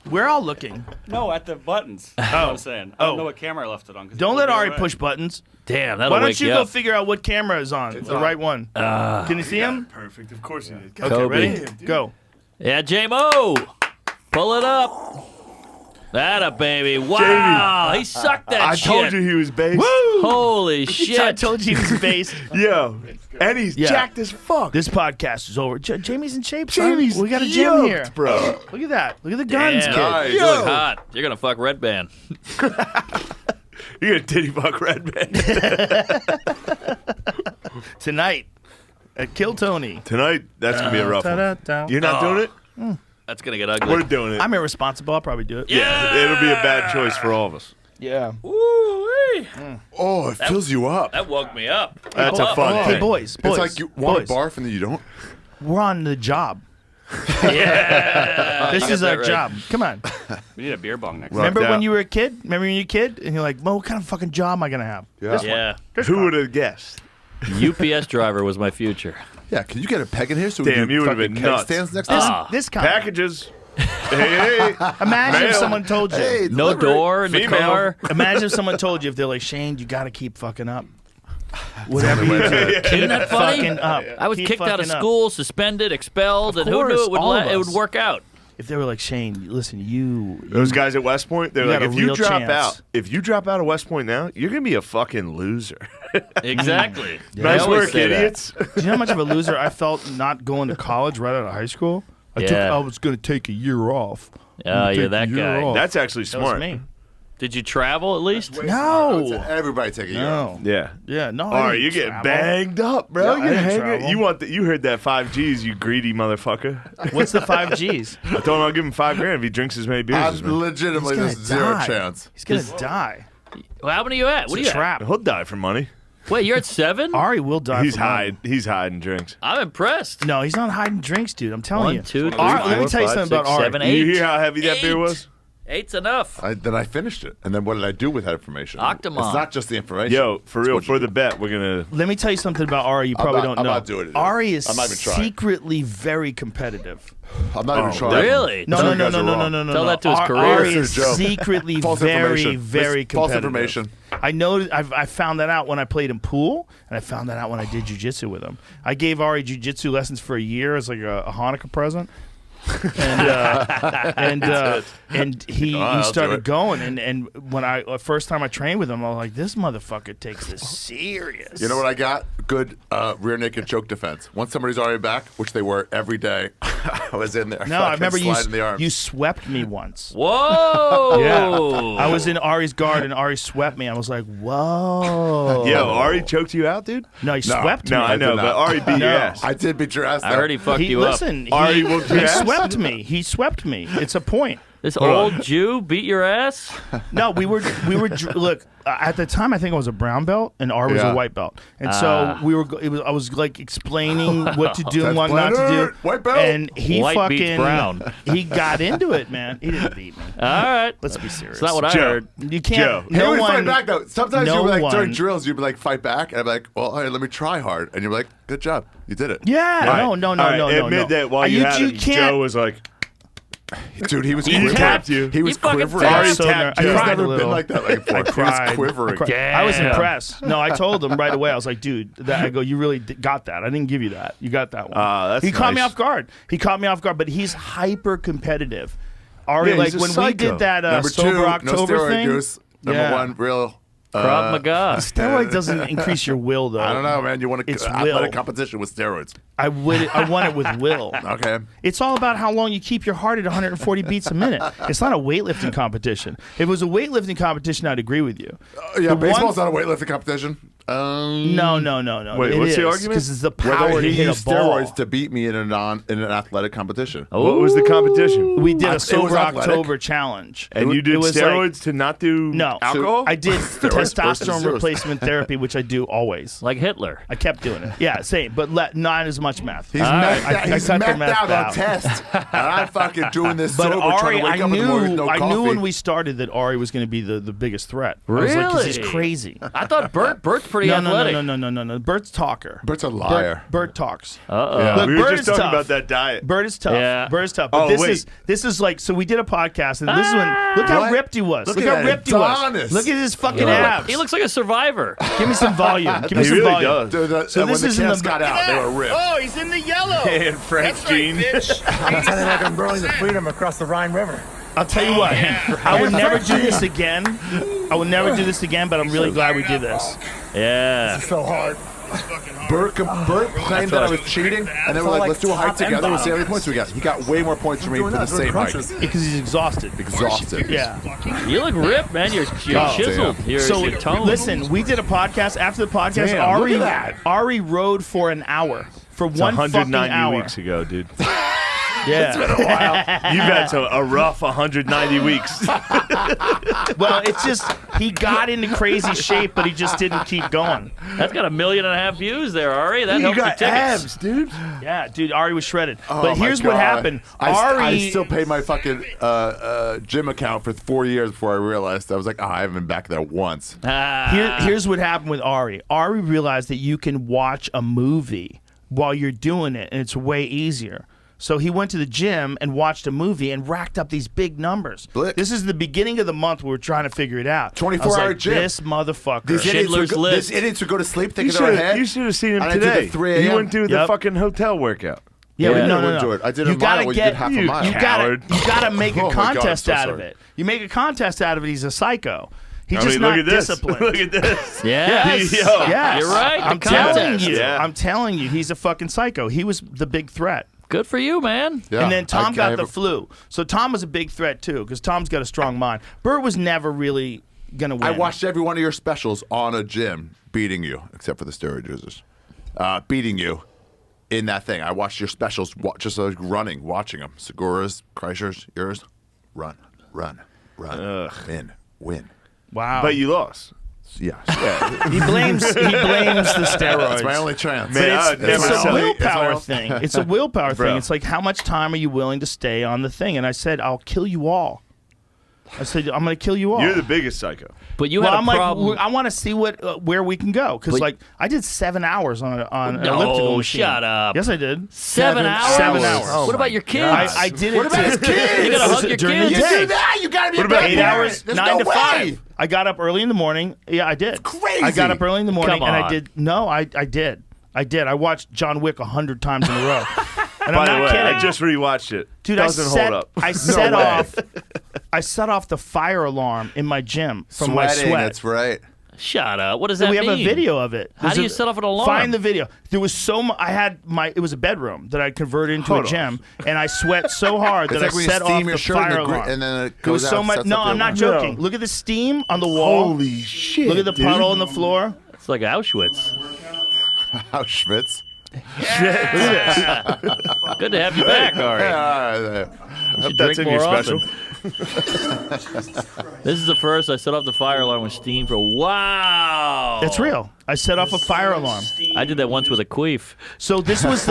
We're all looking. No, at the buttons. That's what I'm saying. I don't know what camera I left it on. 'cause Don't it let blew Ari away. push buttons. Damn, that'll Why don't wake you you go up. figure out what camera is on? The right one. Can you see him? Perfect. Of course he did. Okay, Kobe. ready? Go. Yeah, J-Mo. Pull it up. That a baby. Wow. He sucked that I shit. told you he was based. Holy I shit. told you he was based. Yo, and he's Yeah. jacked as fuck. This podcast is over. Jamie's in shape, son. Jamie's We got a gym yoked, here. bro. Look at that. Look at the guns, Damn. kid. Nice. You look hot. You're going to fuck Red Band. You're gonna titty fuck Red Band Tonight at Kill Tony. tonight. That's gonna be a rough one. Ta-da-da. You're not doing it. That's going to get ugly. We're doing it. I'm irresponsible. I'll probably do it. Yeah, it'll be a bad choice for all of us. Yeah. Woo-wee. Oh, it fills you up. That woke me up. That's a fun Hey, thing. boys. It's like you want boys. to barf and then you don't. We're on the job. Yeah. This You is got our that right. job. Come on. We need a beer bong next Right. time. Remember when out. you were a kid? Remember when you were a kid? And you're like, well, what kind of fucking job am I going to have? Yeah. Yeah. Who would have guessed? UPS driver was my future. Yeah, can you get a peg in here so we Damn, can you do would've fucking been keg nuts. stands next This, time? this kind. Packages. Hey. Imagine if Mail. someone told you. Hey, No delivery. door in the Female. car. Imagine if someone told you, if they're like, Shane, you got to keep fucking up. Whatever you do, Isn't that funny? fucking up. I was Keep kicked out of fucking up. school, suspended, expelled, Of and who knew course, it would all of it would us. work out? If they were like, Shane, listen, you Those guys at West Point, they're You like, got a if you real drop chance. out, of West Point now, you're gonna be a fucking loser. Exactly. They Nice always work, say that. idiots. Do you know how much of a loser I felt not going to college right out of high school? Yeah. I was going to take a year off. Oh, you're that guy. That's actually That was smart. me. Did you travel at least? No. Everybody take a year. off. No. Yeah. Yeah, no. All I right, didn't you get travel. banged up, bro. Yeah, I You're didn't hanging. travel. You want you heard that 5 G's, you greedy motherfucker. What's the 5 Gs? I told him I'll give him $5,000 if he drinks as many beers as me. Legitimately, He's there's gonna zero die. chance. He's going to die. Well, how many are you at? What are It's you a trap. He'll die for money. at? Wait, you're at 7? Ari will die. He's for money. He's hiding drinks. I'm impressed. No, he's not hiding drinks, dude. I'm telling 1, you. 2, 3, Ari, let me 4, tell you 5, something about 6, Ari. 7, You 8. hear how heavy that beer 8. was? 8's enough. Then I finished it. And then what did I do with that information? Octomom. It's not just the information. Yo, for It's real, what you for the do. bet, we're gonna. Let me tell you something about Ari you probably don't I'm know. not doing it. Ari is I'm not even trying. secretly very competitive. I'm not even trying. Really? No, Some no, of you no, guys no, are no, no, wrong. no, no. Tell no. that to his career. Ari This is is a joke. secretly False very, information. very False competitive. information. I know. I found that out when I played in pool, and I found that out when I did jujitsu with him. I gave Ari jujitsu lessons for a year as like a Hanukkah present. and he I'll do started it. going and when first time I trained with him I was like, this motherfucker takes this serious. You know what I got? Good rear naked choke defense. Once somebody's already back, which they were every day, I was in there. No, I remember you sliding the arms. you swept me once. Whoa! Yeah. I was in Ari's guard and Ari swept me. I was like, whoa. Yo, Ari choked you out, dude. No, he swept No, me. I know, did but not. Ari beat your ass. I did beat your ass. I though. heard he fucked you up. Listen, Ari whooped your he ass? swept me. He swept me. It's a point. This old Jew beat your ass? No, we were look at the time. I think I was a brown belt and Ari was Yeah. a white belt, and so we were. I was like explaining what to do and what not to Leonard, do. white belt. And he White beats fucking brown. He got into it, man. He didn't beat me. All right. Let's be serious. That's not what I Joe. heard. You can't. Joe. He No would one. fight back though. Sometimes no you'd be like one- during drills, you'd be like fight back, and I'd be like, well, all right, let me try hard, and you're like, good job, you did it. Yeah. All right, No. all right, No. Admit that while you had him, can't. Joe was like, Dude, he was He quivering. tapped you. He was He fucking quivering. tapped Ari you. tapped you. He's I cried a never been little. like that before. I cried. He was quivering. I was Damn. impressed. No, I told him right away. I was like, dude, I go, you really got that. I didn't give you that. You got that one. That's he caught me nice. off guard. He caught me off guard, but he's hyper competitive. Ari, Yeah, like he's a when we psycho. did that Number Sober 2, no October steroid thing. use. Number Yeah. 1, real. Krav Maga. Steroid doesn't increase your will, though. I don't know, man. You want to It's athletic will. competition with steroids. I want it with will. Okay. It's all about how long you keep your heart at 140 beats a minute. It's not a weightlifting competition. If it was a weightlifting competition, I'd agree with you. Yeah, The baseball's one- not a weightlifting competition. No. Wait, what's the argument? Because it's the Whether power he to hit used a ball. steroids to beat me in an athletic competition. What was the competition? We did It a was Sober athletic. October challenge. And you did It was steroids to not do No. alcohol? I did versus testosterone zeros. replacement therapy, which I do always. Like Hitler. I kept doing it. Yeah, same, but not as much meth. He's maxed I out, he's cut the maxed meth out out. on tests. And I'm fucking doing this But sober, trying Ari, to wake I up in the morning with knew, no I coffee. knew when we started that Ari was going to be the biggest threat. I was like, 'cause he's Really? crazy. I thought Bert's pretty No, athletic. no. Bert's talker. Bert's a liar. Bert talks. Uh-oh. Yeah. Look, we were Bert just is talking tough. about that diet. Bert is tough. Yeah. Bert is tough. But Oh, this is like, so we did a podcast, and this is when, look how What? ripped he was. Look Look at how that ripped he was. Adonis. Look at his fucking He abs. he looks like a survivor. Give me some volume. Give me He some really volume. does. Dude, So when this the is in camps the- got out, they were ripped. Oh, he's in the yellow. And French jeans. I'm telling you like I'm burning the freedom across the Rhine River. I'll tell you what. I would never do this again. I would never do this again, but I'm really glad we did this. Yeah. So hard. Bert claimed that I was cheating, and they were like, let's do a hike together. We'll see how many points we got. He got way more points from me for the same hike. Because he's exhausted. Exhausted. Yeah. You look ripped, man. You're chiseled. You're So toned. listen, we did a podcast. After the podcast, Damn, look at that. Ari rode for an hour. For It's one fucking 190 hour. weeks ago, dude. Yeah. You've had a rough 190 weeks. Well, it's just he got into crazy shape, but he just didn't keep going. That's got 1.5 million views there, Ari. That You helped your got tickets. abs, dude. Yeah, dude, Ari was shredded. Oh but my here's what God. happened. I Ari, still paid my fucking gym account for 4 years before I realized. I was like, oh, I haven't been back there once. here's what happened with Ari. Ari realized that you can watch a movie while you're doing it, and it's way easier. So he went to the gym and watched a movie and racked up these big numbers. Blick. This is the beginning of the month where we're trying to figure it out. 24-hour like, gym. This motherfucker. Schindler's List. These idiots would go to sleep You thinking they're ahead. should have seen him And I did the today. 3 He a.m. went to the Yep. fucking hotel workout. Yeah, Yeah. but I no, wouldn't no, do no. it. I did you a gotta mile. You get did half a you mile. You Coward. gotta make a Oh my God, I'm contest so out sorry. of it. You make a contest out of it. He's a psycho. He's I just mean, not look at this. disciplined. Look at this. Yes. Yo. Yes. You're right. I'm The telling contest. you. Yeah. I'm telling you. He's a fucking psycho. He was the big threat. Good for you, man. Yeah, And then Tom I got have the a- flu. So Tom was a big threat too, because Tom's got a strong mind. Bert was never really gonna win. I watched every one of your specials on a gym beating you, except for the steroid users. Beating you in that thing. I watched your specials just like running, watching them. Segura's, Kreischer's, yours. Run. Win. Wow. But you lost. Yeah. he blames the steroids. That's my only chance. Man, I But would it's never a sell it. willpower thing. It's a willpower Bro. thing. It's like, how much time are you willing to stay on the thing? And I said, I'll kill you all. I said, I'm going to kill you all. You're the biggest psycho. But you well, had I'm a problem. like, I want to see where we can go, because But- like I did 7 hours on an No, elliptical machine. shut up. Yes, I did. 7 hours? 7 hours. Oh what my about your kids? I did it. What about his kids? You gotta hug your during kids. the You day. do that? You gotta be What a about bad 8 parent. hours, There's 9 no to way. 5. I got up early in the morning. Yeah, I did. crazy. I got up early in the morning Come and I on. did. No, I did. I did. I watched John Wick 100 times in a row. And By I'm the not way, kidding. I just rewatched it. Dude, Doesn't hold up. I set off the fire alarm in my gym from my Sweating, sweat. that's right. Shut up. What does that we mean? have a video of it. How do you set off an alarm? Find the video. There was so much. It was a bedroom that I converted into Hold a gym, and I sweat so hard It's that like I when you set steam off your the shirt in fire the alarm. and then it There was goes so out, much. sets No, up the I'm not alarm. joking. Look at the steam on the wall. Holy shit. Look at the dude. puddle on the floor. It's like Auschwitz. Auschwitz. Good to have you back, Ari. I hope drink that's in your more special. This is the first I set off the fire alarm with steam for. Wow. It's real. I set off a fire alarm. I did that once with a queef. So this was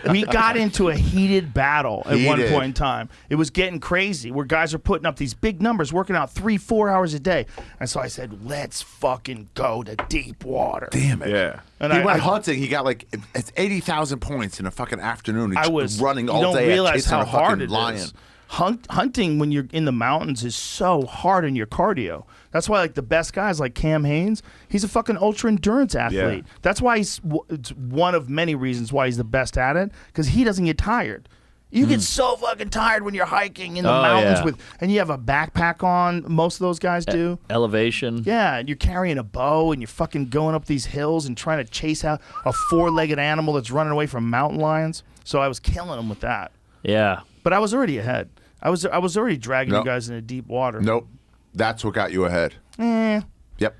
we got into a heated battle at one Heated. point in time. It was getting crazy where guys are putting up these big numbers, working out 3-4 hours a day. And so I said, let's fucking go to deep water. Damn it. Yeah. And He I went hunting. He got like it's 80,000 points in a fucking afternoon. He's I was running you all don't day realize chasing how a hard fucking it lion. is. hunting when you're in the mountains is so hard on your cardio. That's why like the best guys like Cam Hanes, he's a fucking ultra endurance athlete. Yeah. That's why it's one of many reasons why he's the best at it, because he doesn't get tired. You get so fucking tired when you're hiking in the mountains and you have a backpack on. Most of those guys do. Elevation. Yeah, and you're carrying a bow and you're fucking going up these hills and trying to chase out a 4-legged animal that's running away from mountain lions. So I was killing them with that. Yeah. But I was already ahead. I was already dragging you guys into deep water. Nope. That's what got you ahead. Yep.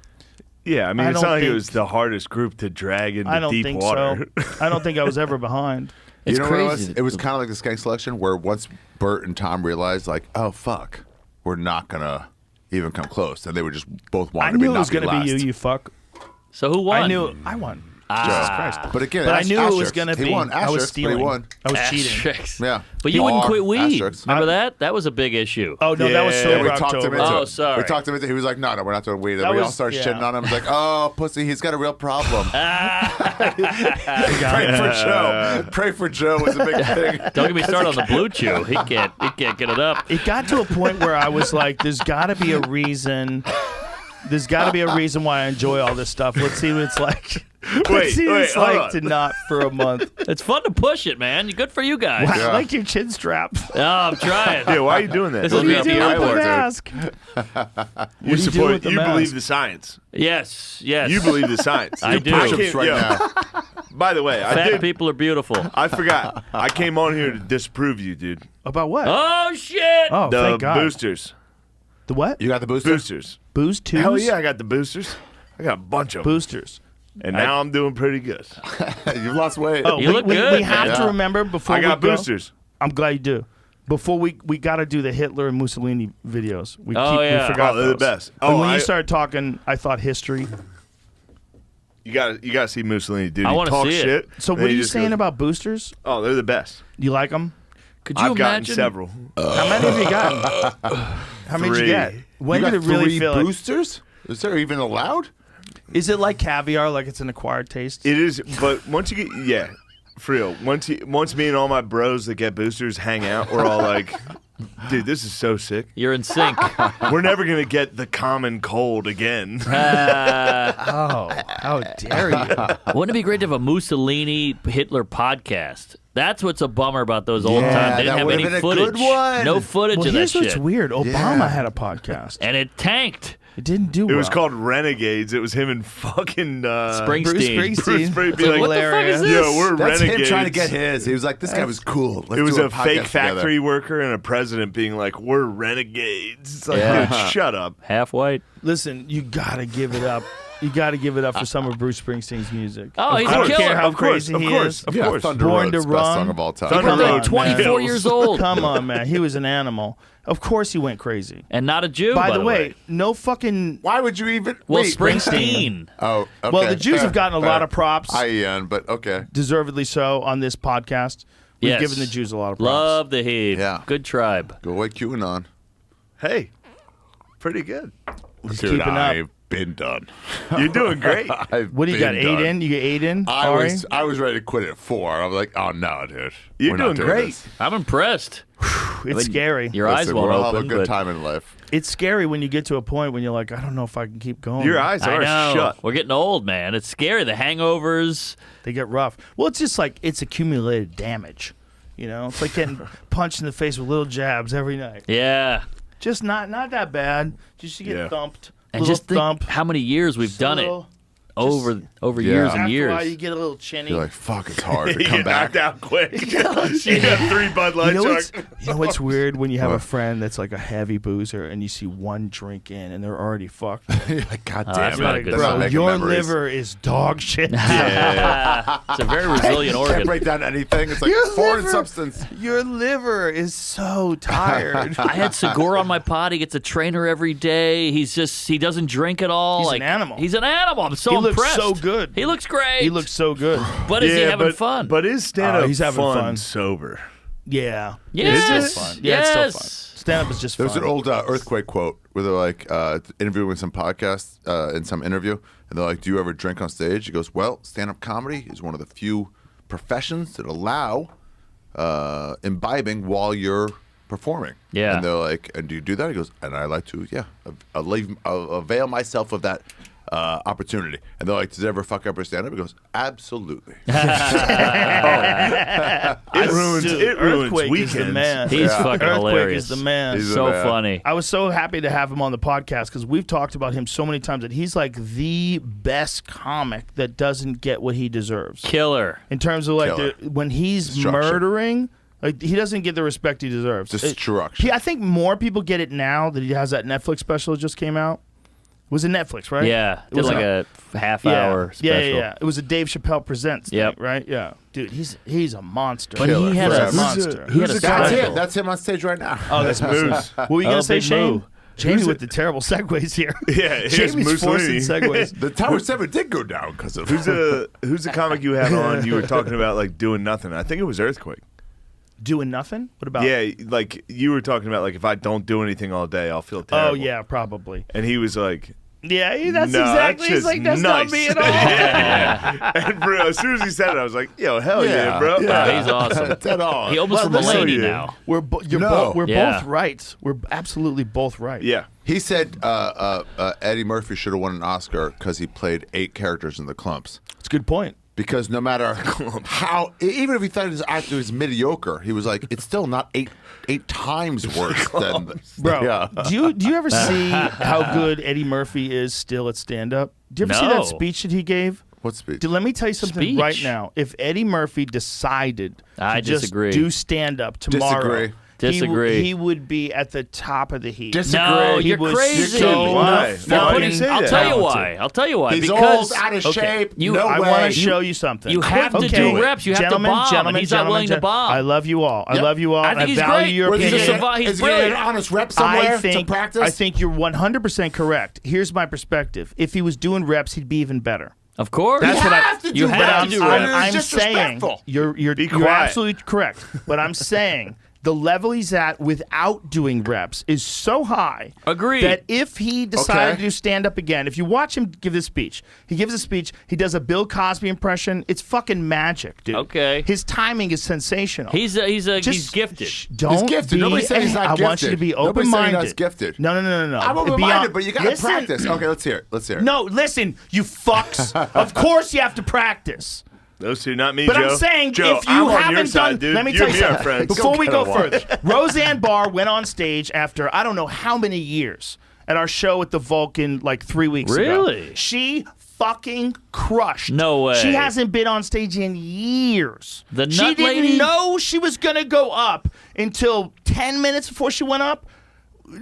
Yeah, I mean, I it's don't not like it think- was the hardest group to drag into I don't deep think water. so. I don't think I was ever behind. It's you know crazy. what it was? It was kind of like the skank selection where once Bert and Tom realized, like, oh, fuck, we're not going to even come close. And they were just both I wanted to be knew it was going to be you fuck. So who won? I knew I won. Jesus Christ. But again, But I knew it was asterisks. going to be. He won I was asterisks, but stealing. he won. I was cheating. Asterisks. Yeah. But you wouldn't R, quit weed. asterisks. Remember that? That was a big issue. Oh, no, that was Yeah, sober we talked him October. into Oh, it. sorry. We talked him into it. He was like, no, we're not doing weed. And That we all was- started yeah. shitting on him. He's like, oh, pussy, he's got a real problem. Got Pray it. for Joe. Pray for Joe was a big thing. Don't get me started on the blue chew. He can't get it up. It got to a point where I was like, there's got to be a reason. There's got to be a reason why I enjoy all this stuff. Let's see what it's like. Let's see what it's hold like on. to not for a month. It's fun to push it, man. Good for you guys. I like your chin strap. Oh, I'm trying. Yeah, why are you doing that? This What is do you me do at the with the airport. mask? You do you do support. with the You mask? believe the science. Yes. You believe the science. I do. Push-ups right Yo. now. By the way, I Fat did. people are beautiful. I forgot. I came on here to disprove you, dude. About what? Oh shit! Oh, The thank God. boosters. The what? You got the booster? Boosters. Booze twos? Hell yeah, I got the boosters. I got a bunch of them. Boosters. And now I'm doing pretty good. You've lost weight. Oh, You look good, we have man. to remember before I got we go. boosters. I'm glad you do. Before we got to do the Hitler and Mussolini videos. We Oh, yeah. we forgot Oh, they're the those. best. And Oh, when I- you started talking, I thought history. You got to see Mussolini, dude. I He wanna talks see it. shit. So and what are he you just saying goes, about boosters? Oh, they're the best. You like them? Could you I've gotten imagine? several. How many have you gotten? How many did you Three. get? When You did got it really 3 feel like? boosters? Is there even allowed? Is it like caviar, like it's an acquired taste? It is, but once you get, for real. Once me and all my bros that get boosters hang out, we're all like, dude, this is so sick. You're in sync. We're never gonna get the common cold again. Oh, how dare you! Wouldn't it be great to have a Mussolini Hitler podcast? That's what's a bummer about those old Yeah, times. They didn't that have would've any been a footage. good one. No footage Well, of that here's what's shit. weird. Obama Yeah. had a podcast. And it tanked. It didn't do It well. was called Renegades. It was him and fucking Springsteen. Bruce Springsteen. Bruce Springsteen. Like, what the fuck is this? Yo, we're That's renegades. him trying to get his. He was like, this guy was cool. Let's It was do a fake podcast factory together. worker and a president being like, "We're renegades." It's like, Yeah. dude, shut up. Half white. Listen, you gotta give it up. You gotta give it up for some of Bruce Springsteen's music. Oh, he's I a don't killer. care how Of course, crazy of he course, is. of Yeah, course. Thunder Born Road's to best Run. song of all time. Thunder Come on, Road, 24 man. years old. Come on, man. He was an animal. Of course he went crazy. And not a Jew, By the way, no fucking. Why would you even? Well, wait, Springsteen. Oh, okay. Well, the Jews fair, have gotten a fair. lot of props, Hi, Ian, but okay. deservedly so, on this podcast. We've Yes. given the Jews a lot of props. Love the heat. Yeah. Good tribe. Go away, QAnon. Hey, pretty good. Dude, keeping up. I've been done. You're doing great. I've What do you got? been 8 done. in? You get 8 in? I Ari? was ready to quit at 4. I was like, oh no, dude. You're We're not doing great. this. I'm impressed. It's scary. Your eyes Listen, won't we'll have a open. good but time in life. It's scary when you get to a point when you're like, I don't know if I can keep going. Your eyes I are know. shut. We're getting old, man. It's scary. The hangovers. They get rough. Well, it's just like it's accumulated damage. You know, it's like getting punched in the face with little jabs every night. Yeah. Just not that bad. Just you get Yeah. thumped. And little just think thump. how many years we've done it. Little- Over Yeah. years After and a years. while, you get a little chinny. You're like, fuck, it's hard to You come get back. knocked out quick. You got 3 Bud Light Sharks. You know what's weird when you have a What? friend that's like a heavy boozer and you see one drink in and they're already fucked. You're like, God that's damn not it. a good That's sign. not Bro, making your memories. liver is dog shit. It's a very resilient Can't organ. break down anything. It's like Your foreign liver- substance. Your liver is so tired. I had Segura on my pod. He gets a trainer every day. He doesn't drink at all. He's like, an animal. He's an animal. I'm so He looks impressed. so good. He looks great. He looks so good. But is he having but, fun? But is stand up Oh, he's having fun. sober? Yeah. yes. It's still fun. Yeah, it's still fun. Yes. Stand up is just There fun. was an old earthquake quote where they're like interviewing some podcast in some interview, and they're like, "Do you ever drink on stage?" He goes, "Well, stand-up comedy is one of the few professions that allow imbibing while you're performing. Yeah. And they're like, and do you do that? He goes, and I like to, I'll avail myself of that opportunity. And they're like, does it ever fuck up or stand up? He goes, absolutely. It ruins Earthquake weekends. is the man. He's fucking Earthquake hilarious. is the man. He's So man. funny. I was so happy to have him on the podcast because we've talked about him so many times that he's like the best comic that doesn't get what he deserves. Killer. In terms of like Killer. when he's Destruction. murdering, like he doesn't get the respect he deserves. Destruction. I think more people get it now that he has that Netflix special that just came out. It was a Netflix, right? Yeah. It was Did like a half-hour special. Yeah. It was a Dave Chappelle Presents thing, Yep. right? Yeah. Dude, he's a monster. But he had Forever. a monster. He had a That's special. him. That's him on stage right now. Oh, that's Moose. What were you going to say, Big Shane? Moo. Jamie with the terrible segues here. Yeah, here's Jamie's forcing Mussolini. segues. The Tower 7 did go down because of Who's the comic you had on? You were talking about like doing nothing. I think it was Earthquake. Doing nothing? What about? Yeah, like you were talking about like if I don't do anything all day, I'll feel terrible. Oh, yeah, probably. And he was like, Yeah, that's no, exactly. that's He's just like, that's nice. not me at all. Yeah. And bro, as soon as he said it, I was like, yo, hell yeah, bro. He's awesome. Dead on. He opens for listen, Mulaney you. now. We're No. Yeah. both right. We're absolutely both right. Yeah. He said Eddie Murphy should have won an Oscar because he played 8 characters in The Clumps. It's a good point. Because no matter how, even if he thought his actor was mediocre, he was like, it's still not eight times worse than. Bro, Yeah. do you ever see how good Eddie Murphy is still at stand-up? Do you ever see No. that speech that he gave? What speech? Dude, let me tell you something Speech? right now. If Eddie Murphy decided I to just disagree. do stand-up tomorrow, Disagree. He would be at the top of the heap. No, He you're was crazy. so Why? You're Why putting- do you say I'll that? tell you why. I'll tell you why. He's because old, out of Okay. shape. You- no I way. want to show you something. You have to Okay. do reps. You have to Gentlemen, bomb, gentlemen, and he's not willing to gentlemen, bomb. I love you all. I love you all. I think he's value great. your He's opinion. a savant. He's Is he getting an brilliant. honest rep somewhere I think, to practice? I think you're 100% correct. Here's my perspective. If he was doing reps, he'd be even better. Of course. That's what I. to do you have reps. to do I mean, reps. I'm it's saying disrespectful. you're quiet. absolutely correct. But I'm saying the level he's at without doing reps is so high. Agreed. That if he decided Okay. to do stand up again, if you watch him give this speech, he gives a speech, he does a Bill Cosby impression. It's fucking magic, dude. Okay. His timing is sensational. He's gifted. Don't He's gifted. be- Nobody's saying he's not I want you gifted. to be Nobody's saying open-minded. he's gifted. No. I'm Be open-minded, on- but you got to Listen. practice. Okay, let's hear it. Let's hear it. No, listen, you fucks. Of course you have to practice. Those two, not me, But Joe. I'm saying Joe, if you I'm on haven't your done, side, dude. let me You tell and you me are something. friends. Before we Go go get a further, Roseanne Barr went on stage after I don't know how many years at our show at the Vulcan like 3 weeks ago. Really? She fucking crushed. No way. She hasn't been on stage in years. The she nut didn't lady? know she was gonna go up until 10 minutes before she went up.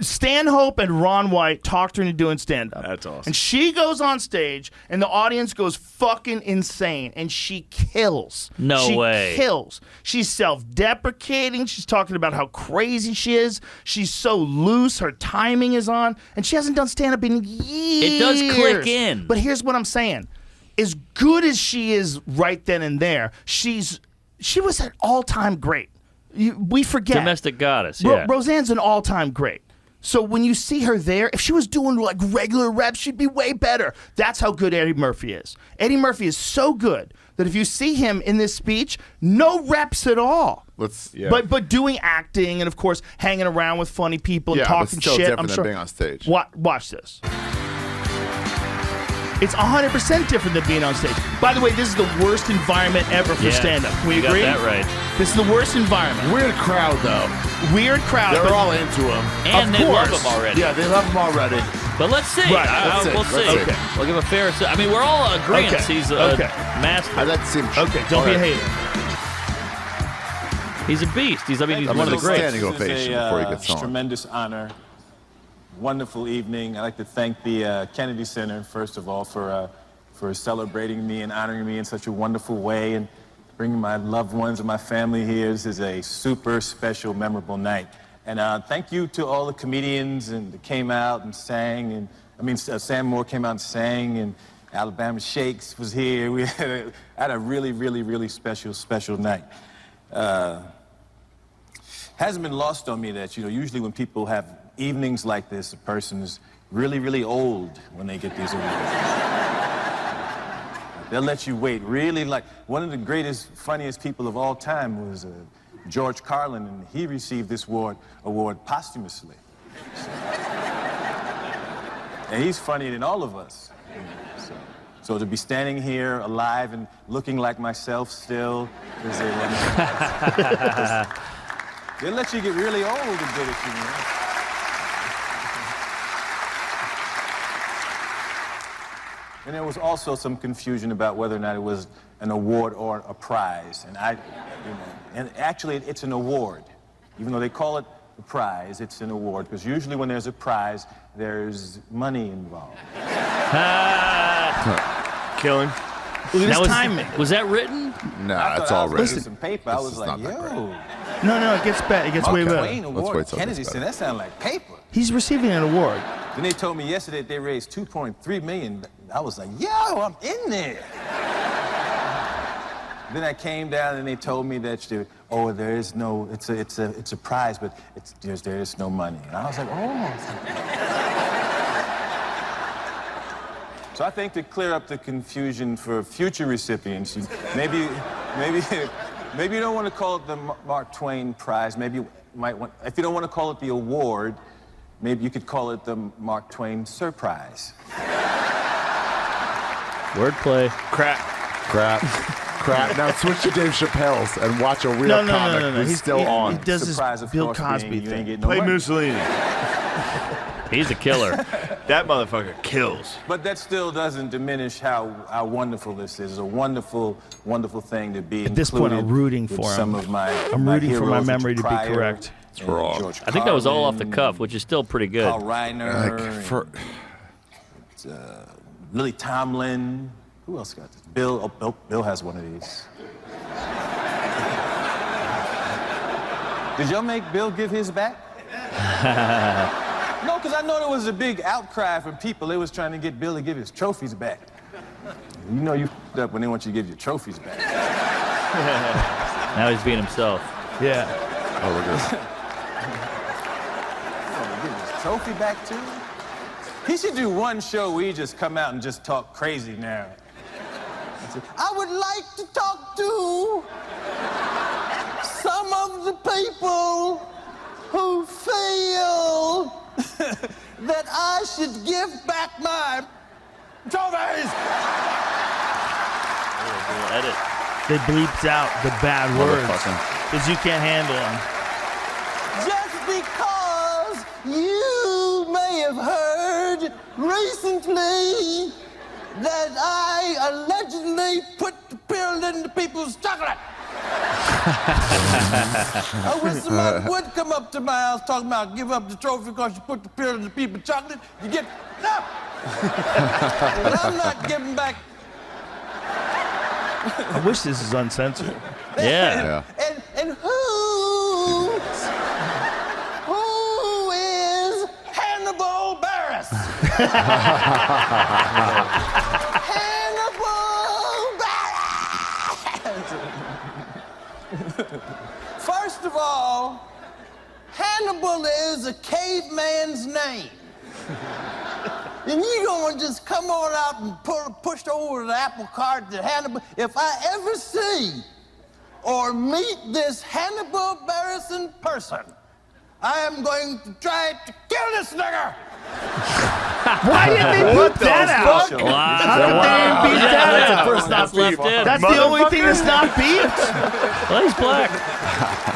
Stanhope and Ron White talked her into doing stand-up. That's awesome. And she goes on stage, and the audience goes fucking insane, and she kills. No she way. Kills. She's self-deprecating. She's talking about how crazy she is. She's so loose. Her timing is on, and she hasn't done stand-up in years. It does click in. But here's what I'm saying: as good as she is right then and there, she was an all-time great. We forget. Domestic goddess. Yeah. Roseanne's an all-time great. So when you see her there, if she was doing like regular reps, she'd be way better. That's how good Eddie Murphy is. Eddie Murphy is so good that if you see him in this speech, no reps at all. But doing acting and of course hanging around with funny people and Yeah, talking but still shit. different I'm than sure. being on stage. Watch this. It's 100% different than being on stage. By the way, this is the worst environment ever for Yeah, stand-up. Can we you agree? got that right. This is the worst environment. Weird crowd, though. Weird crowd. They're but- all into him. And Of they love course. him already. Yeah, they love him already. But let's see. Right, let's see. We'll Let's see. see. Okay. We'll give a fair. I mean, we're all agreeing Okay. he's a Okay. master. I'd like to see him. Okay, don't be a already. hater. He's a beast. He's one of the gonna greats. standing ovation before he gets on. Tremendous honor. Wonderful evening. I'd like to thank the Kennedy Center, first of all, for celebrating me and honoring me in such a wonderful way and bringing my loved ones and my family here. This is a super special, memorable night. And thank you to all the comedians that came out and sang. And Sam Morril came out and sang, and Alabama Shakes was here. We had a really, really, really special night. Hasn't been lost on me that, usually when people have evenings like this, a person is really, really old when they get these awards. They'll let you wait. Really, like, one of the greatest, funniest people of all time was George Carlin, and he received this award posthumously. And he's funnier than all of us. So to be standing here alive and looking like myself still is a they let you get really old a bit if you know. And there was also some confusion about whether or not it was an award or a prize. And and actually it's an award. Even though they call it a prize, it's an award, because usually when there's a prize, there's money involved. Killing. Look at his timing. Was that written? Nah, it's all written. Some paper. I was like, yo. No, it gets better. It gets way better. Twain Award. Kennedy said that sounded like paper. He's receiving an award. Then they told me yesterday that they raised $2.3 million. I was like, yo, I'm in there. Then I came down and they told me that there is no, it's a prize, but there is no money. And I was like, oh. So I think to clear up the confusion for future recipients, maybe you don't want to call it the Mark Twain Prize. Maybe you might want, if you don't want to call it the award, maybe you could call it the Mark Twain Surprise. Wordplay. Crap. Now switch to Dave Chappelle's and watch a real comic who's still on. He does this Bill Cosby thing. Play Mussolini. He's a killer. That motherfucker kills. But that still doesn't diminish how wonderful this is. It's a wonderful, wonderful thing to be At this point, I'm rooting for him. I'm rooting for my memory to be correct. It's wrong. I think that was all off the cuff, which is still pretty good. Paul Reiner. Lily Tomlin. Who else got this? Bill. Oh, Bill has one of these. Did y'all make Bill give his back? No, because I know there was a big outcry from people. They was trying to get Bill to give his trophies back. You know you f***ed up when they want you to give your trophies back. Now he's being himself. Yeah. Oh, look at this. Give his trophy back too? He should do one show where he just come out and just talk crazy now. I would like to talk to some of the people who feel that I should give back my trophies. Edit. They bleeped out the bad words because you can't handle them. Just because you may have heard recently that I allegedly put the pill in the people's chocolate. I wish somebody would come up to my house talking about give up the trophy because you put the pill in the people's chocolate. You get no. And I'm not giving back. I wish this is uncensored. Yeah. And who is Hannibal Barris? First of all, Hannibal is a caveman's name. And you don't just come on out and push over the apple cart to Hannibal. If I ever see or meet this Hannibal Barris in person, I am going to try to kill this nigger. Why didn't they beat that out? Wow. How did they beat that out? That's left in. That's the only thing that's not beat? Well, he's black.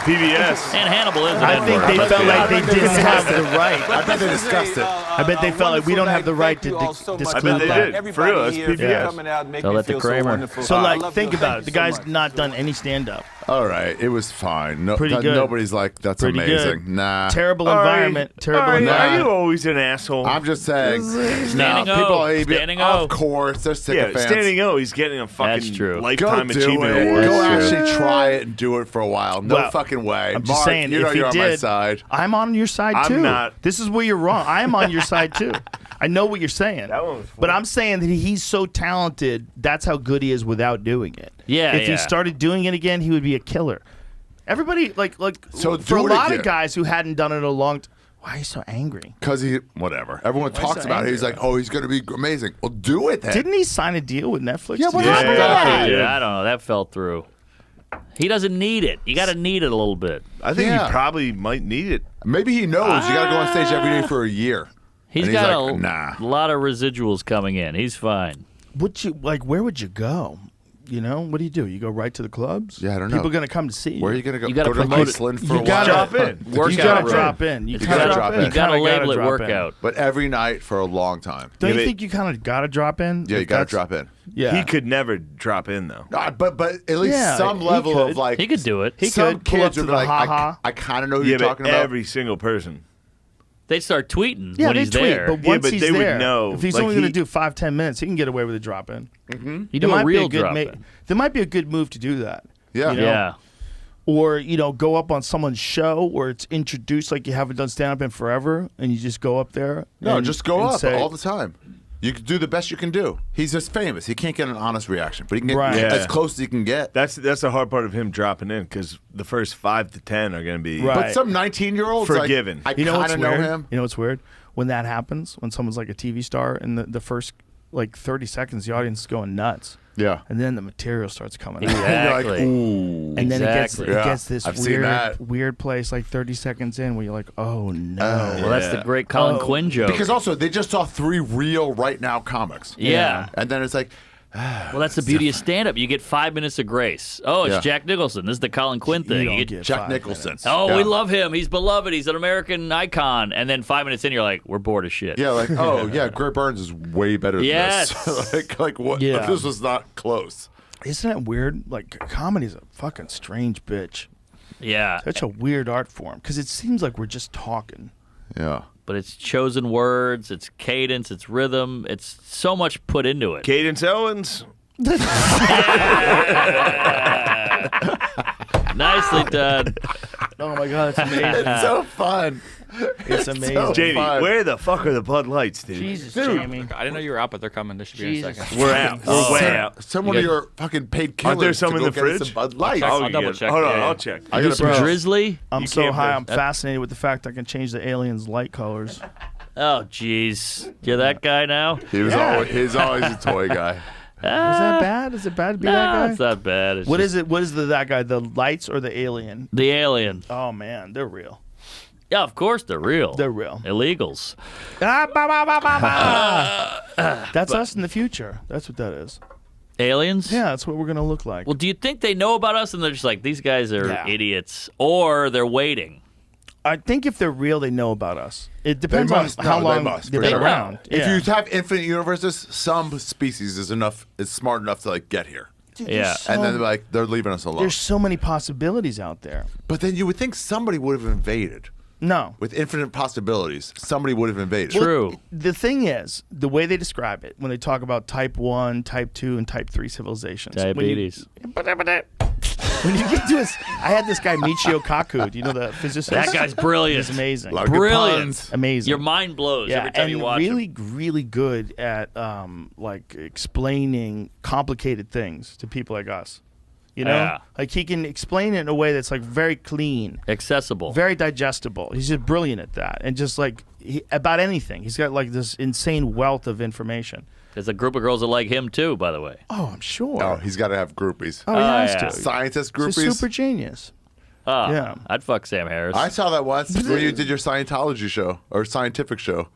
PBS. And Hannibal is an I think N-word. they felt like they didn't have the right. I bet they discussed it. I bet they felt like we don't have the right to disclose I bet they that. did. For real, that's PBS. Tell that to Kramer. So, like, think about it. The guy's not done any stand-up. All right, it was fine. No, Pretty good. Nobody's like, that's Pretty amazing. good. Nah. Terrible environment. Terrible Are environment. you always an asshole? I'm just saying. Standing O. Standing O. Of course, they're sycophants. Standing O, he's getting a fucking That's true. lifetime Go do achievement it. award. Go That's actually try it and do it for a while. No Well, fucking way. I'm just Mark, saying, you know if you're you on my did, side. I'm on your side I'm too. not. This is where you're wrong. I am on your side too. I know what you're saying. That one was But funny. I'm saying that he's so talented. That's how good he is without doing it. Yeah, If he yeah. started doing it again, he would be a killer. Everybody So for a do it lot again. of guys who hadn't done it in a long time. Why are you so angry? Because whatever. Everyone Why talks so about it. He's angry? like, oh, he's going to be amazing. Well, do it then. Didn't he sign a deal with Netflix? Yeah, to what do happened that? to that? Yeah, I don't know. That fell through. He doesn't need it. You got to need it a little bit. I think Yeah. he probably might need it. Maybe he knows you got to go on stage every day for a year. He's And got like, a nah. lot of residuals coming in. He's fine. Where would you go? You know, what do? You go right to the clubs? Yeah, I don't know. People are gonna come to see you. Where are you gonna go? You gotta go to promote it. Iceland for You a gotta while. Drop in. You Workout gotta room. drop in. You gotta drop in. You got to kinda label it drop in. workout. But every night for a long time. Don't Yeah, you but- think you kind of gotta drop in? Yeah, you If got to that's- drop in. Yeah, He could never drop in though. But at least Yeah, some he level could. of like He could do it. He some could pull up kids to would be the like, ha-ha. I kind of know who Yeah, you're but talking about. every single person. They'd start tweeting Yeah, when they he's tweet, there. but Yeah, once but he's they would there, know, if he's like, only going to he- do 5-10 minutes, he can get away with a drop in. You do a real drop ma- in. There might be a good move to do that. Yeah. you know? Yeah. Or go up on someone's show where it's introduced like you haven't done stand up in forever, and you just go up there. No, and, just go and up say, all the time. You can do the best you can do. He's just famous. He can't get an honest reaction, but he can get Right. as Yeah. close as he can get. That's the hard part of him dropping in because the first 5 to 10 are going to be Right. But some 19-year-olds, Forgiven. Like, I You know kind what's of know weird? him. You know what's weird? When that happens, when someone's like a TV star, and the first 30 seconds, the audience is going nuts. Yeah. And then the material starts coming out. Exactly. You're like, ooh. And then Exactly. it Yeah. gets this I've seen that. weird place like 30 seconds in where you're like, oh no. Well, that's the great Colin Quinn joke. Because also, they just saw 3 real right now comics. yeah. And then it's like, Well, that's the beauty of stand-up. You get 5 minutes of grace. Oh, it's Yeah. Jack Nicholson. This is the Colin Quinn You thing. don't You get Jack 5 Nicholson. minutes. Oh, Yeah. we love him. He's beloved. He's an American icon. And then 5 minutes in, you're like, we're bored as shit. yeah, like, oh, yeah, Greer Burns is way better than Yes. this. like what? Yeah. This was not close. Isn't that weird? Like, comedy's a fucking strange bitch. Yeah. Such a weird art form because it seems like we're just talking. Yeah. But it's chosen words, it's cadence, it's rhythm. It's so much put into it. Cadence Owens. Nicely done. Oh my god, it's amazing. It's so fun. It's amazing. so JD, fun. where the fuck are the Bud Lights, dude? Jesus, Dude. Jamie. I didn't know you were out, but they're coming. They should be in a Jesus. second. We're out. We're way out. Send one of your fucking paid killers Aren't there some to in go the get us fridge? some Bud Lights. I'll you double get it. check. Hold on, Yeah, I'll yeah. check. I Do gotta some bro. drizzly. I'm You so can't high. miss. I'm fascinated with the fact I can change the aliens' light colors. Oh, jeez. You're that guy now? He was always, he's always a toy guy. Is that bad? Is it bad to be that No, guy? it's not bad. It's What just is it? What is that guy? The lights or the alien? the alien. Oh man, they're real. Yeah, of course they're real. They're real. Illegals. That's us in the future. That's what that is. Aliens? Yeah, that's what we're gonna look like. Well, do you think they know about us and they're just like, these guys are Yeah. idiots? Or they're waiting? I think if they're real, they know about us. It depends must. on how No, long they must, they've for been sure. around. If Yeah. you have infinite universes, some species is smart enough to like get here, Dude, Yeah. there's and then so- like they're leaving us alone. there's so many possibilities out there. But then you would think somebody would have invaded No. with infinite possibilities. Somebody would have invaded. True. The thing is, the way they describe it when they talk about type 1, type 2, and type 3 civilizations. Diabetes. When you get to this, I had this guy Michio Kaku. Do you know the physicist? That guy's brilliant. He's amazing. Lot of good Brilliant. puns. Amazing. Your mind blows Yeah, every time and you watch really, him. really good at like explaining complicated things to people like us. You know, Yeah. like he can explain it in a way that's like very clean, Accessible. very digestible. He's just brilliant at that, and just like about anything, he's got like this insane wealth of information. There's a group of girls that like him, too, by the way. Oh, I'm sure. Oh, he's got to have groupies. Oh, he has yeah. to. Scientist He's a groupies. super genius. Oh, Yeah. I'd fuck Sam Harris. I saw that once when you did your Scientology show or scientific show.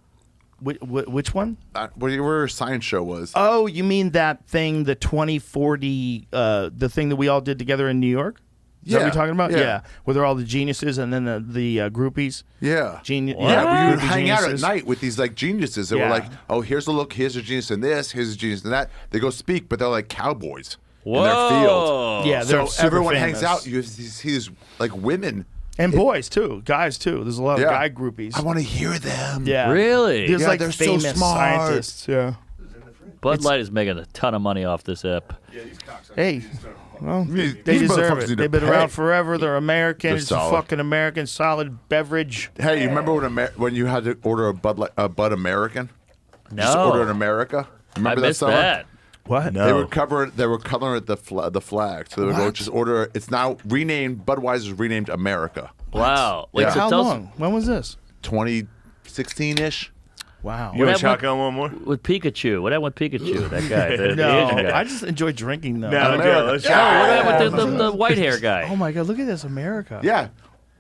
Which one? Whatever your science show was. Oh, you mean that thing, the 2040, the thing that we all did together in New York? Is that what Yeah, you're talking about? yeah. Where they're all the geniuses and then the groupies. Yeah. Genius. Yeah, where you would Groupie hang out at geniuses. night with these like geniuses that Yeah. were like, oh, here's a look, here's a genius in this, here's a genius in that. They go speak, but they're like cowboys in their field. Whoa. Yeah, they're So super everyone famous. hangs out. You see these like women. And boys too, guys too. There's a lot of guy groupies. I want to hear them. Yeah, Really? There's Yeah, like they're so famous smart. scientists. Yeah. Bud Light is making a ton of money off this app. Hey, well, These they deserve motherfuckers it. need to They've been pay. around forever. They're American. They're It's solid. a fucking American solid beverage. Hey, you remember when you had to order a Bud American? No. Just order in America. I Remember that missed summer? that. What? No. They were coloring the flag, so they would go What? just order. It's now renamed. Budweiser's renamed America. Wow. Wait, Yeah. so How tell us- long? When was this? 2016 ish. Wow. You want a shotgun one more? With Pikachu. What happened with Pikachu? That guy. The No, Asian guy. I just enjoy drinking though. No, Joe, let's What happened with the white hair guy? Oh my God! Look at this, America. Yeah.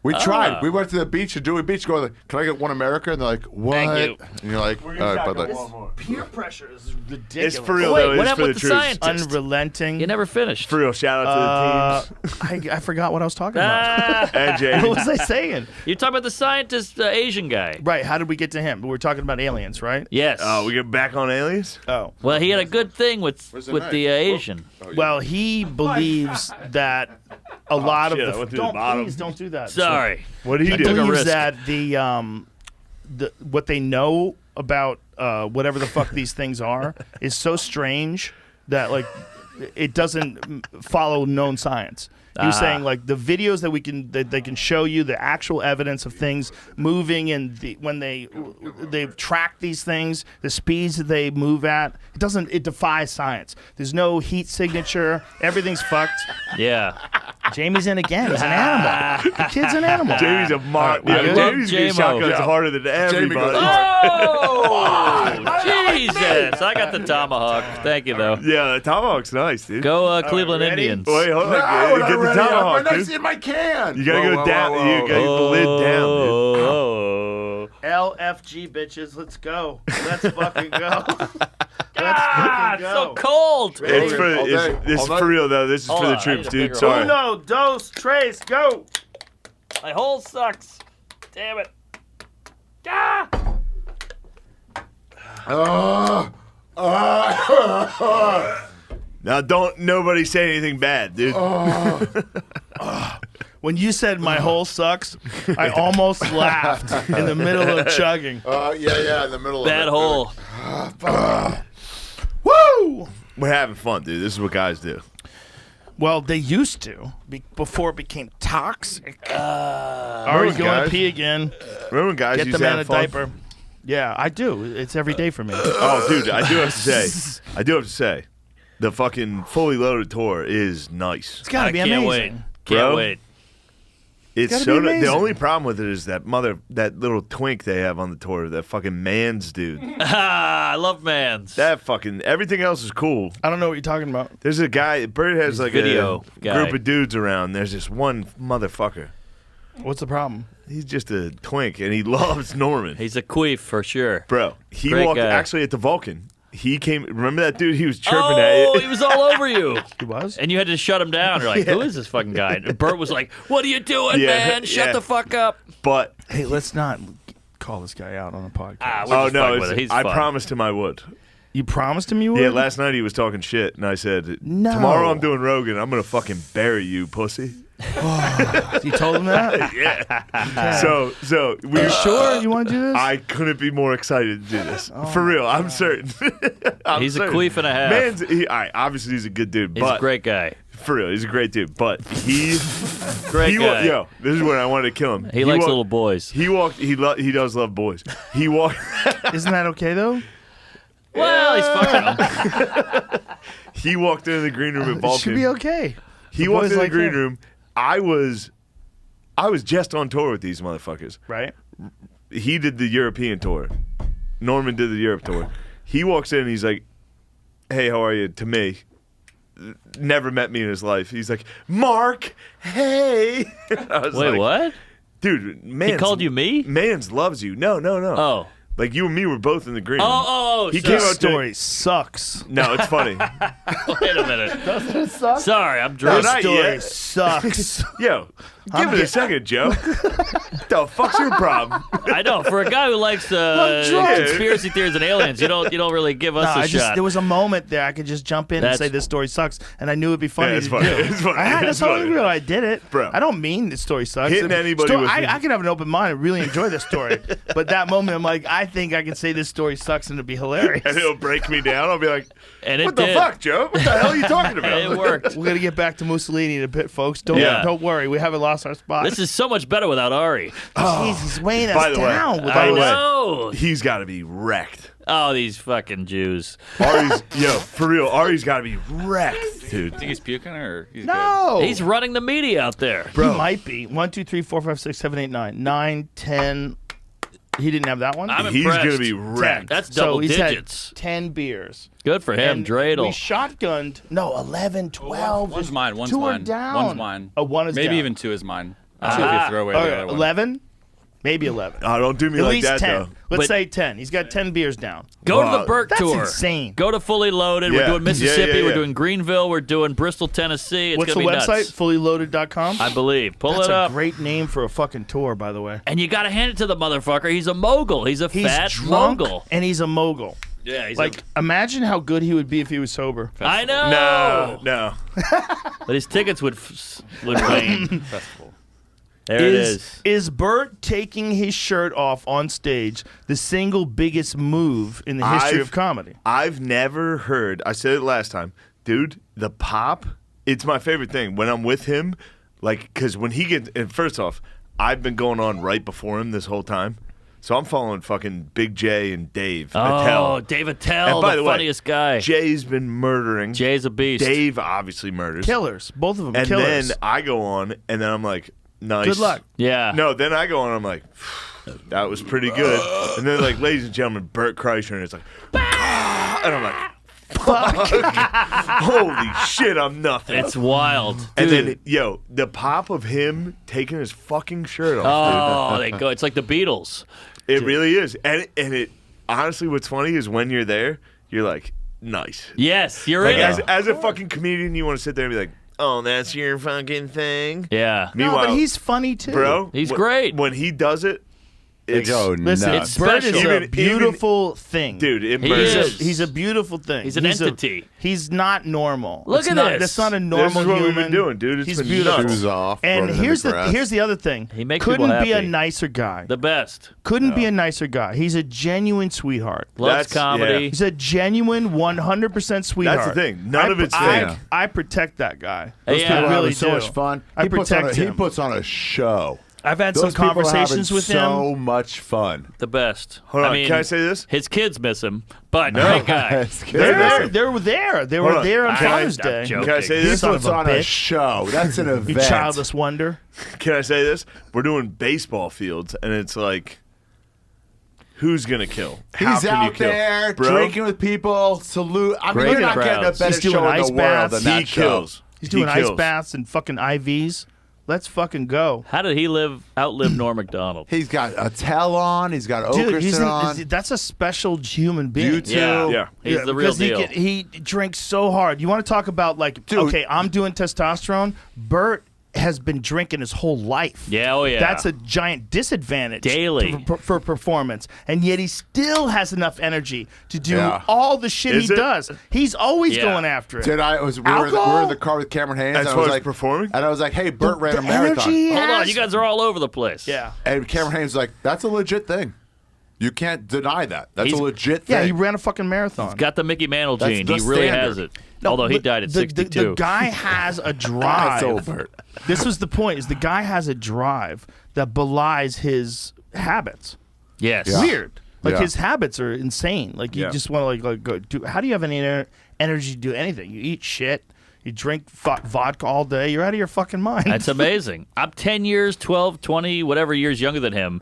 We tried. We went to the beach, to Dewey Beach, going like, "Can I get one America?" And they're like, "What?" Thank you. And you're like, "All right, but like, Peer pressure is ridiculous. It's for real, Wait, though. what It's happened for with the the troops. scientist? unrelenting. You never finished. For real, shout out to the teams. I forgot what I was talking about. And Jamie. What was I saying? You're talking about the scientist, Asian guy. Right. How did we get to him? We were talking about aliens, right? Yes. Oh, we get back on aliens? Oh. Well, he had a good thing with Where's the with knife? the Asian. Well, he believes that a lot shit, I of went the through the bottom. please don't do that. Sorry. What did He he do? took a believes risk. that the what they know about whatever the fuck these things are is so strange that like it doesn't follow known science. He was saying like the videos that they can show you the actual evidence of things moving and when they've tracked these things, the speeds that they move at, it defies science. There's no heat signature. Everything's fucked. Yeah. Jamie's in again. He's an animal. The kid's an animal. Jamie's a mod. I Yeah, love Jamie's getting J-Mo. shotguns harder than everybody. Oh, Jesus! I got the tomahawk. Thank you, though. Yeah, the tomahawk's nice, dude. Go Cleveland ready? Indians. Wait, hold on. no, Get not the ready. tomahawk, My knife's dude. in my can. You gotta go down. You gotta get the lid down, dude. Oh. LFG bitches, let's go. Let's fucking go. Let's Ah, fucking it's go. so cold. It's for All day. this All is night. for real though. This is Hold for on, the I troops, need a dude. bigger Sorry. Uno, dos, tres, go. My hole sucks. Damn it. Ah! Now don't nobody say anything bad, dude. When you said my hole sucks, I almost laughed in the middle of chugging. Yeah, in the middle Bad of it. hole. Woo! We're having fun, dude. This is what guys do. Well, they used to before it became toxic. Already Those going guys. to pee again. Remember when guys Get used the to man have a fun? diaper. Yeah, I do. It's every day for me. Oh, dude, I do have to say, the fucking fully loaded tour is nice. It's got to be I can't amazing. wait. Can't Bro. wait. It's gotta so be the amazing. only problem with it is that little twink they have on the tour, that fucking man's dude. I love mans. That fucking everything else is cool. I don't know what you're talking about. There's a guy. Bert has like video a guy. group of dudes around. There's this one motherfucker. What's the problem? He's just a twink, and he loves Norman. He's a queef for sure. Bro, he Great walked guy. actually at the Vulcan. He came. Remember that dude? He was chirping at Oh, you. he was all over you. He was? And you had to shut him down. You're like, who is this fucking guy? And Bert was like, what are you doing, Yeah, man? Shut yeah. the fuck up. But Hey, let's not call this guy out on a podcast. We're oh just no, fucking with it. He's I fun. promised him I would. You promised him you would? Yeah, last night he was talking shit, and I said, No. tomorrow I'm doing Rogan. I'm gonna fucking bury you, pussy. You told him that? Yeah. So we You sure you want to do this? I couldn't be more excited to do this. For real, I'm certain. I'm He's a certain. queef and a half. Obviously he's a good dude, He's but a great guy. for real, he's a great dude. But he, Great guy. yo, this is when I wanted to kill him. He likes walked- little boys. He walked. He does love boys. He walked. Isn't that okay, though? Well, he's fucking them. He walked into the green room at It Vulcan. should be okay. He The walked boys into the like green him. room. I was just on tour with these motherfuckers. Right? He did the European tour. Norman did the Europe tour. He walks in and he's like, "Hey, how are you?" To me, never met me in his life. He's like, "Mark, hey." I was Wait, like, what? Dude, man. He called you me? Mans loves you. No. Oh. Like you and me were both in the green room. Oh, He sorry. came out to- Story sucks. No, it's funny. Wait a minute. Sorry, I'm No, drunk. not Story yet. sucks. Yo, give it a second, Joe. The fuck's your problem? I know. For a guy who likes drunk. conspiracy theories and aliens, you don't really give us No, a shot. there was a moment there I could just jump in and That's- say this story sucks, and I knew it'd be funny Yeah, it's to funny. do. It's funny. That's It's totally funny. real. I did it, Bro. I don't mean this story sucks. Hitting anybody with- I can have an open mind and really enjoy this story, but that moment I'm like, I think I can say this story sucks and it'd be hilarious. And it'll break me down. I'll be like, and it "What the did. fuck, Joe? What the hell are you talking about?" It worked. We're gonna get back to Mussolini in a bit, folks. Don't Yeah. worry, we haven't lost our spot. This is so much better without Ari. Jeez, he's weighing us By the way, down. with by I the all way, this- know. He's got to be wrecked. Oh, these fucking Jews. Ari's, for real, Ari's got to be wrecked, dude. Think he's puking or he's No, He's running the media out there. He might be 1, 2, 3, 4, 5, 6, 7, 8, 9, 9, 10. He didn't have that one. I'm He's impressed. gonna be wrecked. That's so double he's digits. Had 10 beers. Good for him, And Dreidel. We shotgunned. No, 11, 12. One's mine. One's two mine. Are down. One's mine. Oh, one is Maybe down. even 2 is mine. I'll see if you throw away the other one. 11? Maybe 11. Oh, don't do me At like least that 10. though. Let's But- say 10. He's got 10 beers down. Go to the Wow, Burt that's tour. insane. Go to Fully Loaded. We're Yeah. doing Mississippi. Yeah. We're doing Greenville. We're doing Bristol, Tennessee. It's What's the gonna be website? nuts. Fullyloaded.com? I believe. Pull That's it up. a great name for a fucking tour, by the way. And you got to hand it to the motherfucker. He's a mogul. He's a He's fat drunk mogul. and he's a mogul. Yeah, he's Like, imagine how good he would be if he was sober. I know. No. But his tickets would wane. Festival. There it is. Is Burt taking his shirt off on stage the single biggest move in the history of comedy? I've never heard. I said it last time, dude. The pop. It's my favorite thing when I'm with him. Like, because when he gets. And first off, I've been going on right before him this whole time. So I'm following fucking Big J and Dave Attell. Oh, Dave Attell, And by the the way, funniest guy. Jay's been murdering. Jay's a beast. Dave obviously murders. Killers. Both of them And killers. then I go on, and then I'm like, nice. Good luck. Yeah. No, then I go on, I'm like, that was pretty good. And then, like, ladies and gentlemen, Burt Kreischer, and it's like, and I'm like, fuck. Holy shit, I'm nothing. It's wild. And then, yo, the pop of him taking his fucking shirt off, Oh, they go. It's like the Beatles. dude. It really is. And it, honestly, what's funny is when you're there, you're like, nice. Yes, you're Like, in it. as a fucking comedian, you want to sit there and be like, oh, that's your fucking thing? Yeah. no, Meanwhile, but he's funny too. bro, He's great. When he does it, it's, go Listen, nuts. It's Burt is special. a beautiful thing. dude, it He burns. is. He's a beautiful thing. He's an entity. He's not normal. Look It's at not, this. That's not a This normal is what human. we've been doing, dude. It's He's been beautiful. nuts. Shoes off. And running in here's the grass. here's the other thing. He makes Couldn't people be a happy. nicer guy. The best. Couldn't be a nicer guy. He's a genuine sweetheart. Loves That's- comedy. yeah. He's a genuine 100% sweetheart. That's the thing. None of it's I, fake. I protect that guy. Hey, Those yeah. people I are really having so do. much fun. I protect He him. puts on a show. I've had Those some people are conversations having with so him. much fun. The best. Hold on, I mean, can I say this? His kids miss him, but great guy. It's good. They Listen. were there. They Hold were on. there on Can I- Father's I'm Day. joking. Can I say He this? son puts of a on a bitch. show. That's an You event. childless wonder. Can I say this? We're doing baseball fields, and it's like, who's gonna kill? How He's can you out kill? there Bro, drinking with people. Salute. I mean, Great you're not getting a crowds. better He's doing show in ice the world baths. than that he show. kills. He's He doing ice kills. baths and fucking IVs. Let's fucking go. How did he outlive Norm Macdonald? He's got a towel on. He's got Dude, Okerson on. that's a special human being. You too. Yeah. Yeah. He's the real because deal. he drinks so hard. You want to talk about like, Dude. okay, I'm doing testosterone. Burt has been drinking his whole life. Yeah, oh yeah. That's a giant disadvantage Daily. for performance, and yet he still has enough energy to do Yeah. all the shit Is he it? does. He's always Yeah. going after it. We were in the car with Cameron Haynes. As and I far was as like performing? and I was like, "Hey, Burt ran a The marathon." energy he Hold on, has- you guys are all over the place. Yeah. And Cameron Haynes was like, "That's a legit thing. You can't deny that. That's He's- a legit thing." Yeah, he ran a fucking marathon. Got the Mickey Mantle That's gene. the He really standard. has it. Although he but died at the 62. The guy has a drive. So Burt. This was the point: is the guy has a drive that belies his habits. yes. Yeah. Weird. Like Yeah. his habits are insane. Like you Yeah. just want to like go. Do, how do you have any energy to do anything? You eat shit. You drink vodka all day. You're out of your fucking mind. That's amazing. I'm 10 years, 12, 20, whatever years younger than him.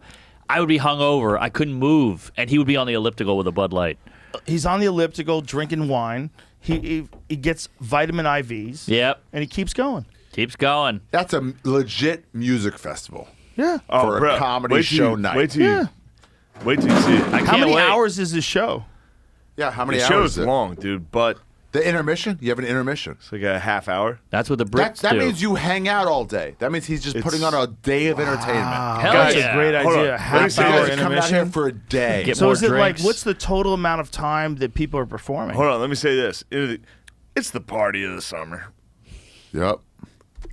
I would be hungover. I couldn't move. And he would be on the elliptical with a Bud Light. He's on the elliptical drinking wine. He gets vitamin IVs. Yep. And he keeps going. Keeps going. That's a legit music festival. Yeah. Oh, for a bro. comedy Wait till show you- night. Wait till Yeah. you see it. I How can't many wait. hours is his show? Yeah, how many The hours? show's is it? long, dude, but The intermission? You have an intermission. it's like a half hour. That's what the Brits That do. means you hang out all day. That means he's just putting on a day of entertainment. Hell That's yeah. a great Hold idea. on. Half Let me You say hour guys this. are coming out here intermission. for a day. Get So more is it drinks. like what's the total amount of time that people are performing? Hold on, let me say this. It's the party of the summer. Yep.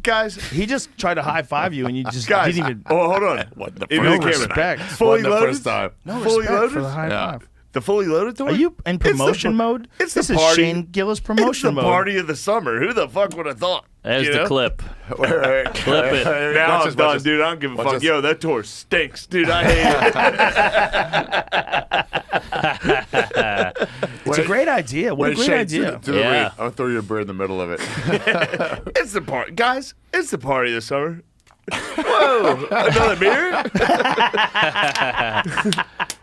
Guys, He just tried to high five you, and you just guys. didn't even. Oh, hold on. Into No the camera. respect. Fully Wasn't the loaded. first time. No fully respect loaded. for the high Yeah. five. The fully loaded tour. Are you in It's the promotion fu- mode? It's This the is party. Shane Gillis It's promotion the mode. party of the summer. Who the fuck would have thought? There's You the know? clip. Clip it. Now Watch I'm this, watch done, this. dude. I don't give a Watch fuck. this. Yo, that tour stinks, dude. I hate it. It's a great idea. What a great Shane, idea. do the Yeah. read. I'll throw you a bird in the middle of it. It's the party, guys. It's the party of the summer. Whoa, another beer?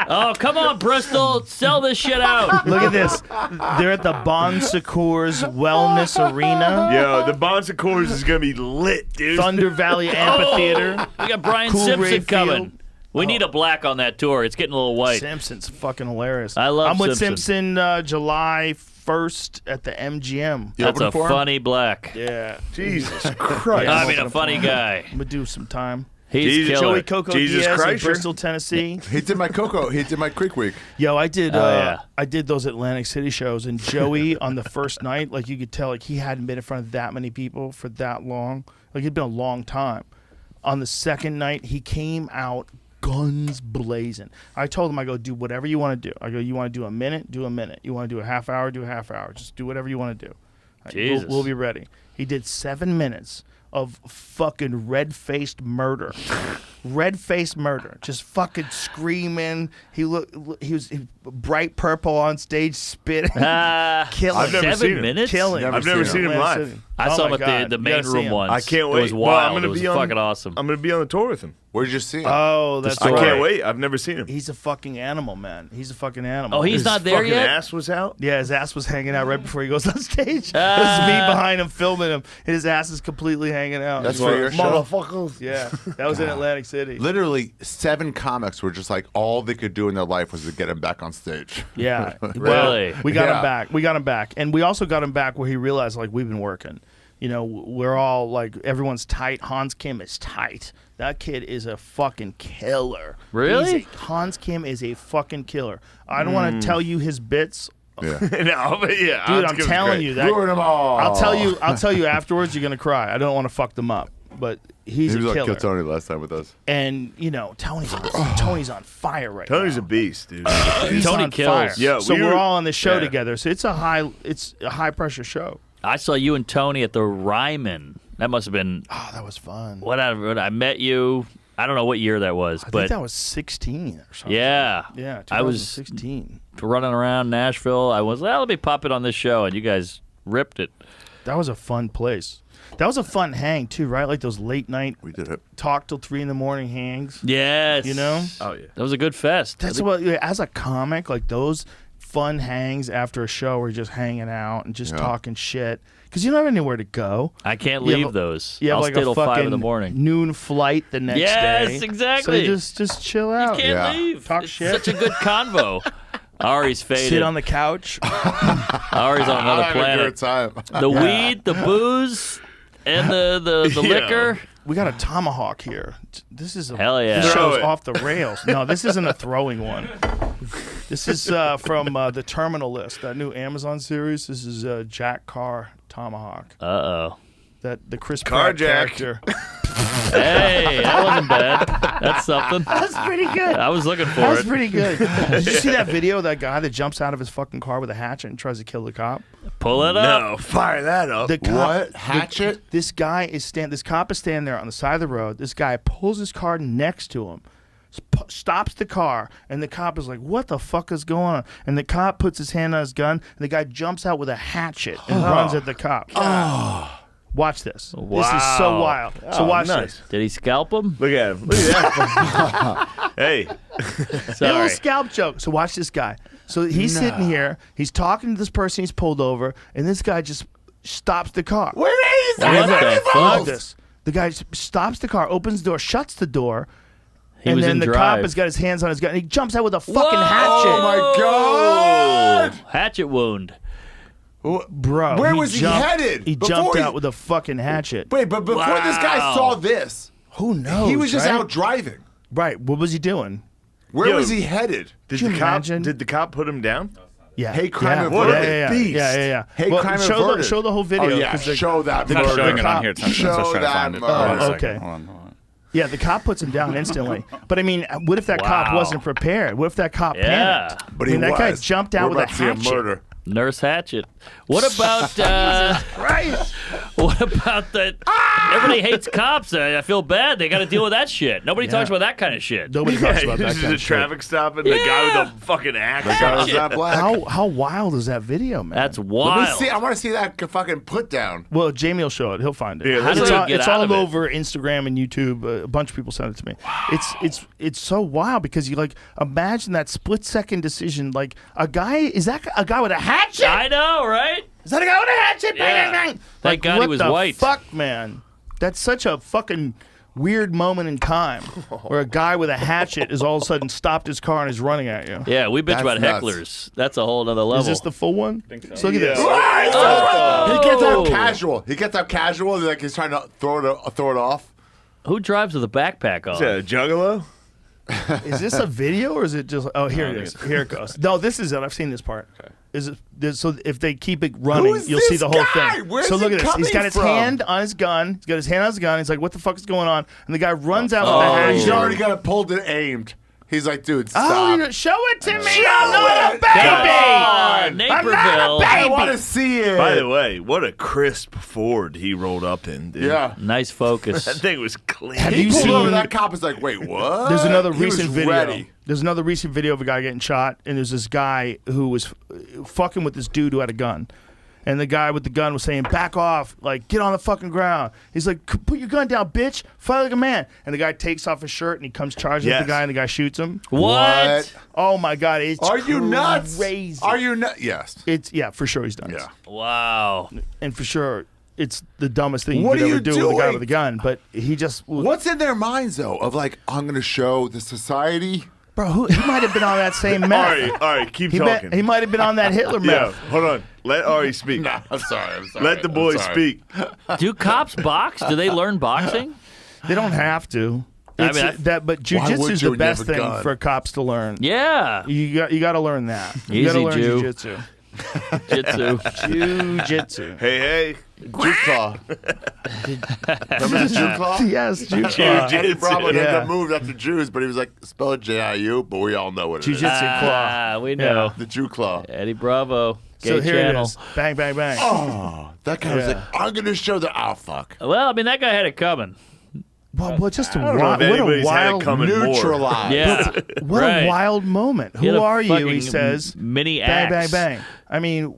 Oh, come on, Bristol. Sell this shit out. Look at this. They're at the Bon Secours Wellness Arena. Yo, the Bon Secours is gonna be lit, dude. Thunder Valley Amphitheater. We got Brian Cool Simpson Ray coming. Field. We need a black on that tour. It's getting a little white. Simpson's fucking hilarious. I love I'm with Simpson. July 1st at the MGM. You That's opening a for him? funny black. Yeah. Jesus Christ. I mean, a funny guy. I'm going to do some time. He's Jesus. killer. Joey Coco Jesus Diaz in Christ. Bristol, Tennessee. He did my Creek Week. Yo, I did. yeah. I did those Atlantic City shows, and Joey on the first night, like you could tell, like he hadn't been in front of that many people for that long. Like it'd been a long time. On the second night, he came out guns blazing. I told him, I go, do whatever you want to do. I go, you want to do a minute, do a minute. You want to do a half hour, do a half hour. Just do whatever you want to do. Jesus. We'll be ready. He did 7 minutes of fucking red-faced murder. Red-faced murder. Just fucking screaming. He was bright purple on stage, spitting. Killing. I've never 7 seen him. minutes? Killing. I've never seen him Atlantic live. City. I Oh saw my him at God. the You main gotta see room him. once. I can't wait. It was Well, wild. It was fucking awesome. I'm gonna be on the tour with him. Where did you see him? Oh, that's I right. can't wait. I've never seen him. He's a fucking animal, man. He's a fucking animal. Oh, he's His not there fucking yet? ass was out. Yeah, his ass was hanging out right before he goes on stage. It was me behind him filming him. And his ass is completely hanging out. That's for your show? Motherfuckers. Yeah, that was in Atlantic City. Literally, 7 comics were just like, all they could do in their life was to get him back on stage. Yeah. Really? We got Yeah. him back. We got him back. And we also got him back where he realized, like, we've been working. You know, we're all, like, everyone's tight. Hans Kim is tight. That kid is a fucking killer. Really? Hans Kim is a fucking killer. I don't want to tell you his bits. Yeah. No, but yeah, Dude, Hans I'm Kim's telling great. you that. Ruin them all. I'll tell you afterwards. You're gonna cry. I don't want to fuck them up, but he's He was a like killer. Kill Tony last time with us. And you know, Tony's on fire right Tony's now. a beast, dude. He's Tony on kills. fire. Yeah, so we we're were- all on this show yeah. together. So it's a high pressure show. I saw you and Tony at the Ryman. That must have been Oh, that was fun. whatever. I met you. I don't know what year that was, I but think that was 16 or something. yeah, Yeah, I was 16. running around Nashville. I was, well, let me pop it on this show, and you guys ripped it. That was a fun place. That was a fun hang too, right? Like those late night We did it. talk till 3 a.m. hangs. Yes, You know? Oh yeah. that was a good fest. That's what, as a comic, like those fun hangs after a show where you're just hanging out and just Yeah. talking shit. Because you don't have anywhere to go. I can't You have leave a- those. You have I'll like stay a till fucking 5 in the morning. noon flight the next Yes, day. exactly. So you just chill out. Can't Yeah. leave. Talk it's shit. Such a good convo. Ari's faded. Sit on the couch. Ari's on another I'm having a planet. good time. The weed, the booze, and the Yeah. liquor. We got a tomahawk here. This is a Hell yeah. This Throw show's it. off the rails. No, this isn't a throwing one. This is from the Terminal List, that new Amazon series. This is Jack Carr tomahawk. Uh-oh. That the Chris Pratt Carjacked. character. Hey, that wasn't bad. That's something. That's pretty good. I was looking for That's it. pretty good. Did you see that video of that guy that jumps out of his fucking car with a hatchet and tries to kill the cop? Pull it up. No, fire that up. The cop, What? Hatchet? This cop is standing there on the side of the road. This guy pulls his car next to him, stops the car, and the cop is like, "What the fuck is going on?" And the cop puts his hand on his gun, and the guy jumps out with a hatchet and runs at the cop. Watch this. This is so Wow. wild. So watch nice. this. Did he scalp him? Look at him. Look at that. Hey. A Sorry. little scalp joke. So watch this guy. So he's sitting here. He's talking to this person he's pulled over, and this guy just stops the car. What the Look fuck? at this. The guy stops the car, opens the door, shuts the door, He and was then in the drive. cop has got his hands on his gun. And he jumps out with a fucking Whoa! hatchet. Oh my God! Hatchet wound. Bro, Where was he jumped- headed? He Before jumped he- out with a fucking hatchet. Wait, but before this guy Wow. saw this, Who knows? he was just right? out driving. Right. What was he doing? Where Yo. was he headed? Did you the cop? imagine? Did the cop put him down? Yeah. Hate, crime, yeah. and What a murder. Yeah, beast. yeah. Hate, Well, crime, show averted. show the whole video. Oh, yeah. 'cause the- Show that the I'm not murder. showing it cop- on here. It's not, Show I'm just trying to that find it. murder. Hold on a second. Okay. Hold on. Yeah, the cop puts him down instantly. But I mean, what if that cop Wow. wasn't prepared? What if that cop Yeah. panicked? But I mean, he that guy was. jumped out We're with a about to see a hatchet. murder. Nurse Hatchet. What about what about that? Everybody hates cops. I feel bad. They got to deal with that shit. Nobody talks about that kind of shit. Nobody talks about that This kind is a of shit. traffic stop and the guy with the fucking axe. That guy was not black. How wild is that video, man? That's Let me wild. see. I want to see that fucking put down. Well, Jamie will show it. He'll find it. Yeah, How it's do all, you get it's out all of it? over Instagram and YouTube. A bunch of people sent it to me. It's so wild because you like imagine that split second decision. Like a guy is that a guy with a hatchet? I know, right? Is that a guy with a hatchet? Yeah. Bang, bang, bang. Thank Like, God he what was the white. Fuck, man. That's such a fucking weird moment in time where a guy with a hatchet has all of a sudden stopped his car and is running at you. Yeah, we bitch That's about nuts. hecklers. That's a whole other level. Is this the full one? I think so. So look at this. He gets out casual. He gets out casual. Like he's trying to throw it off. Who drives with a backpack on? Is that a juggalo? Is this a video or is it just? Oh, here it is. Here it goes. No, this is it. I've seen this part. Is it so? If they keep it running, Who is you'll see this the whole guy? thing. Where's so look he at this. He's coming got his from? hand on his gun. He's got his hand on his gun. He's like, "What the fuck is going on?" And the guy runs out with the He's hatchet. already got it pulled and aimed. He's like, dude, Oh, stop. you show it to me! Show I'm not a it. baby. on, I'm not a Naperville. baby. I want to see it. By the way, what a crisp Ford he rolled up in, dude. yeah. Nice focus. That thing was clean. Have He you pulled seen? over. That cop is like, wait, what? There's another He was recent video. ready. There's another recent video of a guy getting shot, and there's this guy who was fucking with this dude who had a gun. And the guy with the gun was saying, back off, like, get on the fucking ground. He's like, put your gun down, bitch. Fight like a man. And the guy takes off his shirt, and he comes charging at Yes. the guy, and the guy shoots him. What? Oh, my God. It's Are you nuts? crazy. Are you nuts? Yes. Yeah, for sure he's done. Yeah. Wow. And for sure, it's the dumbest thing you What could are ever you do with a guy doing? with a gun. But he just... What's in their minds, though, of like, I'm going to show the society? Bro, he might have been on that same meth. All right, keep He talking. might have been on that Hitler yeah, meth. hold on. Let Ari speak. I'm sorry. Let the boys speak. Do cops box? Do they learn boxing? They don't have to. I It's, mean, but would jujitsu is you the when you best have a thing gun? for cops to learn. Yeah. You got to learn that. You got to Easy, learn Jew. jujitsu. Jitsu. Jujitsu. Hey. Juke claw. Remember the Juke claw? Yes, jujitsu. Eddie Bravo did Yeah. the move after Jews, but he was like, spell it J-I-U, but we all know what it is. Jujitsu claw. Ah, we know. The Jew claw. Eddie Bravo. Gay So here channel. it is. Bang, bang, bang. Oh, that guy was Yeah. like, I'm going to show the, oh, fuck. Well, I mean, that guy had it coming. Well, just a I don't know wild, if what a anybody's had it wild, coming more. Neutralized. Yeah. what Right. a wild moment. He had Who a are you? He fucking says. mini Bang, bang, axe. bang. I mean,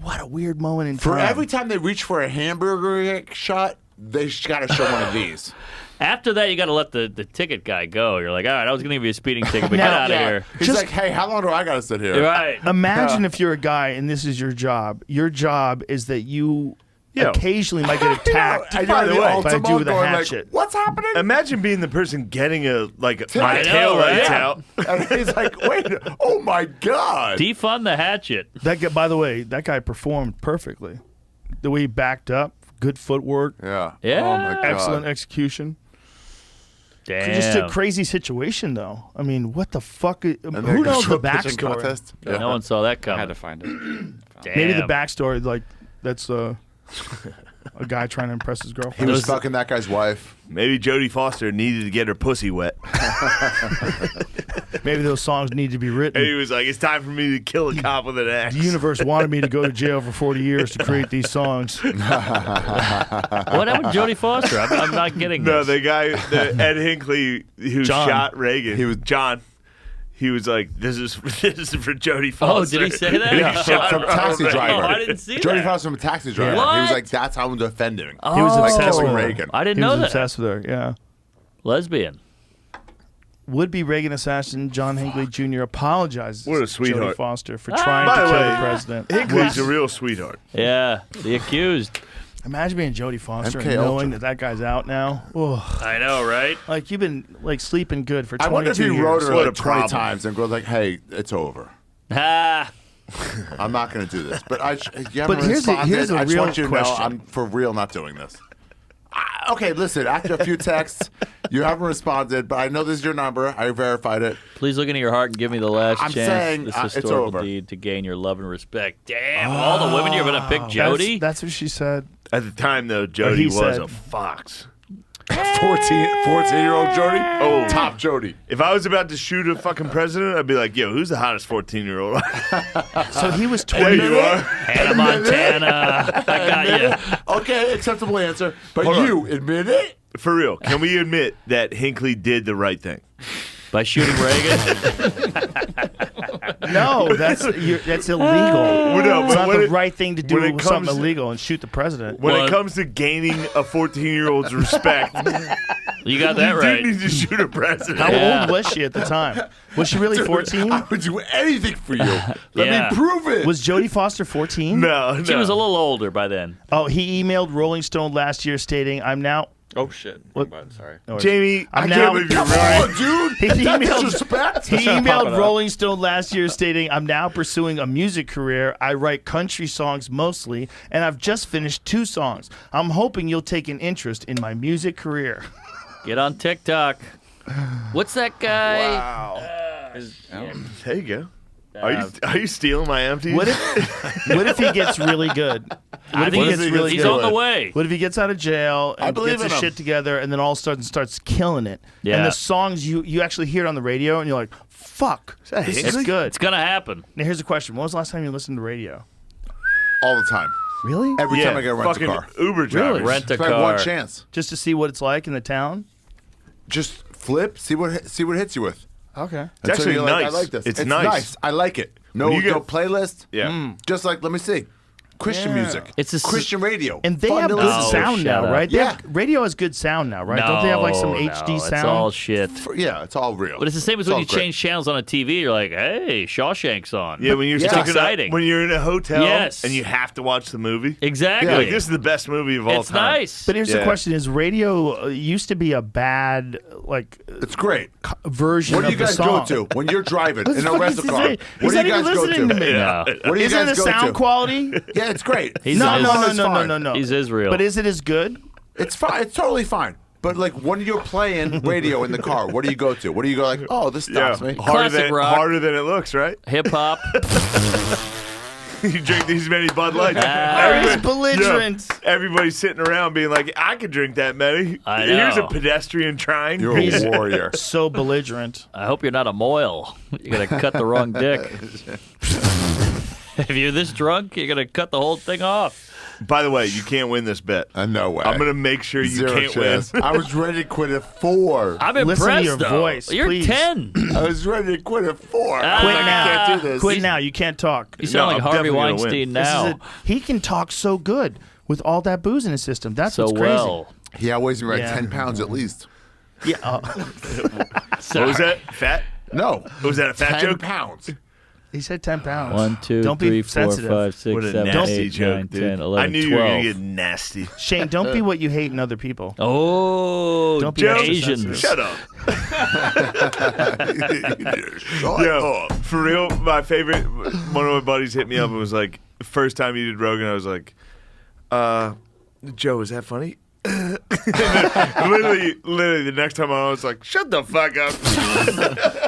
what a weird moment in For time. every time they reach for a hamburger shot, they got to show one of these. After that, you got to let the ticket guy go. You're like, all right, I was going to give you a speeding ticket, but Now- get out of Yeah. here. He's Just- like, hey, how long do I got to sit here? Right. Imagine if you're a guy and this is your job. Your job is that you Yo. occasionally might get attacked I By the know, way, by a dude with a going hatchet. Like, what's happening? Imagine being the person getting my I know, tail lights right? out. And he's like, wait, oh my God. Defund the hatchet. That guy, by the way, that guy performed perfectly. The way he backed up, good footwork, Yeah. Yeah. Oh my God. excellent execution. Damn. Just a crazy situation, though. I mean, what the fuck? And Who they're knows the gonna pitching backstory? contest? No one saw that I had coming. to find it. Damn. Maybe the backstory, like that's a guy trying to impress his He girlfriend. was fucking that guy's wife. Maybe Jodie Foster needed to get her pussy wet. Maybe those songs need to be written. And he was like, it's time for me to kill a cop with an axe. The universe wanted me to go to jail for 40 years to create these songs. What happened to Jodie Foster? I'm not getting No, this. the guy, Ed Hinckley, who John. shot Reagan. He was- John. He was like, "This is for Jodie Oh, Foster." did he say that? And Yeah. he shot From her Taxi already. Driver. Oh, I didn't see Jodie that. Foster from Taxi Driver. What? He was like, that's how I'm defending. He was Oh. obsessed with Killing her. Reagan. I didn't He know was that. obsessed with her, yeah. Lesbian. Would-be Reagan assassin John Hinckley Jr. apologizes What a to sweetheart. Jodie Foster for trying By to the kill way, the president. Hinckley's a real sweetheart. Yeah, the accused. Imagine being Jodie Foster MK and knowing Ultra. that guy's out now. Oh, I know, right? like you've been like sleeping good for I 22 wonder if he years. wrote her What a like 20 problem. times and goes like, hey, it's over. Ah, I'm not going to do this. But you haven't But here's responded. a I just real want you to question. know I'm for real not doing this. Okay, listen, after a few texts, you haven't responded, but I know this is your number. I verified it. please look into your heart and give me the last I'm chance. saying, this it's historical over. deed to gain your love and respect. Damn, of all the women you're gonna pick, Jody. That's what she said. At the time, though, Or Jodie he was said. a fox. 14-year-old Jody. Oh. Top Jody. If I was about to shoot a fucking president, I'd be like, yo, who's the hottest 14-year-old? So he was There 20. you are. Hannah Montana. I got you. Okay, acceptable answer. But Hold on. you admit it? For real, can we admit that Hinckley did the right thing? By shooting Reagan? No, that's illegal. Well, no, It's but not when the it- right thing to do when it with something comes- illegal and shoot the president. When Well- it comes to gaining a 14-year-old's respect, You got that you right. do need to shoot a president. How Yeah. old was she at the time? Was she really 14? I would do anything for you. Let Yeah. me prove it. Was Jodie Foster 14? No, She was a little older by then. Oh, he emailed Rolling Stone last year stating, "I'm now." Oh shit. What? Never mind, sorry. Jamie, I'm I now- can't believe you're Oh, ruining. dude. He That's emailed- disrespect. He Pop it emailed up. Rolling Stone last year stating, "I'm now pursuing a music career. I write country songs mostly, and I've just finished 2 songs. I'm hoping you'll take an interest in my music career." Get on TikTok. What's that guy? Wow. There you go. Are you stealing my empties? What if he gets really good? I if think he gets really he's good? on the way. What if he gets out of jail I and believe gets his in him. shit together and then all of a sudden starts killing it? Yeah. And the songs you actually hear it on the radio and you're like, fuck, that this Hinckley? is good. It's gonna happen. Now here's a question. When was the last time you listened to radio? All the time. Really? Every Yeah, time I get a rent a fucking car. Uber drivers. Rent a If I have one car. chance. Just to see what it's like in the town? Just flip, see what it hits you with. Okay. It's actually Until you're like, nice. I like this. It's nice. I like it. No, When you get- no playlist. Yeah. Just like, let me see. Christian Yeah. music. It's a s- Christian radio. And they Fun have to good listen to. sound shut now, up. right? They Yeah. have- radio has good sound now, right? Don't they have like some No, HD sound? It's all shit. Yeah, it's all real. But it's the same as It's when all you great. change channels on a TV. You're like, hey, Shawshank's on. Yeah, when you're Yeah. stuck It's in a- exciting. when you're in a hotel Yes. and you have to watch the movie. Exactly. Yeah. Like, this is the best movie of all It's time. nice. But here's the Yeah. question: is radio used to be a bad It's great. version What do of you the guys go song? to when you're driving What the in a fuck rental is he car? saying? What He's do not you guys even go listening to? to me. No. What do you Isn't guys the go sound to? quality? Yeah, it's great. He's No, It's no. He's Israel. But is it as good? It's fine. It's totally fine. But like when you're playing radio in the car, what do you go to? What do you go like? Oh, this Yeah. stops me. Classic rock. Harder than it looks, right? Hip hop. You drink these many Bud Lights. He's belligerent. Yeah, everybody's sitting around being like, I could drink that many. I Here's a know. pedestrian trying. You're He's- a warrior. So belligerent. I hope you're not a moil. You're gonna cut the wrong dick. If you're this drunk, you're gonna cut the whole thing off. By the way, you can't win this bet. No way. I'm going to make sure you Zero can't chance. win. I was ready to quit at 4. I'm Listen to impressed. your though. voice, You're please. 10. I was ready to quit at 4. Ah. Quit I now. can't do this. Quit now. You can't talk. You sound No, like I'm Harvey definitely gonna Weinstein win. This is now. it. He can talk so good with all that booze in his system. That's So what's crazy. well. He outweighs me by Yeah. 10 pounds at least. Yeah. What was that? Fat? No. Was that a fat 10 joke? pounds. He said 10 pounds. 1, 2, Don't 3, be 4, sensitive. 5, 6, What a 7, nasty 8, joke, 9, dude. 10, 11, I knew 12. you were going to get nasty. Shane, don't be what you hate in other people. Oh, Don't be Joe, extra Asians. sensitive. Shut up. Shut Yo, up. for real, my favorite, one of my buddies hit me up and was like, first time you did Rogan, I was like, Joe, is that funny? And then literally the next time I was like, shut the fuck up.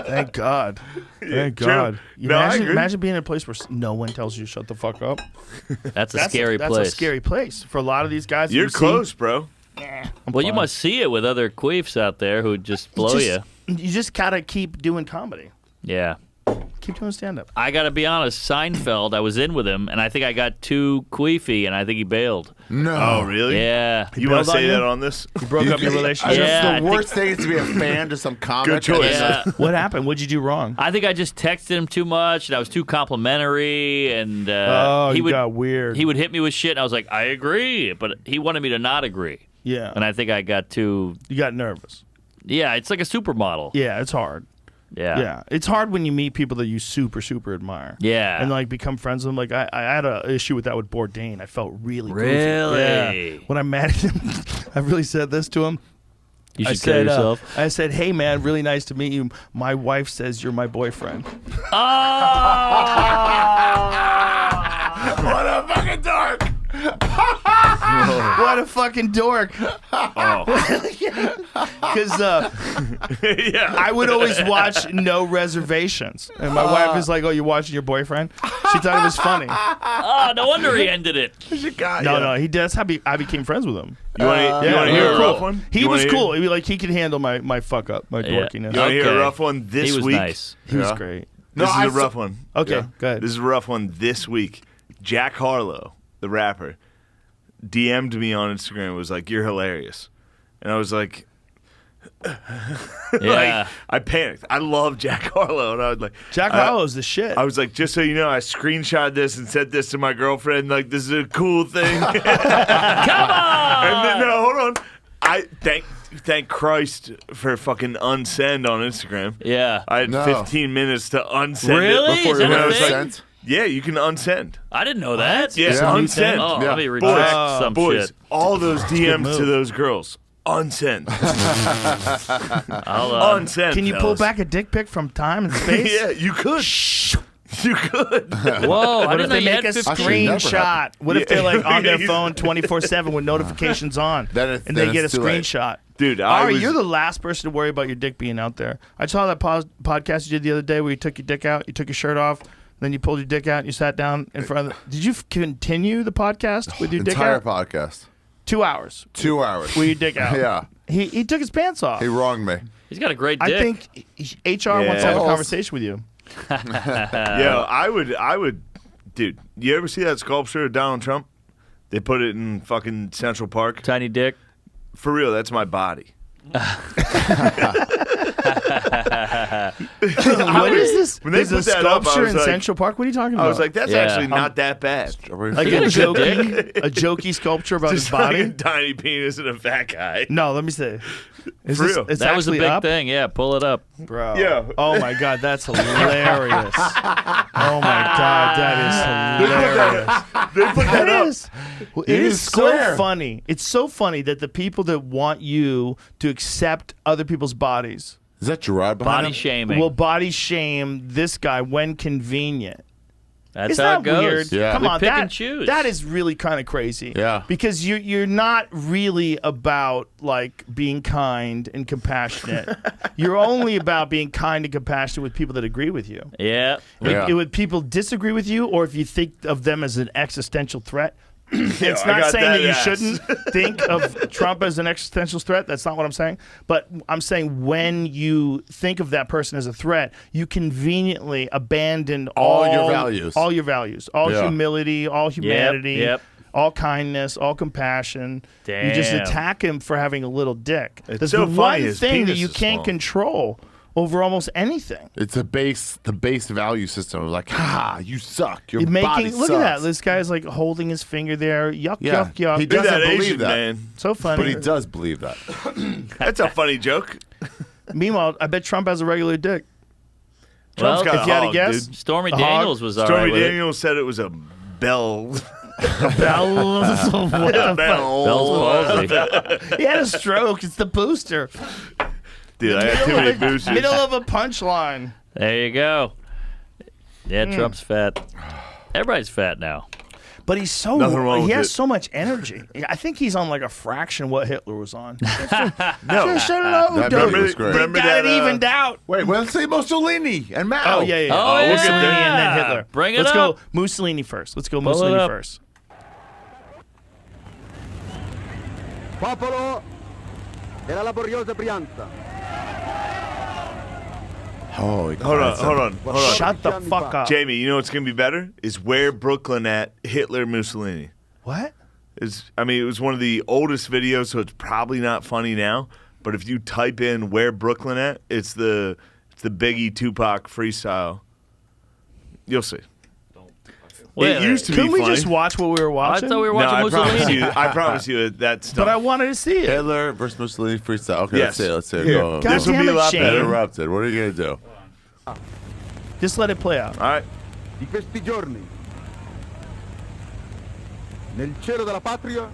Thank God. Thank true. God. No, I agree. Imagine being in a place where no one tells you to shut the fuck up. That's a scary That's place. a scary place for a lot of these guys. You're you see. close, bro. Well, you must see it with other queefs out there who just blow you. You just gotta keep doing comedy. Yeah. Keep doing stand up. I got to be honest, Seinfeld, I was in with him, and I think I got too queefy, and I think he bailed. No. Oh, really? Yeah. You want bailed to on say you? that on this? You broke up your relationship. Yeah, I the worst thing is to be a fan to some comic. Good choice. Yeah. What happened? What'd you do wrong? I think I just texted him too much, and I was too complimentary, and he you would got weird. he would hit me with shit, and I was like, I agree, but he wanted me to not agree, Yeah. and I think I got too. You got nervous. Yeah, it's like a supermodel. Yeah, it's hard. Yeah. Yeah, it's hard when you meet people that you super, super admire. Yeah. And like become friends with them. Like I had an issue with that with Bourdain. I felt really goofy. Really? Yeah. When I met him, I really said this to him. You I should kill said, yourself. I said, hey man, really nice to meet you. My wife says you're my boyfriend. Oh! What a fucking dark. What a fucking dork. Because I would always watch No Reservations. And my wife is like, oh, you're watching your boyfriend? She thought it was funny. Oh, no wonder he ended it. No, he does. That's how I became friends with him. You want to hear a rough one? He was cool. He'd be like, he could handle my fuck up, my dorkiness. You want to hear a rough one this week? He was nice. He was great. This is a rough one. Okay, go ahead. This is a rough one this week. Jack Harlow, the rapper, DM'd me on Instagram. Was like, "You're hilarious," and I was like, Yeah. I panicked. I love Jack Harlow, and I was like, Jack Harlow's the shit. I was like, just so you know, I screenshot this and sent this to my girlfriend. Like, this is a cool thing. Come on! And then, no, hold on. I thank Christ for fucking unsend on Instagram. Yeah. I had 15 minutes to unsend Really? it before Is that I a was thing? like, yeah, you can unsend. I didn't know that. Yeah, unsend. Oh, Yeah. let me retract some Boys, shit. all those DMs to those girls, unsend. I'll, Unsend. Can you pull fellas. back a dick pic from time and space? Yeah, you could. You could. Whoa, I What didn't if know they you make had a 15. screenshot? What if they're like on their Yeah. phone 24/7 with notifications on, Then and they get a it's too late. screenshot? Dude, Ari, you're the last person to worry about your dick being out there. I saw that podcast you did the other day where you took your dick out, you took your shirt off, then you pulled your dick out, and you sat down in front of the... Did you continue the podcast with your dick Entire out? podcast. 2 hours. 2 hours. With your dick out. Yeah. He took his pants off. He wronged me. He's got a great I dick. think HR wants to have a Yeah. conversation with you. Yo, I would, dude. You ever see that sculpture of Donald Trump? They put it in fucking Central Park. Tiny dick. For real, that's my body. What is this? When they There's a put that up, I sculpture was in like- Central Park? What are you talking about? I was like, that's Yeah. actually not that bad. Like He a got a good jokey sculpture about his Just like a body? tiny penis and a fat guy. No, let me see. Is For this, real. it's That was a actually big up? thing. Yeah, pull it up. Bro. Yeah. Oh my God, that's hilarious. Oh my God, that is hilarious. They put that It up. is. It is so square. funny. It's so funny that the people that want you to accept other people's bodies Is that Gerard behind Body him? shaming. will body shame this guy when convenient. That's Isn't how that it goes. weird? Yeah. Come We on, pick that, and choose. that is really kind of crazy. Yeah. Because you're not really about like being kind and compassionate. You're only about being kind and compassionate with people that agree with you. Yeah. Yeah. Would people disagree with you, or if you think of them as an existential threat? It's I not got saying that that you ass. shouldn't think of Trump as an existential threat. That's not what I'm saying. But I'm saying when you think of that person as a threat, you conveniently abandon All your values. all your values, all Yeah. humility, all humanity, yep. all kindness, all compassion. You just Damn. attack him for having a little dick. It's There's so the funny, one his thing that penis you is can't small. control over almost anything. It's the base value system of like, ha, you suck. Your body Look at that. sucks. This guy's like holding his finger there. Yuck, Yeah. yuck, yuck. He Look doesn't at that believe Asian that. man. So funny. But he does believe that. That's a funny joke. Meanwhile, I bet Trump has a regular dick. Trump's Well, got if you had to hog, guess, dude. Stormy A hog? Daniels was all right Stormy with it. Daniels said it was a bell. Bells. What the fuck? Bell's palsy. He had a stroke. It's the booster. Dude, I had too many boosters. Middle of a punchline. There you go. Yeah, Trump's fat. Everybody's fat now. But he's so Nothing wrong he with has it. so much energy. I think he's on like a fraction what Hitler was on. No. Just shut it up, That dude. movie was great. They Remember got that, it evened out. Wait, let's say Mussolini and Mao. Oh yeah. Oh, Mussolini yeah. and then Hitler. Bring it Let's up. go Mussolini first. Let's go Pull it Mussolini up. first. Popolo della laboriosa Brianza. Oh, Hold on. Shut the fuck up. Jamie, you know what's going to be better? Is Where Brooklyn At Hitler Mussolini. What? It was one of the oldest videos, so it's probably not funny now. But if you type in Where Brooklyn At, it's the Biggie Tupac freestyle. You'll see. Wait, It used to be Couldn't we funny. just watch what we were I watching? thought we were No, watching Mussolini. I promise you that's But I wanted to see it. Hitler versus Mussolini freestyle. Okay, Yes. let's see it. Here. Go. God This will damn be a it, lot Shane. better. Interrupted. What are you gonna do? Just let it play out. All right. Di questi giorni, nel cielo della patria,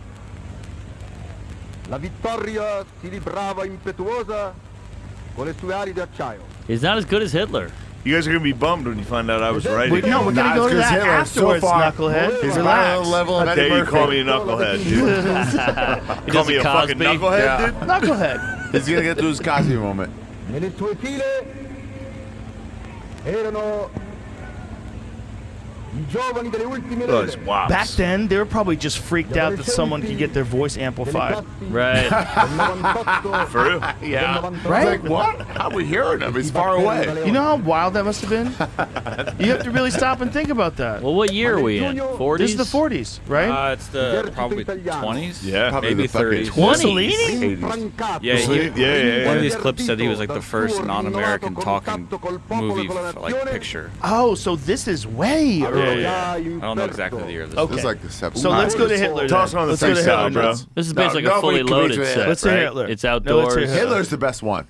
la vittoria si librava impetuosa con le sue ali d'acciaio. He's not as good as Hitler. You guys are gonna be bummed when you find out I was right. Wait, no, we're gonna go to that afterwards, knucklehead. He's Relax. level of How Eddie dare you Murphy. call me a knucklehead, dude? Call me a fucking knucklehead, Yeah. dude? Knucklehead. He's gonna get to his Cosby moment. Nelle tue file erano i giovani delle ultime Oh, it's leve. wops. Back then, they were probably just freaked out that someone could get their voice amplified. Right. For real? Yeah. Right? Right? Like, what? How are we hearing him? He's far away. You know how wild that must have been? You have to really stop and think about that. Well, what year are we in? 40s? This is the 40s, right? It's the probably 20s. Yeah. Probably maybe the fucking 30s. Mussolini? Yeah, Yeah. one of these clips said he was like the first non-American talking movie like picture. Oh, so this is way early. I don't know exactly the year. This Okay. This is like the 70s. So let's go to Hitler. Toss then. one on the Let's go to freestyle, Hitler, bro. nuts. This is No, basically a nobody fully can beat loaded you. set, Let's hear right? Hitler. It's No, let's outdoors. hear Hitler. Hitler's the best one.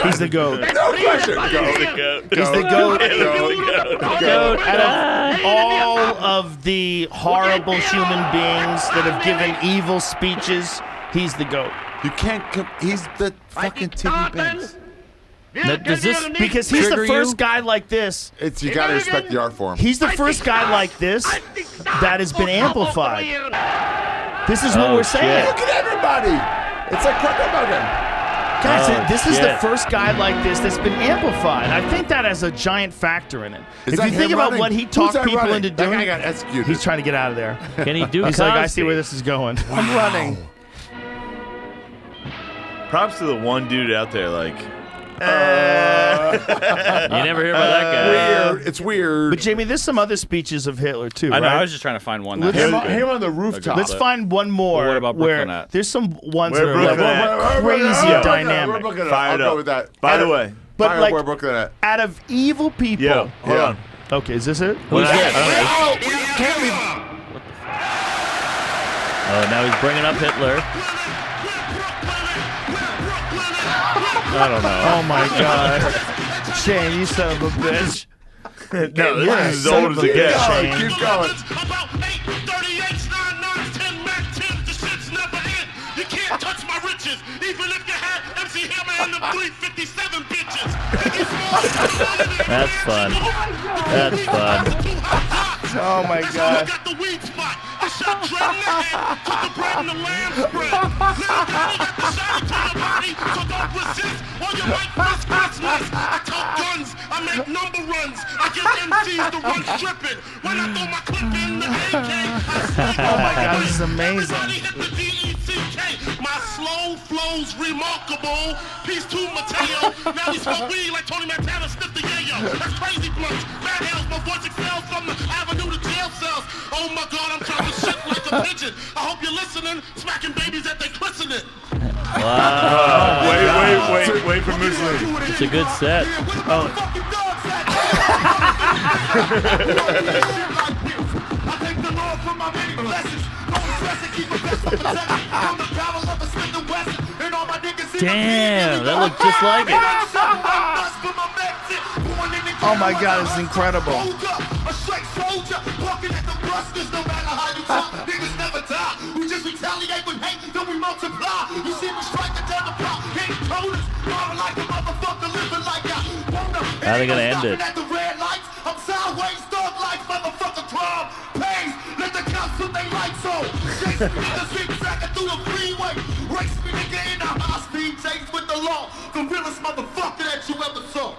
He's the GOAT. No question. He's the GOAT. GOAT. Out of all of the horrible human beings that have given evil speeches, he's the GOAT. You can't. He's the fucking TV Banks. Now, does this Because he's the trigger first you? guy like this. It's you gotta respect the art form. He's the first guy like this that has been amplified. This is what Oh, we're saying. Look at everybody. It's like Crooked Morgan. Guys, Oh, this is the shit. first guy like this that's been amplified. I think that has a giant factor in it. Is If that you think him about running? what he Who's talked that people running? into That doing, guy got executed. he's trying to get out of there. Can he do He's like, I see Cosby? where this is going. I'm running. Props to the one dude out there, like, You never hear about that guy. Weird. It's weird. But Jamie, there's some other speeches of Hitler too, I know. right? I was just trying to find one. Let's- That him on the rooftop. Let's find one more. Well, what about where Brooklyn at? there's some ones Where that are Brooklyn like at? crazy Yo. dynamic. fired I'll up. go with that. By the way, But Fire up like where Brooklyn at. out of evil people. yo, hold on. Okay, is this it? Who's this? Can't we? Oh, now he's bringing up Hitler. I don't know. Oh my God, Shane, you son of a bitch. No, Yeah, this is as son old of as a it gets. bitch. Going, keep going. About 8, 38, 9, 9, 10, Mac 10, the shit's never end. You can't touch my riches, even if you had MC Hammer and the 357 bitches. That's fun. That's fun. Oh my God. Got the weed spot. The shot dread in the head. Put the bread in the lamb spread. Little daddy got the shot to your body, so don't resist or you might miss Christmas. I tote guns, I make number runs. I get MCs to run stripping. When I throw my clip in the AK, I sling. Oh my God, this is amazing. Everybody hit the DECK. My slow flow's remarkable. Peace to Mateo. Now he smoke weed like Tony Montana sniffed the yayo. That's crazy blunts. Mad hells, my voice excels from the avenue to jail cells. Oh my God, I'm trying to shit like a pigeon. I hope you're listening. Smacking babies at they christening. Wait for Mussolini. It's a good set. I thank the Lord for my many blessings. Don't stress it, keep a fist on the tech. From the barrel of a Smith & Wesson. And all my niggas in the Damn, that looked just like it. Oh my God, it's incredible. A straight soldier, walking at the brusquers, no matter how you talk, niggas never die. We just retaliate with hate, then we multiply. You see me striking down the block, hitting corners, marvel like a motherfucker, living like I wanna. How are they gonna end it? At the red lights, I'm sideways, dog like motherfucker crime. Pays, let the cops put their lights on. Chase me in the street, tracking through the freeway. Race me nigga in a high-speed chase with the law. The realest motherfucker that you ever saw.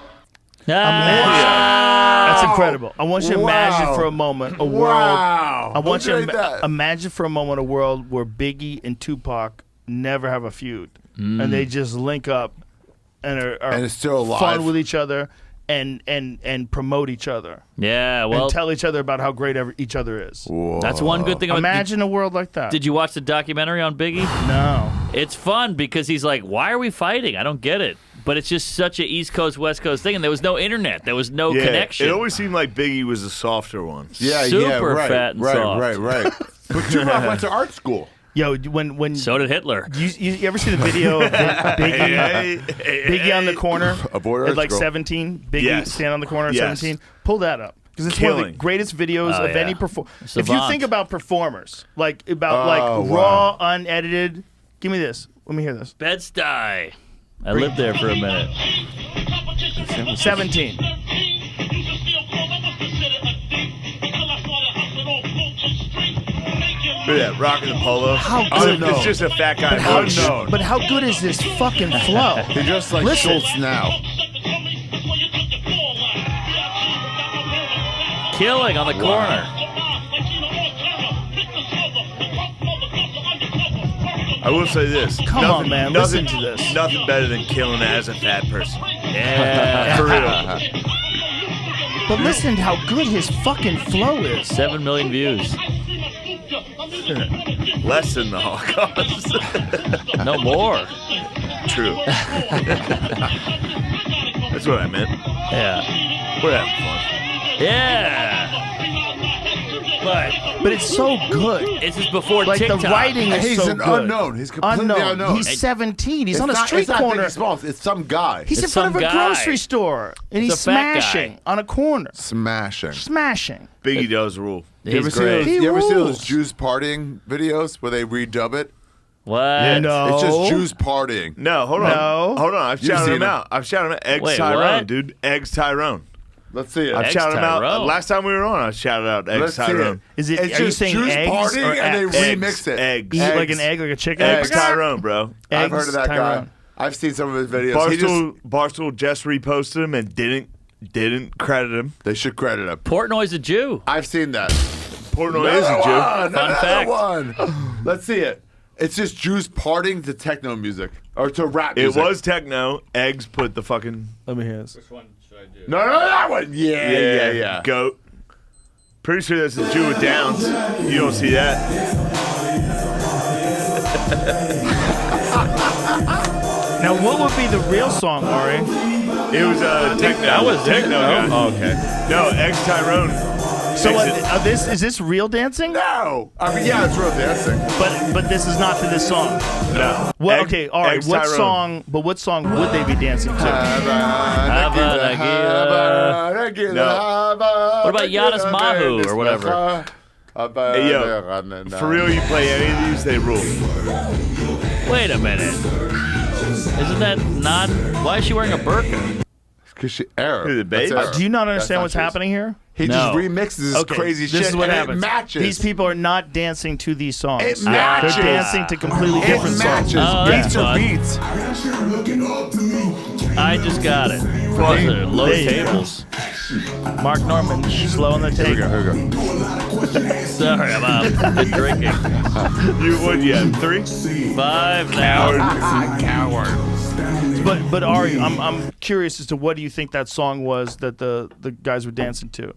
That's incredible. I want you to imagine for a moment a world. Wow. I want you Who to did that? imagine for a moment a world where Biggie and Tupac never have a feud, and they just link up and are And it's still alive. fun with each other and promote each other Yeah, well, and tell each other about how great each other is. that's one good thing about Imagine a world like that. Did you watch the documentary on Biggie? No. It's fun because he's like, why are we fighting? I don't get it. But it's just such a East Coast, West Coast thing, and there was no internet. There was no connection. It always seemed like Biggie was the softer one. Super right, fat and right, soft. right. But Tupac went to art school. Yo, when So did Hitler. you ever see the video of Biggie on the corner Avoid at like Earth School. 17? Biggie Yes. stand on the corner at Yes. 17? Pull that up. Because it's one of the Killing. greatest videos Oh, of yeah. any performer. If you Savant. think about performers, like Oh, raw, unedited, give me this. Let me hear this. Bed-Stuy. I lived there for a minute. 17. Look at that, rocking the polo. How Oh, good? it's just a fat guy. Unknown. But how good is this fucking flow? He just like Listen. Schultz now. Killing on the corner. I will say this. Come on, man, Nothing, listen to this. Nothing better than killing as a fat person. Yeah. For real. But listen to how good his fucking flow is. 7 million views. Less than the Holocaust. No more. True. That's what I meant. Yeah. We're having fun. Yeah. But it's so good. This is before Like TikTok. the writing is He's so an good. unknown. He's completely unknown. He's 17. He's on a not, street it's not corner. Biggie Smalls. It's some guy. He's in It's front of some a guy. grocery store, and It's he's a fat guy. smashing on a corner. Smashing. Smashing. Biggie does rule. He's great. You ever see those rules. Jews partying videos where they redub it? What? No. It's just Jews partying. No, hold on. No. Hold on. I've You've shouted seen him him. out. I've shouted him out. Eggs Wait, Tyrone, what? dude. Eggs Tyrone. Let's see it. I've Eggs shouted him out. Tyrone. Last time we were on, I shouted out Eggs Let's see Tyrone. it. Is it? It's Are you just saying Jews eggs partying or and they eggs? remix it. Eggs. Is it like an egg, like a chicken? Eggs Tyrone, bro. I've heard Eggs of that Tyrone. guy. I've seen some of his videos. He Barstool just reposted him and didn't credit him. they should credit him. Portnoy's a Jew. I've seen that. Portnoy is a Jew. Another fact. one. Let's see it. It's just Jews partying to techno music or to rap It music. was techno. Eggs put the fucking Let me hear this. No, that one. Yeah. goat. Pretty sure that's a Jew with Downs. You don't see that. Now, what would be the real song, Ari? It was techno. that was techno. guy. Oh, okay. No, Eggs Tyrone. So, Eggs- is this real dancing? No. I mean, yeah, it's real dancing. But this is not to this song. No. Well, Egg- okay, all right. Eggs What Tyrone. song? But what song would they be dancing to? What about Giannis Mahu or whatever? Hey, yo, for real, you play any of these, they rule. Wait a minute. Isn't that not? Why is she wearing a burqa? Because she error. Who, the That's babe? error. Do you not That's understand not what's his. happening here? He No. just remixes this crazy this shit. is what and happens. It matches. These people are not dancing to these songs. It matches. They're dancing to completely It different matches. songs. Oh, that's Beats are fun. beats. I just got it. Those are low There you go. tables. Mark Norman, slow on the Here we take. go. Here we go. Sorry, I've been drinking. You would, yeah. 3? 5 now. Coward. But Ari, I'm curious as to what do you think that song was that the guys were dancing to?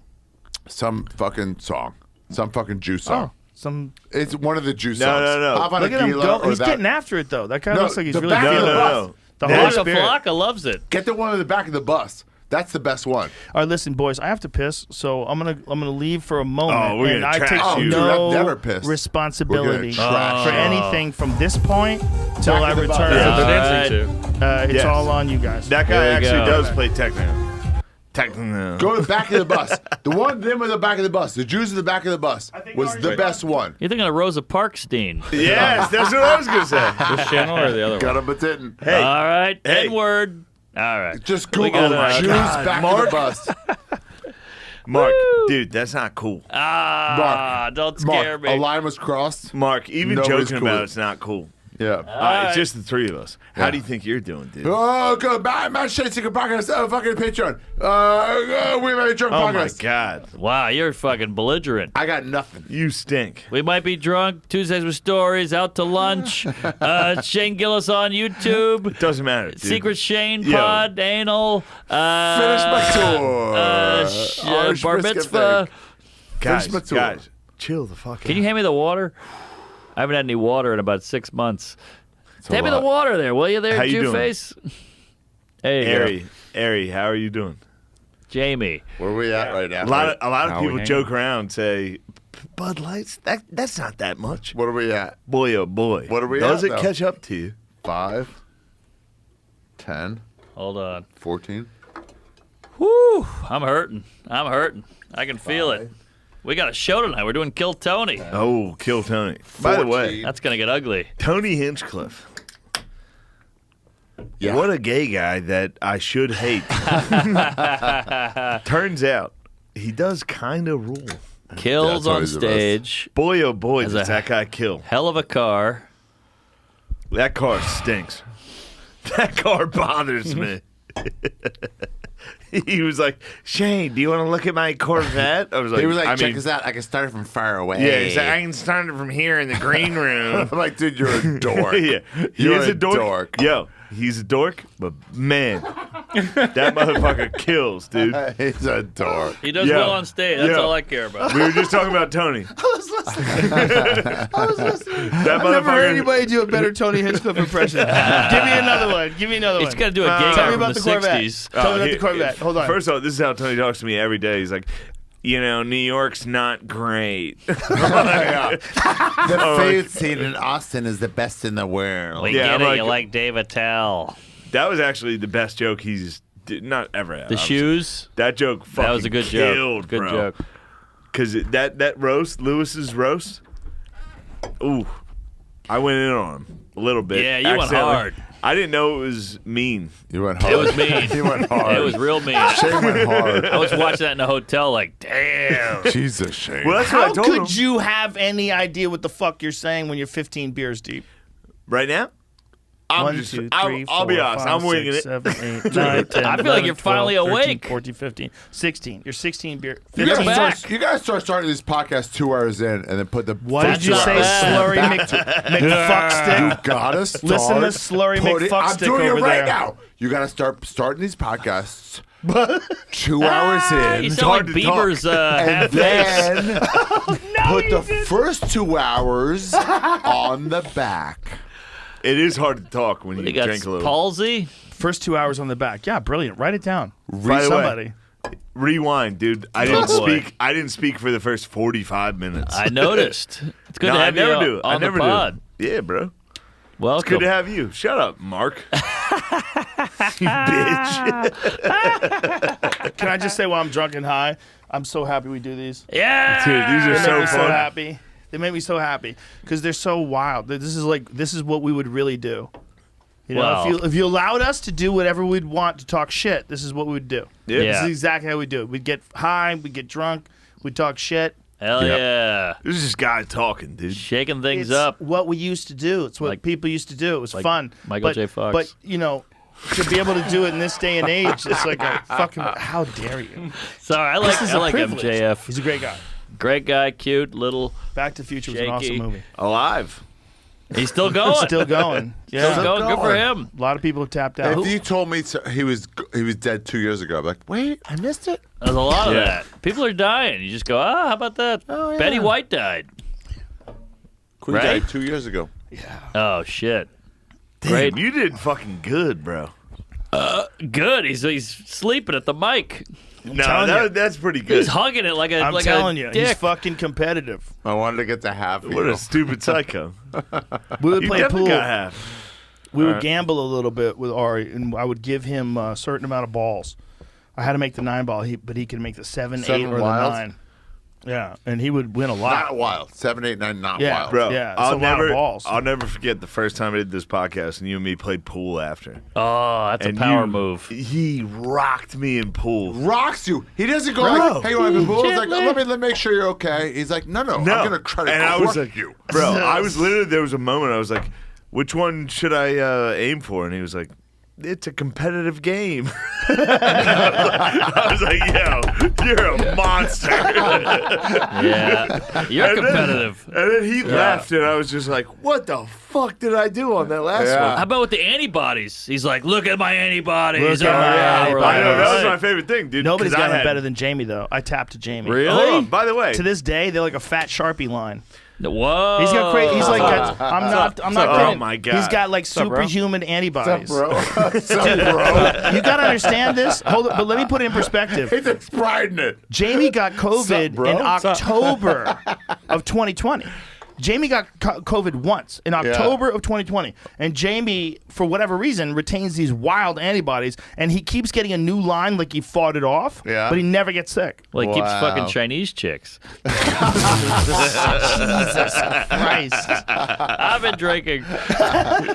Some fucking song. Some fucking Jew song. Some It's one of the Jew No, songs. no. Havana look at him Gila go. or He's that- getting after it though. That guy No, looks like he's the really back of feeling the it. bus. The That- Holy Flocka Spirit. Flocka loves it. Get the one in the back of the bus. That's the best one. All right, listen, boys. I have to piss, so I'm gonna leave for a moment, Oh, we're and gonna I trash take you. Dude, no I've never pissed. responsibility We're gonna trash for you. anything from this point till I Back of the bus. return. That's what they're dancing It's Yes. all on you guys. That guy There you actually go. does play techno. Techno. Go to the back of the bus. The one them in the back of the bus. The Jews in the back of the bus was the best one. You're thinking of Rosa Parkstein. Yes, that's what I was going to say. This channel or the other Got one? him, but didn't. Hey, All right, Hey. N-word. All right. Just We Google got Jews back of the bus. Mark, dude, that's not cool. Don't scare Mark, me. a line was crossed. Mark, even Nobody's joking cool. about it's not cool. Yeah. It's just the three of us. How do you think you're doing, dude? Oh, good. My shit's a podcast. Fucking Patreon. We made a drunk Oh my podcast. God, Wow, you're fucking belligerent. I got nothing. you stink. We might be drunk. Tuesdays with Stories, out to lunch. Shane Gillis on YouTube. Doesn't matter, dude. Secret Shane Yo. Pod, Anal. Finish my tour. Irish Bar biscuit Mitzvah. guys, Finish my tour. guys, chill the fuck Can out. you hand me the water? I haven't had any water in about 6 months. a Hand me the lot. water there, will you there, How you doing? Jew-face? Hey, Ari, how are you doing? Jamie. Where are we at right now? A lot How of we people hanging? joke around, say Bud Lights. That's not that much. What are we at? Boy, oh boy. What are we Does at, it though? catch up to you? 5, 10, Hold on. 14. Whew, I'm hurting. I can feel it. We got a show tonight. We're doing Kill Tony. Oh, kill Tony. By the way, 14. That's going to get ugly. Tony Hinchcliffe. Yeah. What a gay guy that I should hate. Turns out he does kind of rule. Kills on stage. Boy, oh boy, Has does a that guy kill. Hell of a car. That car stinks. That car bothers me. He was like, Shane, do you want to look at my Corvette? I was like, He was like, check this out. I can start it from far away. Yeah, he's like, I can start it from here in the green room. I'm like, dude, you're a dork. Yeah, he is a dork. Yo, he's a dork, but man, that motherfucker kills, dude. He's a dork. He does well on stage. That's all I care about. We were just talking about Tony. I was listening. That I've never heard anybody do a better Tony Hinchcliffe impression. Give me another one. Give me another one. He's got to do a gay Tell guy me from about the the Corvette. 60s. Tell me about the Corvette. Hold on. First of all, this is how Tony talks to me every day. He's like, New York's not great. The food scene in Austin is the best in the world. We get it. You like Dave Attell. That was actually the best joke he's not ever had. The shoes? That joke fucking That was a good killed, joke. Good bro. joke. Because that roast, Lewis's roast, ooh, I went in on him a little bit. Yeah, you went accidentally. hard. I didn't know it was mean. You went hard. It was mean. He went hard. It was real mean. Shane went hard. I was watching that in a hotel like, damn. Jesus, Shane. Well, that's what I How told could him. you have any idea what the fuck you're saying when you're 15 beers deep? Right now? I'm 1, just, 2, 3, I'll be 4, honest. 5, I'm winging 6, it. 7, 8, 9, 10, I feel like 11, you're finally 12, 13, awake. 14, 15, 16. You're 16 beer. You 15 guys, you guys start starting this podcast 2 hours in and then put the. What did you not say, bad. Slurry McFuckstick? You gotta start. Listen to Slurry put it- I'm McFuckstick doing it over right there. now. You gotta start starting these podcasts 2 hours in. You sound like hard to talk. Bieber's and half then put the first 2 hours on the back. It is hard to talk when you You got drink a little. palsy? First 2 hours on the back. Yeah, brilliant. Write it down. By the way, Somebody. Rewind, dude. I didn't speak for the first 45 minutes. I noticed. It's good No, to I have never you do. I on the never pod. do. Yeah, bro. It's Welcome. good to have you. Shut up, Mark. You bitch. Can I just say while I'm drunk and high, I'm so happy we do these. Yeah. Dude, these They are make so me so fun. happy. They make me so happy because they're so wild. This is what we would really do. You know, Well- if you allowed us to do whatever we'd want to talk shit, this is what we would do. Yeah. This Yeah. is exactly how we do it. We'd get high, we'd get drunk, we'd talk shit. Hell yeah. This is just guy talking, dude. Shaking things It's up. what we used to do. It's what Like- people used to do. It was like fun. Michael but, J. Fox. But, to be able to do it in this day and age, it's like a fucking, how dare you? Sorry, I This is a like privilege. MJF. He's a great guy. Great guy, cute, little. Back to the Future was an Shaky. awesome movie. Alive. He's still going. Still going. Yeah. Still going. Good for him. A lot of people have tapped out. If you told me he was dead 2 years ago, I'd be like, wait, I missed it. There's a lot of Yeah. that. People are dying. You just go, how about that? Oh, yeah. Betty White died. Queen Right? died 2 years ago. Oh, shit. Damn, Great. you did fucking good, bro. Good. He's sleeping at the mic. No, telling you. that's pretty good. He's hugging it like a I'm like telling a you, dick. he's fucking competitive. I wanted to get to half. What a stupid psycho. We would You play definitely pool. got half. We would gamble a little bit with Ari, and I would give him a certain amount of balls. I had to make the 9 ball, but he could make the 7, 8, or wilds? the 9. Yeah, and he would win a lot. Not wild. 7, 8, 9, not Yeah. wild. Bro, Yeah, it's I'll a lot of never, balls. I'll never forget the first time I did this podcast and you and me played pool after. Oh, that's And a power you- move. He rocked me in pool. Rocks you. He doesn't go Bro. like, hey, you want to pool? He's like, Gently. let me make sure you're okay. He's like, no, I'm going to try to and I was cork like, you. bro, I was literally, there was a moment I was like, which one should I aim for? And he was like, it's a competitive game. I was like, yo, you're a monster. Yeah. You're And then- competitive. And then he laughed, and I was just like, what the fuck did I do on that last Yeah. one? How about with the antibodies? He's like, look at my antibodies. Look at my we're antibodies. like, I know, that was "All my right." favorite thing, dude. Nobody's 'cause I got him had- better than Jamie, though. I tapped to Jamie. Really? Hold on, by the way. To this day, they're like a fat Sharpie line. Whoa. He's got crazy. He's like, I'm not Oh, kidding. my God. He's got like bro? superhuman antibodies. bro? bro? You gotta understand this. Hold on, but let me put it in perspective. He takes pride in it. Jamie got COVID bro? in October of 2020. Jamie got COVID once in October of 2020, and Jamie, for whatever reason, retains these wild antibodies, and he keeps getting a new line like he fought it off, but he never gets sick. Well, he keeps fucking Chinese chicks. Jesus Christ. I've been drinking.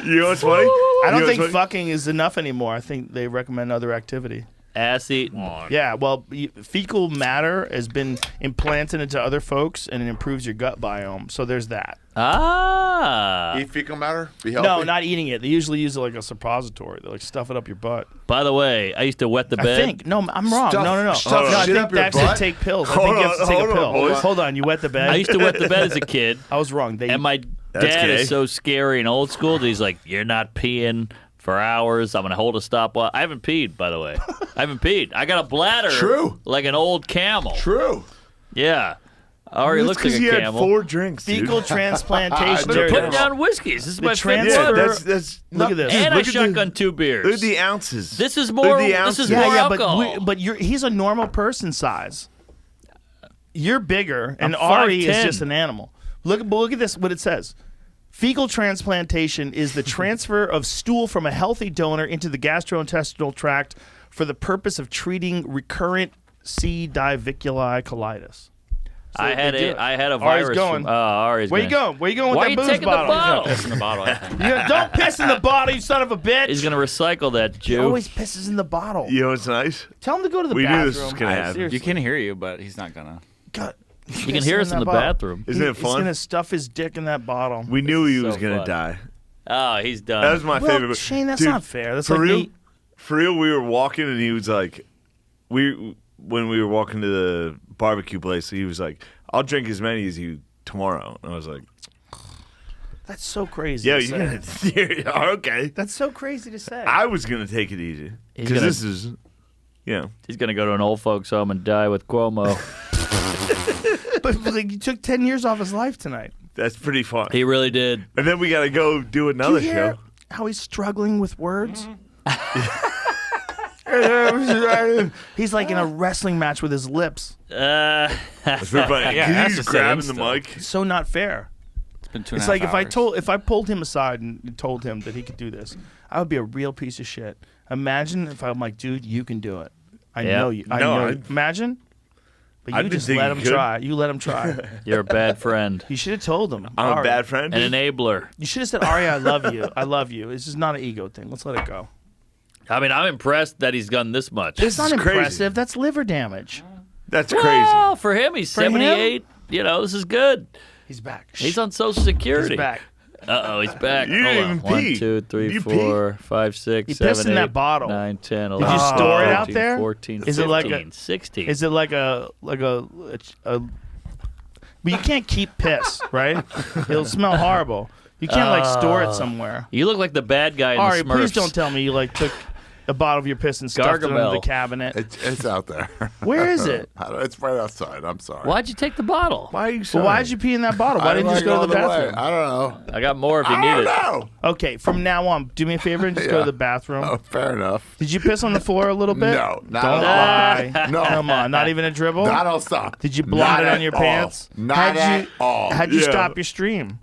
You know what's funny? I don't think fucking is enough anymore. I think they recommend other activity. Ass eating. Yeah, well, fecal matter has been implanted into other folks, and it improves your gut biome. So there's that. Eat fecal matter? Be healthy? No, not eating it. They usually use it like a suppository. They like stuff it up your butt. By the way, I used to wet the bed. I think. No, I'm wrong. Stuff- No. stuff I shit think up your that's to butt? take pills. I think you have to take a pill. boys. Hold on. You wet the bed? I used to wet the bed as a kid. I was wrong. And my That's dad gay. is so scary and old school that he's like, you're not peeing for hours. I'm going to hold a stopwatch. I haven't peed, by the way. I haven't peed. I got a bladder. True. Like an old camel. True. Yeah. Ari looks like a he had camel. 4 drinks, dude. Fecal transplantation. But There it put is. down whiskeys. This is The my transfer- favorite. That's Look at this. And I look at the- shotgun 2 beers. Look at the ounces. This is Look more. at the This ounces. is more But alcohol. he's a normal person size. You're bigger, and I'm Ari is 5'10". just an animal. Look at this. What it says: fecal transplantation is the transfer of stool from a healthy donor into the gastrointestinal tract for the purpose of treating recurrent C. diviculi colitis. I had a Ari's virus. going. Ari's Where you going? Where you going with Why that are you booze taking bottle? the bottle? Piss in the bottle, I think. Don't piss in the bottle, you son of a bitch. He's gonna recycle that He Jew. always pisses in the bottle. You know what's nice? Tell him to go to the We knew bathroom. this was gonna happen. Seriously. You can hear you, but he's not gonna. God, You can hear us in the bathroom. Isn't it He's fun? gonna stuff his dick in that bottle. We knew he so was gonna fun. die. Oh, he's done. That was my Well, favorite. Shane, that's Dude, not fair. That's for like real. me. For real, we were walking and he was like, when we were walking to the barbecue place, he was like, "I'll drink as many as you tomorrow." And I was like, That's so crazy. "Yeah, to you're say. gonna okay." That's so crazy to say. I was gonna take it easy He's because gonna- this is, He's gonna go to an old folks home and die with Cuomo. but like, you took 10 years off his life tonight. that's pretty fun. He really did. And then we gotta go do Do you another hear show. how he's struggling with words? He's like in a wrestling match with his lips. It's pretty funny. Yeah, it has He's to sit grabbing in the still. mic. So not fair. It's been 2.5 It's like hours. if I pulled him aside and told him that he could do this, I would be a real piece of shit. Imagine if I'm like, dude, you can do it. I Yeah. know you. I No, know. I'd- Imagine. But I you didn't just think let you him could. try. You let him try. You're a bad friend. You should have told him. I'm a Ari. bad friend. An enabler. You should have said, Ari, I love you. I love you. It's just not an ego thing. Let's let it go. I mean, I'm impressed that he's done this much. It's not is crazy. impressive. That's liver damage. That's crazy. Well, for him, he's For him? 78. You know, this is good. He's back. He's on Social Security. He's back. Uh-oh, he's back. You Hold didn't on. even 1, pee. 2, 3, Did you 4, 5, 6, He 7, pissed in that 8, bottle. 9, 10, 11, Did you store it 12, out 13, there? 14, Is it like a- 15, 16. Is it like a but you can't keep piss, right? It'll smell horrible. You can't like store it somewhere. You look like the bad guy in Ari, the Smurfs. please don't tell me you like took a bottle of your piss and stuffed it under Gargamel. the cabinet. It's out there. Where is it? It's right outside. I'm sorry. Why'd you take the bottle? Why are you Well, sorry? why'd you pee in that bottle? Why I didn't you just go to the like all way. bathroom? I don't know. I got more if you need I it. don't know. Okay, from now on, do me a favor and just go to the bathroom. Oh, fair enough. Did you piss on the floor a little bit? No, not Don't at lie. No. Come on, not even a dribble. Not all stop. Did you blot Not it on at your all. pants? Not How'd at you, all. How'd you Yeah. stop your stream?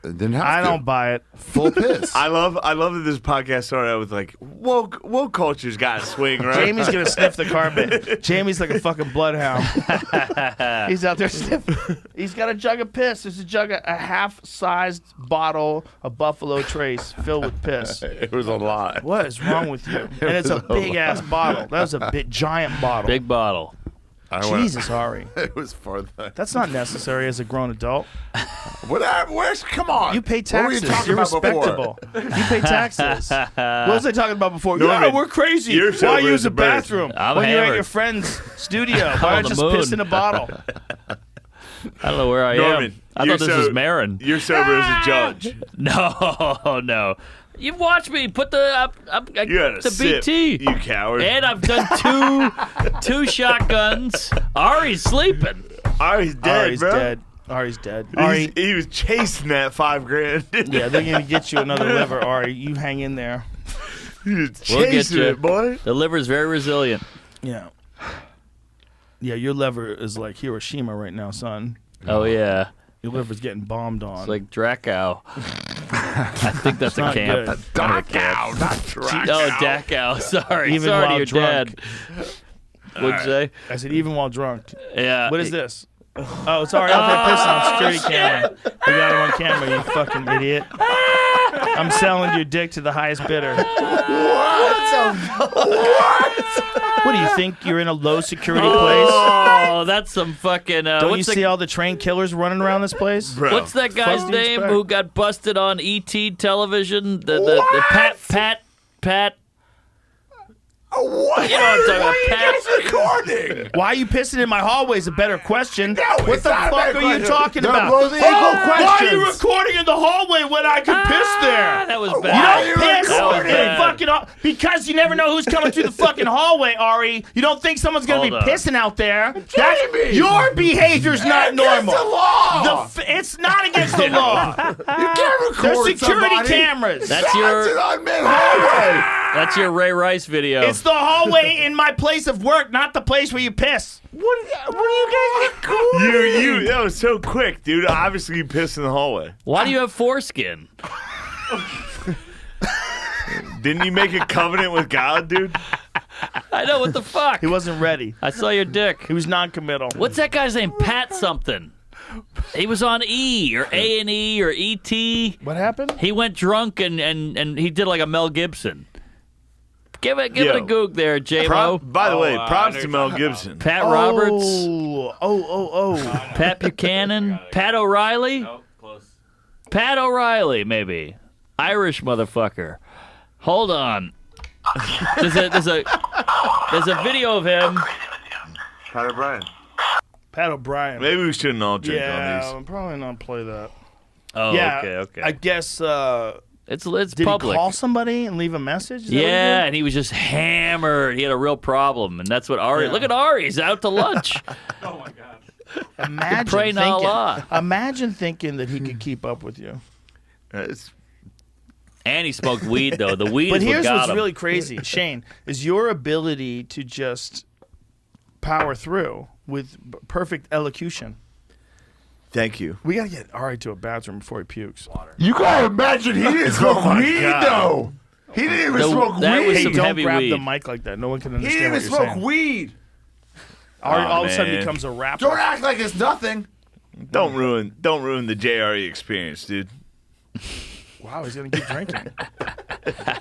Didn't have I to. don't buy it. Full piss. I love that this podcast started out with like woke culture's got to swing, right? Jamie's gonna sniff the carpet. Jamie's like a fucking bloodhound. He's out there sniffing. He's got a jug of piss. There's a half-sized bottle of Buffalo Trace filled with piss. It was a lot. What is wrong with you? And it's a big ass bottle. That was a giant bottle. Big bottle. Jesus, Ari. It was for the. That's not necessary as a grown adult. Whatever. Where's? Come on. You pay What were you taxes. talking You're about before? respectable. You pay taxes. What was I talking about before? Norman, yeah, we're crazy. you're Why sober use as a a bird. bathroom I'm when you're at hammered. your friend's studio? Why On not the just piss moon. in a bottle? I don't know where I Norman, am. I you're thought this was Marin. You're sober as a judge. No. You've watched me put the You had a the sip, BT. you coward. And I've done two shotguns. Ari's sleeping. Ari's dead, Ari's bro. dead. Ari's dead. Ari, He was chasing that $5,000. yeah, they're gonna get you another liver. Ari, you hang in there. He was We'll get chasing you. it, boy. The liver's very resilient. Yeah. Yeah, your liver is like Hiroshima right now, son. Oh yeah. Your liver's getting bombed on. It's like Dachau. I think that's a not camp. good. Dachau, not Dachau. Oh, Dachau. Sorry. Even Sorry to while your drunk. dad. What'd you say? I said even while drunk. Yeah. What is this? Oh, it's already out there pissing on security camera. We got him on camera, you fucking idiot. I'm selling your dick to the highest bidder. What do you think? You're in a low security place? Oh, that's some fucking. Don't you see all the trained killers running around this place? Bro. What's that guy's Fuck do you name expect? who got busted on ET television? The Pat. What? You know what I'm talking about, Pat. Recording. Why are you pissing in my hallway is a better question. No, What it's the not a fuck better are you question. talking No, about? those are equal Why are you questions. recording in the hallway when I can piss there? That was Why bad. are you Piss recording? in fucking because you never know who's coming through the fucking hallway, Ari. You don't think someone's gonna Hold be on. pissing out there. Jamie! Your behavior's not normal. Against the law. It's not against the law. You can't record There's security somebody. cameras. That's It's your. an unmanned hallway. That's your Ray Rice video. It's the hallway in my place of work, not the place where you piss. What are you guys recording? You, that was so quick, dude. Obviously, you pissed in the hallway. Why do you have foreskin? Didn't you make a covenant with God, dude? I know, what the fuck? He wasn't ready. I saw your dick. He was non-committal. What's that guy's name? Pat something. He was on E or A&E or ET. What happened? He went drunk and he did like a Mel Gibson. Give it a goog there, J-Mo. By the way, I props know to you're Mel talking Gibson. Pat Roberts, Oh. Pat Buchanan, Pat O'Reilly, Nope, close. Pat O'Reilly, maybe. Irish motherfucker. Hold on. There's a video of him. Pat O'Brien. Pat O'Brien. Maybe we shouldn't all drink Yeah, on I'm probably not play that. Oh, Yeah, okay. I guess. It's Did public. he call somebody and leave a message? Is that what he Yeah, did? and he was just hammered. He had a real problem, and that's what Ari. Yeah. Look at Ari. He's out to lunch. Oh my god. Imagine Pray not thinking, Allah. imagine thinking that he could keep up with you. these. And he smoked weed though. The weed But is what here's got what's him. really crazy, Shane, is your ability to just power through with perfect elocution. Thank you. We gotta get Ari to a bathroom before he pukes. You gotta imagine he didn't smoke weed God. though. He didn't even smoke that was weed. some Don't heavy grab the weed. mic like that. No one can He understand didn't what even you're smoke saying. weed. Ari Aw, all of a sudden man. becomes a rapper. Don't act like it's nothing. Don't ruin the JRE experience, dude. Wow, he's gonna keep drinking.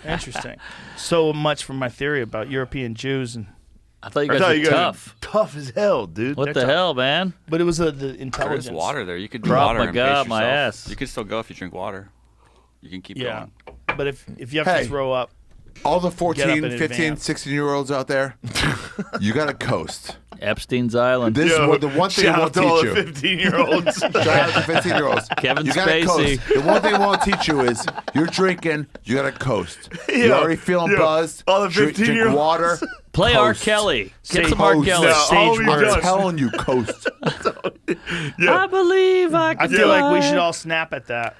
Interesting. So much for my theory about European Jews, and I thought you I guys thought were you guys tough. were tough as hell, dude. What the hell, man? but it was the intelligence. There's water there. You could do Krav water and Maga, pace my yourself. ass. You could still go if you drink water. You can keep Yeah, going. but if you have Hey. to throw up, All the Get up 14, in 15, advance. 16-year-olds out there, you gotta coast. Epstein's Island. This is Yo, what the one thing it shout won't out to all teach the you. 15-year-olds. Shout out to 15-year-olds. Kevin you gotta Spacey. coast. The one thing it won't teach you is you're drinking, you gotta coast. You're Yo, already feeling yo, buzzed. all the drink 15-year-olds. water. Play R. Coast. Kelly. Get Say some R. coast. Kelly. No, all Sage we've words. done- I'm telling you, coast. I believe I can I feel like we fly. should all snap at that.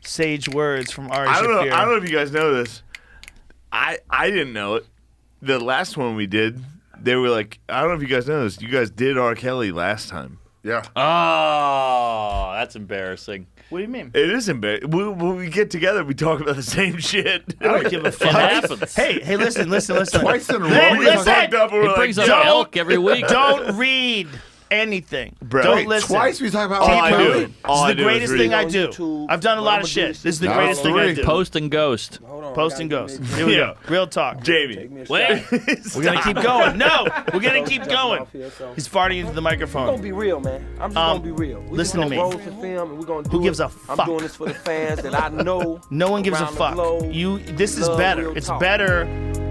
Sage words from Ari I don't Shaffir. know. I don't know if you guys know this. I didn't know it. The last one we did, they were like, I don't know if you guys know this. You guys did R. Kelly last time. Yeah. Oh, that's embarrassing. What do you mean? It is embarrassing. When we get together, we talk about the same shit. I don't give a fuck. happens. Hey, listen. Twice in a row. Hey, We got listen. fucked up and we're He brings like, up yo, elk every week. Don't read anything. Bro. Don't Wait, listen. Twice we talk about All R. I Kelly. do. All This I is the do is greatest read. thing I On do. YouTube, I've done a what lot I'ma of do shit. is This is the That greatest was thing I three. do. Post and ghost. Hold on, Post I and gotta ghost. make- Here we Yeah. go. Real talk. Jamie. Take me a Wait. shot. We're gonna keep going. No, we're gonna keep Jumping going. off here, so- He's farting into the We're gonna microphone. be real, man. I'm just gonna be real. We listen just to gonna me. roll some film and we're gonna do Who gives it. a fuck? I'm doing this for the fans that I know. No one gives a around the fuck. globe. This is Love better. real It's talk. better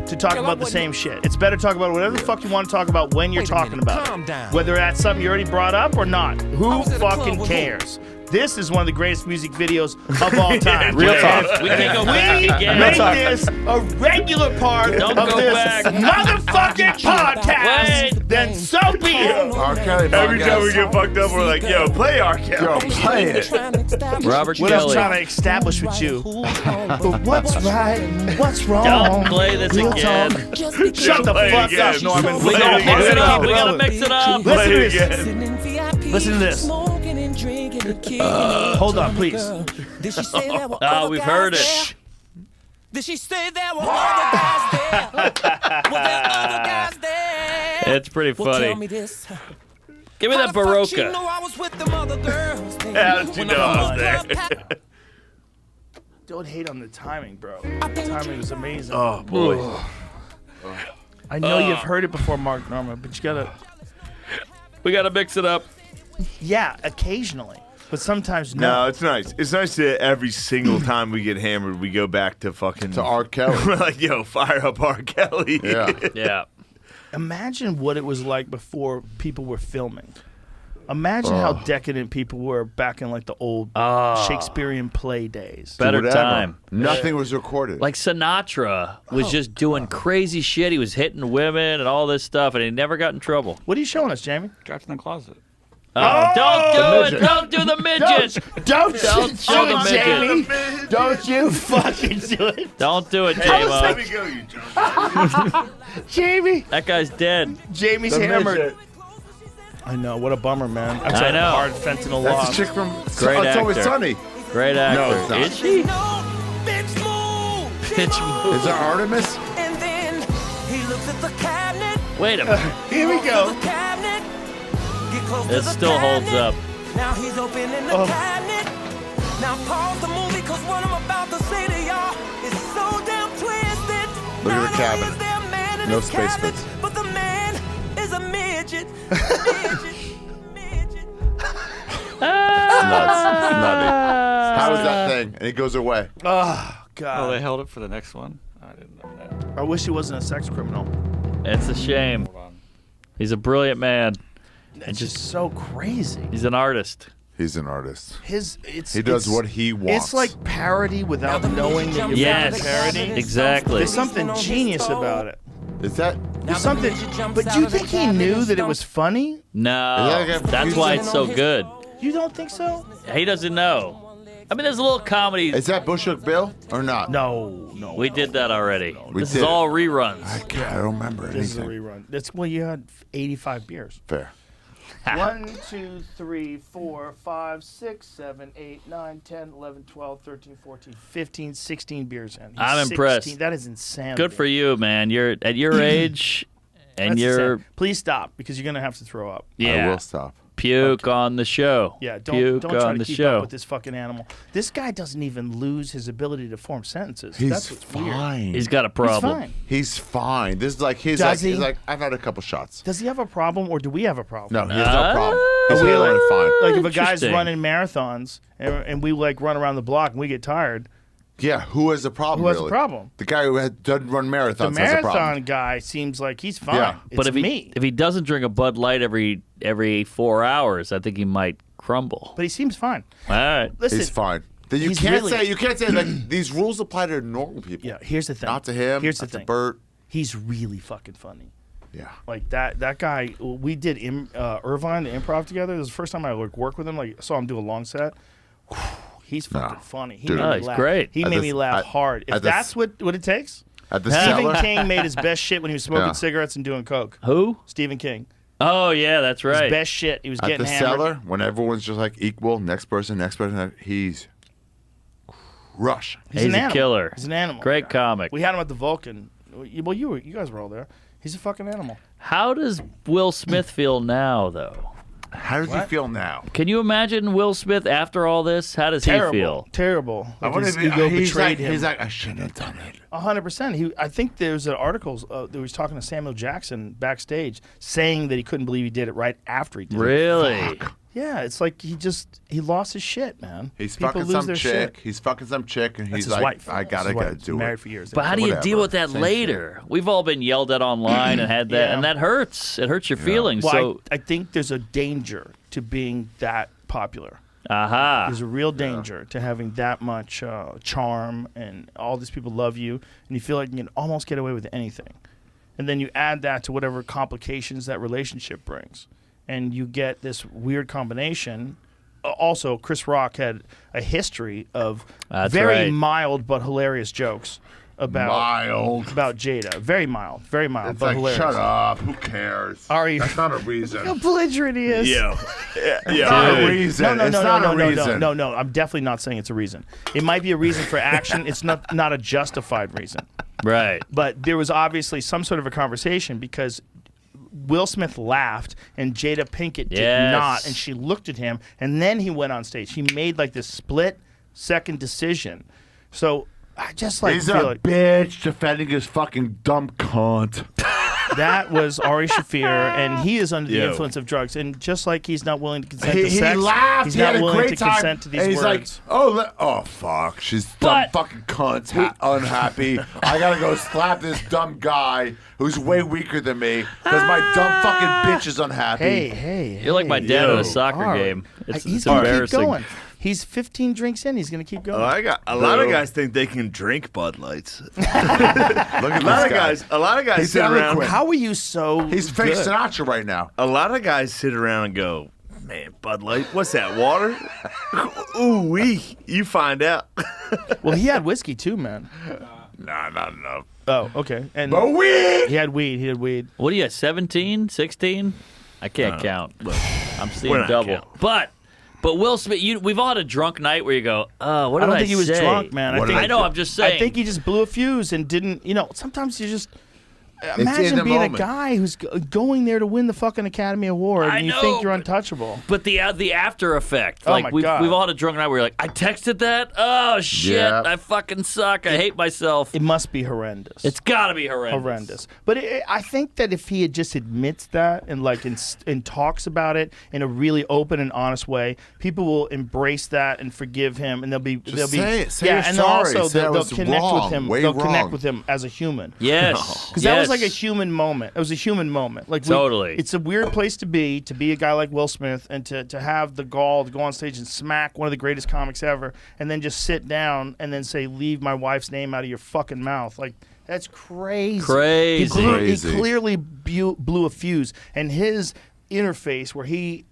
to talk about the same shit. It's better to talk about whatever the fuck you want to talk about when you're talking about it. Whether that's something you already brought up or not. Who fucking cares? This is one of the greatest music videos of all time. Real And talk. We can't go back We again. make this a regular part Don't of go this back. motherfucking podcast. Wait. Then so be it. R. Kelly Every time we podcast. get fucked up, we're like, yo, play R. Yo, Kelly. play it. Robert What I'm Kelly. trying to establish with you. But what's right and what's wrong? Don't play this Real again. talk. Shut the Play it fuck again. up, Norman. Play We it gotta again. mix it up. We Roll gotta mix it up. Listen to Play it this. again. Listen to this. Hold on, please. Did she say there were Oh, we've heard it. there? Did she say there were other guys there? Were there other guys there? It's pretty Well, tell funny. me this. Give me that How the fuck she Baroka. know I was with them other girls there? How did you When know I was club there? packed, Don't hate on the timing, bro. The timing was amazing. Oh boy. I know you've heard it before, Mark Norman, but you gotta. We got to mix it up. Yeah, occasionally, but sometimes No, it's nice. It's nice that every single time we get hammered, we go back to fucking To R. Kelly. We're like, yo, fire up R. Kelly. Yeah. Yeah. Imagine what it was like before people were filming. Imagine how decadent people were back in like the old Shakespearean play days. Better Whatever. time. Nothing was recorded. Like Sinatra was just doing crazy shit. He was hitting women and all this stuff, and he never got in trouble. What are you showing us, Jamie? Trapped in the closet. Don't do it! midget. Don't do the midget! Don't Don't show the midget! Jamie. Don't you fucking do it, Don't do it, Let me J-Mo. go, you junk. Jamie. That guy's dead. Jamie's hammered. I know. What a bummer, man. That's I a know. hard fentanyl That's loss. the chick from Great It's Always actor. Sunny. Great actor. it's not. Is she? no, bitch move. Bitch move. Is that Artemis? And then he looks at the cabinet. Wait a minute. Here we Goes to go. the cabinet. Get close to This the still holds cabinet. up. Now he's opening the cabinet. Now pause the movie, cause what I'm about to say to y'all is so damn twisted. Look at the Not only cabinet. is there a man in No his space cabinet, bits. but the man is a midget. Midget. Nuts. Nutty. How is that thing? And it goes away. Oh Oh, God. they held it for the next one? I didn't know that. I wish he wasn't a sex criminal. It's a shame. Hold on. He's a brilliant man. It's just so crazy. He's an artist. He's an artist. He does what he wants. It's like parody without knowing that you're Yes, making parody. exactly. There's something genius about it. Is that? There's something. But do you think he knew that it was funny? No, Yeah, that's why it's so good. You don't think so? He doesn't know. I mean, there's a little comedy. Is that Bushhook Bill or not? No, no. We did that already. We This did is it. all reruns. I don't remember This is a anything. rerun. That's well, you had 85 beers. Fair. 1, 2, 3, 4, 5, 6, 7, 8, 9, 10, 11, 12, 13, 14, 15, 16 beers in. He's I'm impressed. 16. That is insane. Good for you, man. You're at your age, and you're Please stop because you're gonna have to throw up. I yeah will stop. puke on the show. Yeah, puke don't try on to the keep show. up with this fucking animal. This guy doesn't even lose his ability to form sentences. That's He's what's weird. fine. He's got a He's problem. fine. He's fine. This is like his. Does Like, he? he's like I've had a couple shots. Does he have a problem, or do we have a problem? No, he has no problem. He's we healing fine. Like if a guy's Interesting. running marathons and we like run around the block and we get tired, Yeah, who has a problem? who has really? a problem? The guy who doesn't run The marathons has a problem. marathon guy seems like he's fine. Yeah. It's But if me. he doesn't drink a Bud Light every 4 hours, I think he might crumble. But he seems fine. All right. Listen, He's fine. Then you he's can't really- say like these rules apply to normal people. Yeah, here's the thing. Not to him. Here's the not to thing. Bert. He's really fucking funny. Yeah. Like that guy. We did Irvine, the improv together. This is the first time I like worked with him. Like saw him do a long set. He's fucking funny. He Dude. made Oh, me he's laugh. great. He At made the- me laugh at- hard. If at the- that's what it takes. At the Stephen cellar. King made his best shit when he was smoking Yeah. cigarettes and doing coke. Who? Stephen King. Oh yeah, that's His right. best shit. He was At getting the hammered. cellar, when everyone's just like equal, next person, he's crushing. He's an a animal. killer. He's an animal. Great comic. We had him at the Vulcan. Well, you guys were all there. He's a fucking animal. How does Will Smith feel now, though? How does he feel now? Can you imagine Will Smith after all this? How does Terrible. he feel? Terrible. I Like wonder his if ego he's betrayed like, him. He's like, I shouldn't have done it. 100%. I think there's an article that he was talking to Samuel Jackson backstage, saying that he couldn't believe he did it right after he did it. Really? Yeah, it's like he lost his shit, man. He's People fucking lose some their chick. shit. He's fucking some chick, and That's he's his like, wife. I That's gotta his wife. do Married it. for years. But how do you Whatever. deal with that Same later? We've all been yelled at online and had that, Yeah. and that hurts. It hurts your feelings. Well, So, I think there's a danger to being that popular. aha. There's a real danger to having that much charm and all these people love you and you feel like you can almost get away with anything. And then you add that to whatever complications that relationship brings. And you get this weird combination. Also, Chris Rock had a history of That's very right. mild but hilarious jokes Mild. about Jada. Very mild, It's but like, hilarious. shut up. Who cares? Ari, That's not a reason. how belligerent he is. Yeah. Not a reason. No, It's not a reason. no. I'm definitely not saying it's a reason. It might be a reason for action. It's not a justified reason. Right. But there was obviously some sort of a conversation because Will Smith laughed and Jada Pinkett did Yes. not, and she looked at him, and then he went on stage. He made like this split-second decision. So I just like He's feel a like bitch defending his fucking dumb cunt. that was Ari Shaffir, and he is under the Yo. influence of drugs. And just like he's not willing to consent He to sex, laughed. he's He not had a willing great to time. consent to these and he's words. like, oh fuck, she's dumb fucking cunt, unhappy. I gotta go slap this dumb guy who's way weaker than me because my dumb fucking bitch is unhappy. Hey. You're like my dad at a soccer Ari. game. It's He's gonna keep embarrassing. going. He's 15 drinks in. He's gonna keep going. I got a lot of guys think they can drink Bud Lights. Look at A lot this of guy. guys. A lot of guys He's sit around. eloquent. How are you so? He's fake good? Sinatra right now. A lot of guys sit around and go, "Man, Bud Light, what's that? Water? Ooh wee!" You find out. Well, he had whiskey too, man. Nah, not enough. Oh, okay. And But we. he had weed. What are you, 17, 16? I can't count. I'm we're seeing not double. counting. But Will Smith, we've all had a drunk night where you go, oh, what I did don't think he was say? drunk, man. I know, I'm just saying. I think he just blew a fuse and didn't. Sometimes you just in imagine the being moment. a guy who's going there to win the fucking Academy Award, I and you know, think you're but- untouchable. But the after effect, Oh like my we've God. all had a drunk night where you're like, I texted that. Oh shit, Yeah. I fucking suck. I hate myself. It must be horrendous. It's got to be horrendous. But I think that if he had just admits that and talks about it in a really open and honest way, people will embrace that and forgive him, and they'll be say it. Say yeah, you're and sorry. they'll also Say I they'll was connect wrong. with him. Way They'll wrong. connect with him as a human. Yes, Because that was like a human moment. It was a human moment. Like Totally. It's a weird place to be a guy like Will Smith and to have the gall to go on stage and smack one of the greatest comics ever and then just sit down and then say, leave my wife's name out of your fucking mouth. Like, that's crazy. Crazy. He clearly blew a fuse. And his interface where he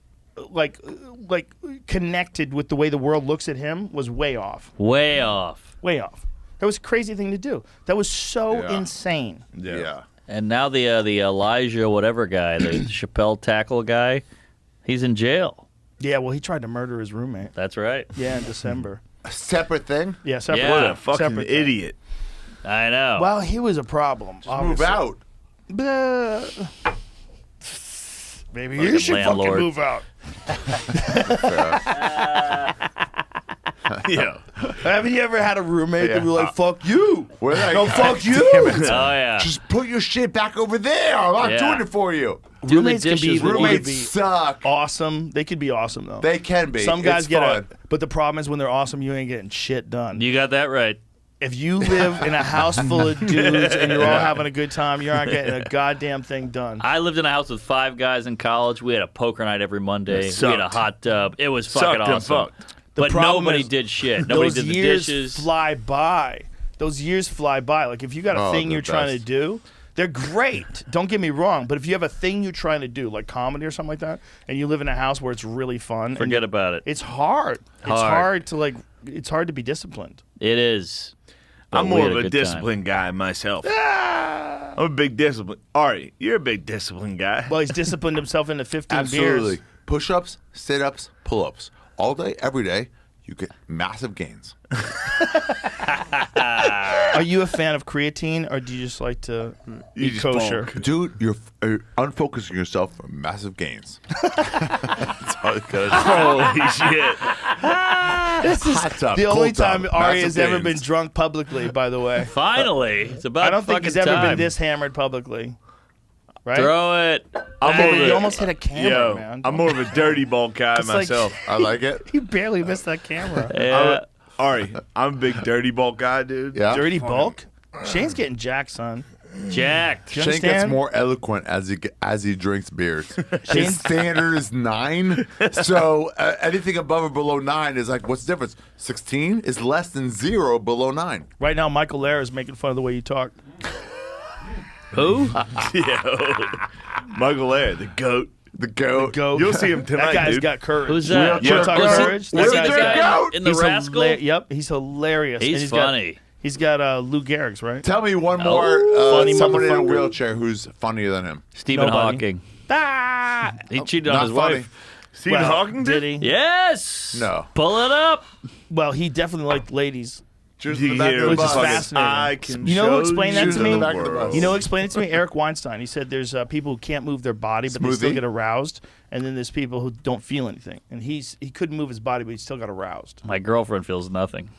like connected with the way the world looks at him was way off. Way off. Way off. That was a crazy thing to do. That was so Yeah. insane. Yeah. And now the Elijah whatever guy, the Chappelle tackle guy, he's in jail. Yeah, well, he tried to murder his roommate. That's right. Yeah, in December. A separate thing. Yeah, separate. Yeah. What a fucking separate thing. idiot. I know. Well, he was a problem. Move out. Maybe Fucking you should landlord. fucking move out. Yeah. Haven't you ever had a roommate that Yeah. was like, fuck you? We're like, No, fuck you. damn it. Oh yeah. Just put your shit back over there. I'm not Yeah. doing it for you. Doing the Roommates can be dishes with Roommates you. suck. Awesome. They could be awesome, though. They can be. Some guys It's get fun. but the problem is when they're awesome, you ain't getting shit done. You got that right. If you live in a house full of dudes and you're all having a good time, you're not getting a goddamn thing done. I lived in a house with 5 guys in college. We had a poker night every Monday. We had a Sucked. hot tub. It was fucking Sucked and awesome. fucked. The But problem nobody is did shit. Nobody Those did the years dishes. fly by. Those years fly by. Like if you got a Oh, thing they're you're trying to best. do, they're great. Don't get me wrong, but if you have a thing you're trying to do, like comedy or something like that, and you live in a house where it's really fun, Forget about it. it's hard. It's hard to it's hard to be disciplined. It is. But I'm we more had of a good time. disciplined guy myself. I'm a big discipline. Ari, you're a big disciplined guy. Well, he's disciplined himself into 15 Absolutely. beers. Push-ups, sit-ups, pull-ups. All day, every day, you get massive gains. Are you a fan of creatine, or do you just like to You eat just kosher? bonk. Dude, you're unfocusing yourself for massive gains. That's all you gotta Holy shit. This is Hot tub, the only cold tub, time Ari massive has ever gains. been drunk publicly, by the way. Finally. It's about I don't think fucking he's ever time. been this hammered publicly. Right? Throw it. I'm Hey, more of you a- almost hit a camera, Yo, man. I'm more of a dirty bulk guy It's like- myself. I like it. You barely missed that camera. Yeah. Ari, I'm a big dirty bulk guy, dude. Yeah. Dirty bulk? Shane's getting jacked, son. Jacked. You Shane gets understand? more eloquent as he drinks beers. His standard is 9, so anything above or below 9 is like, what's the difference? 16 is less than 0 below 9. Right now, Michael Lair is making fun of the way you talk. Who? Yo. Michael Lair, the goat. The goat. Go. You'll see him tonight, That guy's dude. got courage. Who's that? You want to talk Is he- courage? is That he guy's the got- guy in the he's Rascal? Yep, he's hilarious. He's And got- funny. He's got Lou Gehrig's, right? Tell me one more Funny someone in a motherfucker. wheelchair who's funnier than him. Stephen Nobody. Hawking. Ah! He cheated on Not his funny. wife. Stephen Hawking did he? Yes. No. Pull it up. Well, he definitely liked ladies. Cheers You to the back hear of the Which is bus. fucking, fascinating. I can You know who show explained that you to the me? Back of the bus. world. You know, explain it to me. Eric Weinstein. He said there's people who can't move their body, but they still Smoothie? get aroused, and then there's people who don't feel anything. And he couldn't move his body, but he still got aroused. My girlfriend feels nothing.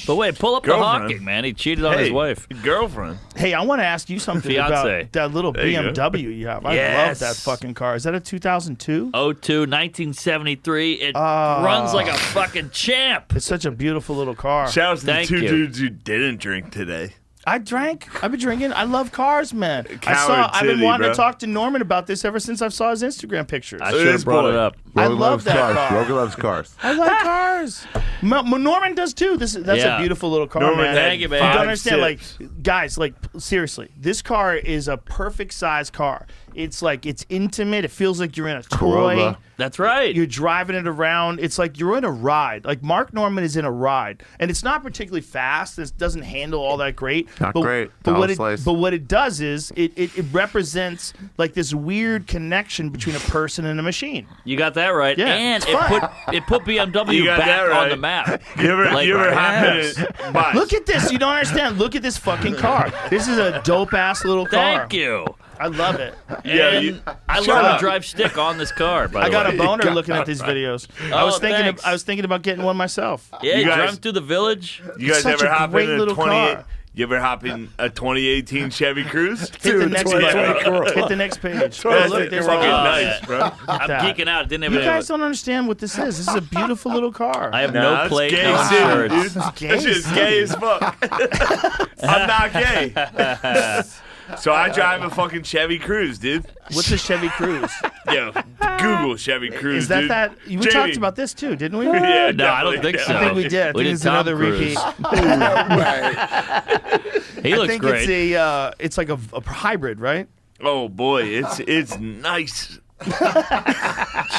But wait, pull up the Girlfriend. Hawking, man. He cheated on his wife. Girlfriend. Hey, I want to ask you something Fiance. about that little There you go. BMW you have. I love Yes. that fucking car. Is that a 2002? 1973. It runs like a fucking champ. It's such a beautiful little car. Shout out to the Thank 2 you. dudes who didn't drink today. I've been drinking. I love cars, man. Coward I've been City, wanting bro. to talk to Norman about this ever since I saw his Instagram pictures. I should have brought it up. I Rogan love loves that cars. car. Rogan loves cars. I like cars. Norman does too. That's Yeah. a beautiful little car, Norman man. had Thank you, man. You don't 5 understand, sips. like, guys, like, seriously, this car is a perfect size car. It's like, it's intimate. It feels like you're in a toy. Corolla. That's right. You're driving it around. It's like you're in a ride. Like Mark Norman is in a ride, and it's not particularly fast. It doesn't handle all that great. Not great. But Dollar what, slice. but what it does is it represents like this weird connection between a person and a machine. You got that right. Yeah, And it's fun. it put BMW You got back that right. on the map. You ever hop in yes. it? Bus. Look at this. You don't understand. Look at this fucking car. This is a dope ass little car. Thank you. I love it. Yeah, And you- I Shut learned up. to drive stick on this car. By the I got way. a boner looking at these videos. I was thinking. thanks. I was thinking about getting one myself. Yeah, You you guys- driving through the village. You guys Such ever a hop great in a little 28? car. You ever hop in a 2018 Chevy Cruise? Hit the next page. 2020 Hit the next page. That's Oh, look, there's fucking a nice, bro. I'm that. geeking out. It didn't You even. guys don't understand what this is. This is a beautiful little car. I have Nah, no that's plate, gay no city, insurance. dude. gay That's just gay as fuck. I'm not gay. So I drive a fucking Chevy Cruise, dude. What's a Chevy Cruise? Yo, Google Chevy Cruise, Is that dude. that? We Jamie. talked about this too, didn't we? Yeah, No, I don't definitely, think so. I think we did. I think did it's Tom another Cruise. repeat. He I looks think great. it's like a hybrid, right? Oh boy, it's nice.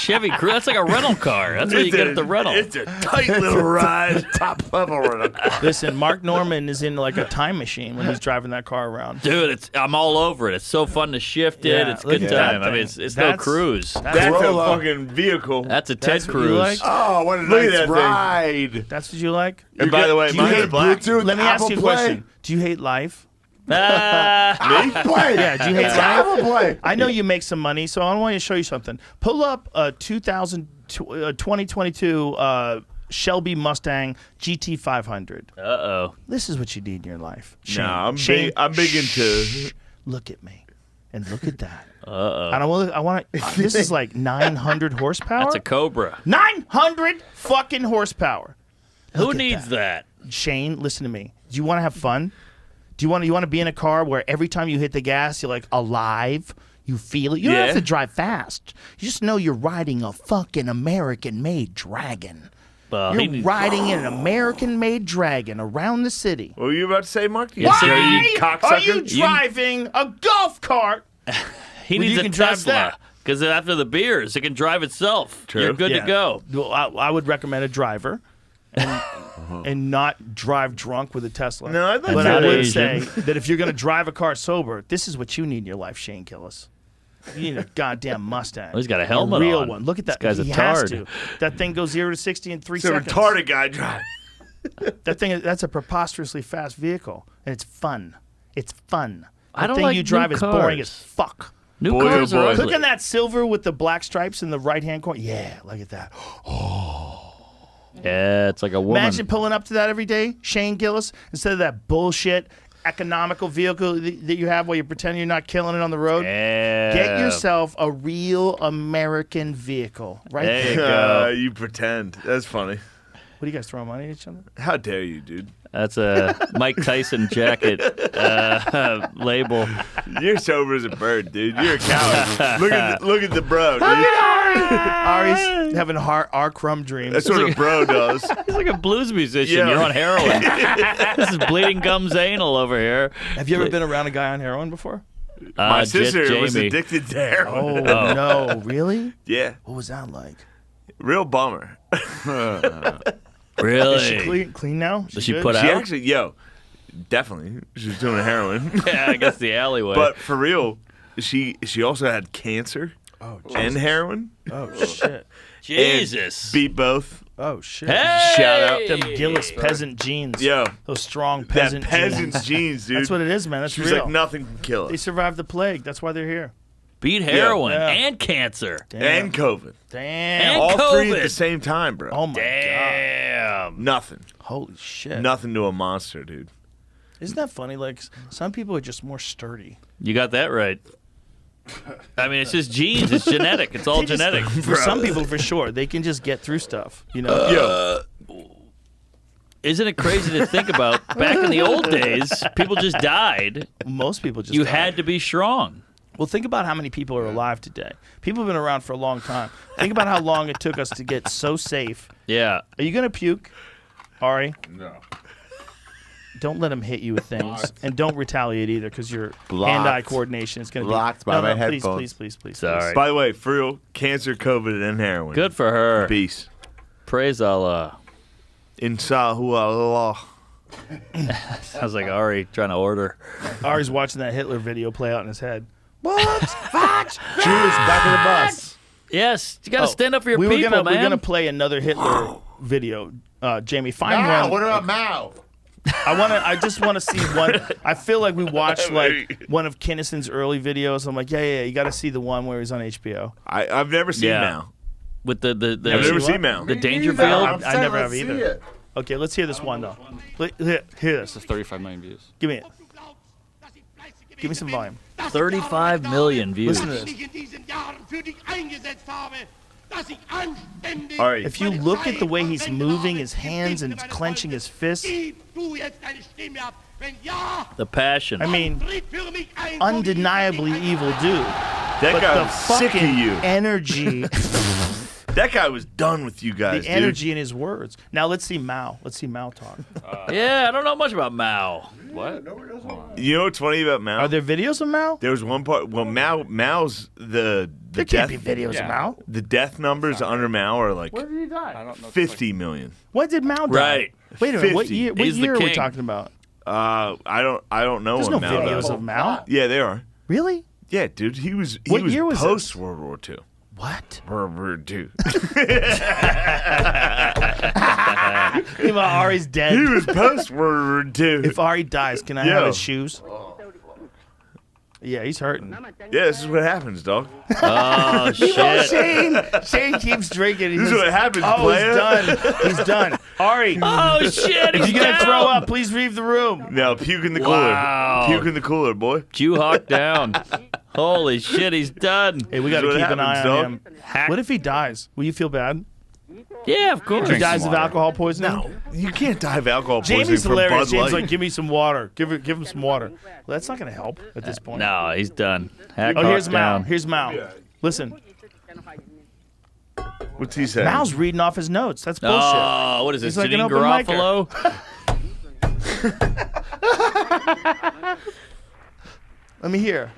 Chevy Cruise. That's like a rental car. That's where you get at the rental. It's a tight little ride. Top level rental. Listen, Mark Norman is in like a time machine when he's driving that car around. Dude, I'm all over it. It's so fun to shift it. Yeah, It's look good at that time. I mean, thing. it's no That's- cruise. That's Corolla. a fucking vehicle. That's a Ted That's what you Cruz. like? Oh, what a Look at nice that thing. ride. That's what you like? And by the way, Do you mine's hate black. Bluetooth, Let me ask Apple you a Play. question. Do you hate life? Apple Play. Yeah, do you hate It's life? Apple Play. I know you make some money, so I want to show you something. Pull up a 2022 Shelby Mustang GT500. Uh-oh. This is what you need in your life. Shane, Nah, I'm Shane, big. I'm big into. shh, look at me, and look at that. Uh-oh. I want to. This is like 900 horsepower. That's a Cobra. 900 fucking horsepower. Who Look at needs that? Shane, listen to me. Do you want to have fun? Do you want to be in a car where every time you hit the gas, you're like alive? You feel it. You don't Yeah. have to drive fast. You just know you're riding a fucking American-made dragon. Well, You're he needs- riding in an American-made dragon around the city. What were you about to say, Mark? You Yes, say sir. you Why cocksucker? are you driving a golf cart? He Well, needs you a can drive Tesla. that. Because after the beers, it can drive itself. True. You're good Yeah. to go. Well, I would recommend a driver. And not drive drunk with a Tesla. No, I'd like but to- I Not would Asian. say that if you're going to drive a car sober, this is what you need in your life, Shane Gillis. You need a goddamn Mustang. Well, he's got a helmet real on. one. Look at that. This guy's a he has tard. to. That thing goes 0 to 60 in 3 It's a seconds. retarded guy driving. That's a preposterously fast vehicle, and it's fun. It's fun. I The don't thing like you drive new is boring cars. as fuck. New Boy, oh cars boy. are ugly. Look at that silver with the black stripes in the right-hand corner. Yeah, look at that. Yeah, it's like a woman. Imagine pulling up to that every day, Shane Gillis, instead of that bullshit economical vehicle that you have while you pretend you're not killing it on the road. Yeah. Get yourself a real American vehicle, right? There you go. You pretend. That's funny. What are you guys throwing money at each other? How dare you, dude? That's a Mike Tyson jacket label. You're sober as a bird, dude. You're a coward. look at the bro, dude. Ari's having our crumb dreams. That's what a bro does. He's like a blues musician. Yeah. You're on heroin. This is Bleeding Gums Anal over here. Have you ever been around a guy on heroin before? My just sister was Jamie. addicted to heroin. Oh, no. Really? Yeah. What was that like? Real bummer. Really? Is she clean now? Does she good? put She out? actually, definitely. She was doing heroin. Yeah, I guess the alleyway. But for real, she also had cancer and heroin. Oh shit! Jesus. And beat both. Oh shit! Hey! Shout out. Them Gillis peasant jeans. Yo. Those strong That peasant peasant's jeans, dude. That's what it is, man. That's She was real. like, nothing can kill They us. survived the plague. That's why they're here. Beat heroin Yeah. and cancer. Damn. And COVID. Damn. And All three at COVID. the same time, bro. Oh my god. Damn. Nothing. Holy shit. Nothing to a monster, dude. Isn't that funny? Like some people are just more sturdy. You got that right. I mean, it's just genes. It's genetic. It's all They just- genetic. For some people, for sure, they can just get through stuff. You know. Isn't it crazy to think about? Back in the old days, people just died. Most people just. You die. had to be strong. Well, think about how many people are alive today. People have been around for a long time. Think about how long it took us to get so safe. Yeah. Are you gonna puke, Ari? No. Don't let him hit you with things, and don't retaliate either, because your Blocked. hand-eye coordination is gonna be Blocked by my please, headphones. please. Sorry. By the way, for real, cancer, COVID, and heroin. Good for her. Peace. Praise Allah. Insahu Allah. Sounds like Ari trying to order. Ari's watching that Hitler video play out in his head. What? Fox? Cheers, back of the bus. Yes, you got to stand up for your we people, We're man. gonna play another Hitler video. Jamie, find Mao, one. what about Mao? I just want to see one. I feel like we watched like one of Kinnison's early videos. I'm like, yeah. You got to see the one where he's on HBO. I've never seen Yeah. now. With the I've never seen Mal. the Dangerfield. I never have either. Okay, let's hear this one though. Hear this. It's 35 million views. Give me it. Give me some volume. 35 million views. Listen to this. All right. If you look at the way he's moving his hands and clenching his fists, The passion. I mean, undeniably evil dude. That But guy the was sick of fucking you. energy, That guy was done with you guys, the energy in his words. Now let's see Mao. Let's see Mao talk. Yeah, I don't know much about Mao. What? dude. You know what's funny about Mao? Are there videos of Mao? There was one part. Well, Mao's the There death. can't be videos of Yeah. Mao. The death numbers under Mao are like I don't know. 50 million. When did Mao die? Right. Wait a minute. What 50. year? What He's the year are we king. talking about? I don't know. There's when no Mao videos died. of Mao. Yeah, there are. Really? Yeah, dude. He was What year was post this? World War II. What? World War II. Meanwhile, Ari's dead. He was post World War II. If Ari dies, can I Yo. have his shoes? Yeah, he's hurting. Yeah, this is what happens, dog. Oh, shit. Shane keeps drinking. This is what happens, Oh, player. he's done. He's done. Ari, Oh, shit. if He's you're gonna down. throw up, please leave the room. Now puke in the cooler. Wow. Puke in the cooler, boy. Jew Hawk down. Holy shit, he's done. Hey, we got to This is keep what an eye happens, on dog. him. What if he dies? Will you feel bad? Yeah, of course. If he dies of alcohol poisoning? No, you can't die of alcohol poisoning Jamie's from hilarious. Bud James Light. like, give me some water. Give him some water. Well, that's not going to help at this point. No, he's done. Hack Oh, here's Hawk Mao. down. Here's Mao. Listen, What's he saying? Mao's reading off his notes. That's bullshit. Oh, what is this? He's like an Janine open micer. Garofalo? Let me hear.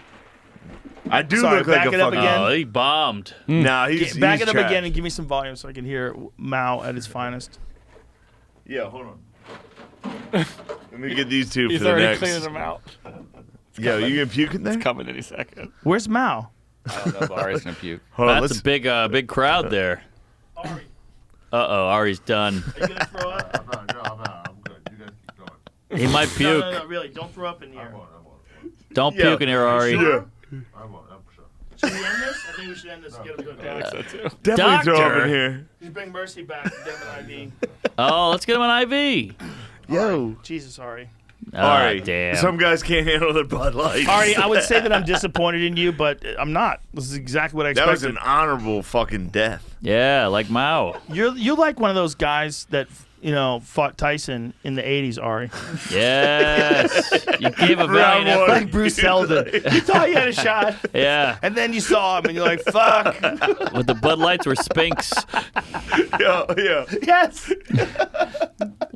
I do Sorry, look like back a it up fucking. again. Oh, he bombed. Nah, he's Back he's it up trash. again and give me some volume so I can hear Mao at his finest. Yeah, hold on. Let me get these two He's for the already next. cleaning them out. Yo, you gonna puke in there? Coming any second. Where's Mao? I don't know if Ari's gonna puke. Hold on, That's a big crowd there. Ari, Uh-oh, Ari's done. are you going to throw up? I'm good. You guys keep going. He might puke. No, really. Don't throw up in here. Don't Yeah. puke in here, Ari. Yeah. I won't, I'm sure. Should we end this? I think we should end this. Get him good. Definitely throw up Doctor. in here. Just bring Mercy back and get him an IV. Oh, let's get him an IV. Yo. Jesus, Ari. Ari, damn. some guys can't handle their Bud Light. Ari, I would say that I'm disappointed in you, but I'm not. This is exactly what I That was expected. an honorable fucking death. Yeah, like Mao. You're like one of those guys that fought Tyson in the '80s, Ari. Yes. You gave a valiant Round effort. one. Like Bruce Seldon. You thought you had a shot, Yeah. and then you saw him, and you're like, "Fuck." But the Bud Lights were Spinks. Yeah. Yes.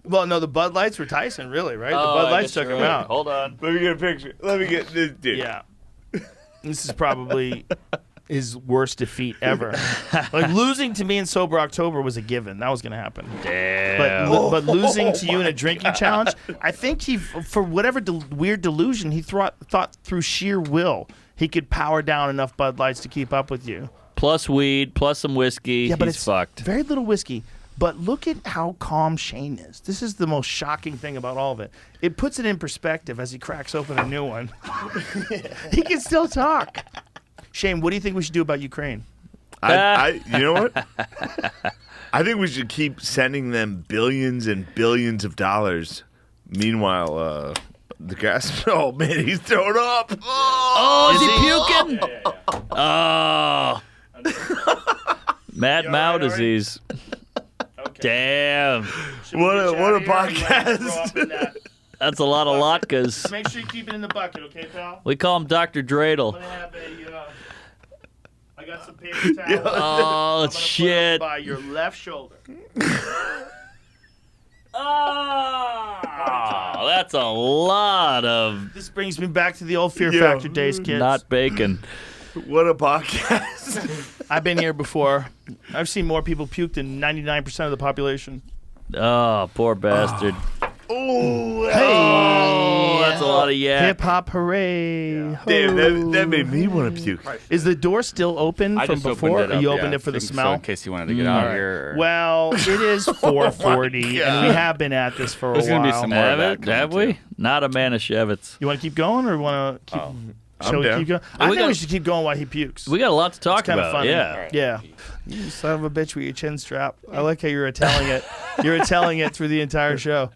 Well, no, the Bud Lights were Tyson, really, right? The Bud Lights took him out. Hold on. Let me get a picture. Let me get this dude. Yeah. This is probably his worst defeat ever. Like losing to me in Sober October was a given. That was going to happen. Damn. But losing to you in a drinking challenge, I think he, for whatever weird delusion, he thought through sheer will he could power down enough Bud Lights to keep up with you. Plus weed, plus some whiskey. Yeah, but he's it's fucked. Very little whiskey. But look at how calm Shane is. This is the most shocking thing about all of it. It puts it in perspective as he cracks open a new one. He can still talk. Shane, what do you think we should do about Ukraine? You know what? I think we should keep sending them billions and billions of dollars. Meanwhile, the grass. Oh man, he's thrown up. Oh, is he puking? Oh, Mad Mao disease. Damn. What a podcast. That's a lot of latkes. Make sure you keep it in the bucket, okay, pal? We call him Dr. Dreidel. I got some paper towels. Oh, shit. By your left shoulder. Oh, that's a lot of This brings me back to the old Fear Factor days, kids. not bacon. What a podcast. I've been here before. I've seen more people puke than 99% of the population. Oh, poor bastard. Oh, Oh, that's a lot of yak. Hip hop hooray. damn, that made me want to puke. Is the door still open I from just before? opened it Or up, you yeah, opened it for the so smell? in case you wanted to get out of here. Or... Well, it is 4:40, and we have been at this for a There's while. gonna be some more of that Have coming, we? too. Not a Manischewitz. You want to keep going, or want to keep? Shall we down. keep going? I We think we got- should keep going while he pukes. We got a lot to talk It's kind of about. funny. Yeah. Yeah. You son of a bitch with your chin strap. I like how you're telling it. You're telling it through the entire show.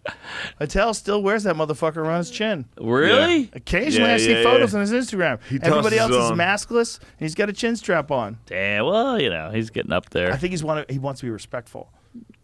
Attell still wears that motherfucker around his chin. Really? Occasionally, Yeah, I see yeah, photos yeah. on his Instagram. He Everybody else tosses is on. maskless, and he's got a chin strap on. Damn. Well, he's getting up there. I think he wants to be respectful.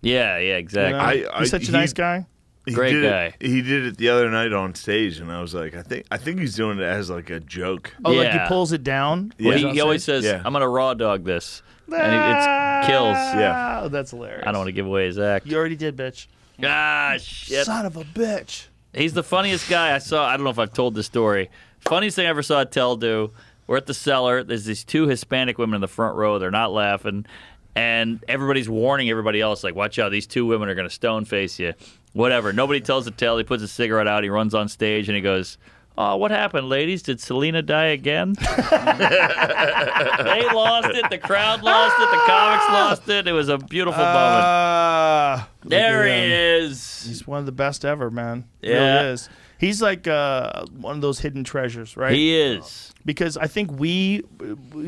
Yeah, You exactly. know? He's such a nice guy. Great did guy. He did it the other night on stage, and I was like, I think he's doing it as like a joke. Oh, like he Yeah. pulls it down. Well, Yeah. he always says, Yeah. I'm going to raw dog this. And it kills. Yeah. Oh, that's hilarious. I don't want to give away his act. You already did, bitch. Ah, shit. Son of a bitch. He's the funniest guy I saw. I don't know if I've told this story. Funniest thing I ever saw Tell do. We're at the cellar. There's these two Hispanic women in the front row. They're not laughing. And everybody's warning everybody else, like, watch out, these two women are going to stone face you. Whatever. Nobody tells Tell. He puts a cigarette out. He runs on stage and he goes, oh, what happened, ladies? Did Selena die again? They lost it. The crowd lost it. The comics lost it. It was a beautiful moment. There he is. He's one of the best ever, man. Yeah. Really is. He's like one of those hidden treasures, right? He is. Because I think we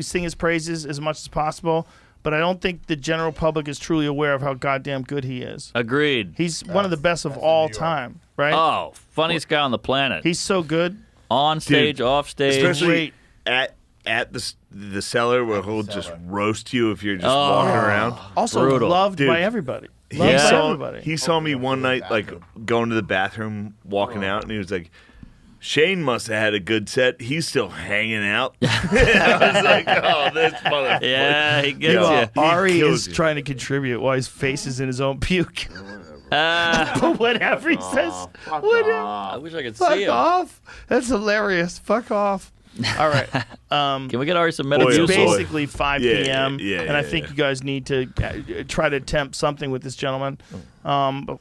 sing his praises as much as possible, but I don't think the general public is truly aware of how goddamn good he is. Agreed. He's one of the best of all time, right? Oh, funniest guy on the planet. He's so good. On stage, Dude, off stage. Especially at the cellar where he'll just roast you if you're just walking around. Also Brutal. loved Dude. by everybody. He Loved by saw everybody. he saw me one night like going to the bathroom, walking out, and he was like, Shane must have had a good set. He's still hanging out. I was like, oh, this motherfucker. Yeah, he gets Yo. you. Ari kills is you. trying to contribute while his face is in his own puke. But whatever he says, whatever. I wish I could Fuck see him. off. That's hilarious. Fuck off. All right. Can we get Ari some Boy, Metamucil? It's oh, boy. basically 5 Yeah, p.m. yeah, and I yeah, think yeah. you guys need to try to attempt something with this gentleman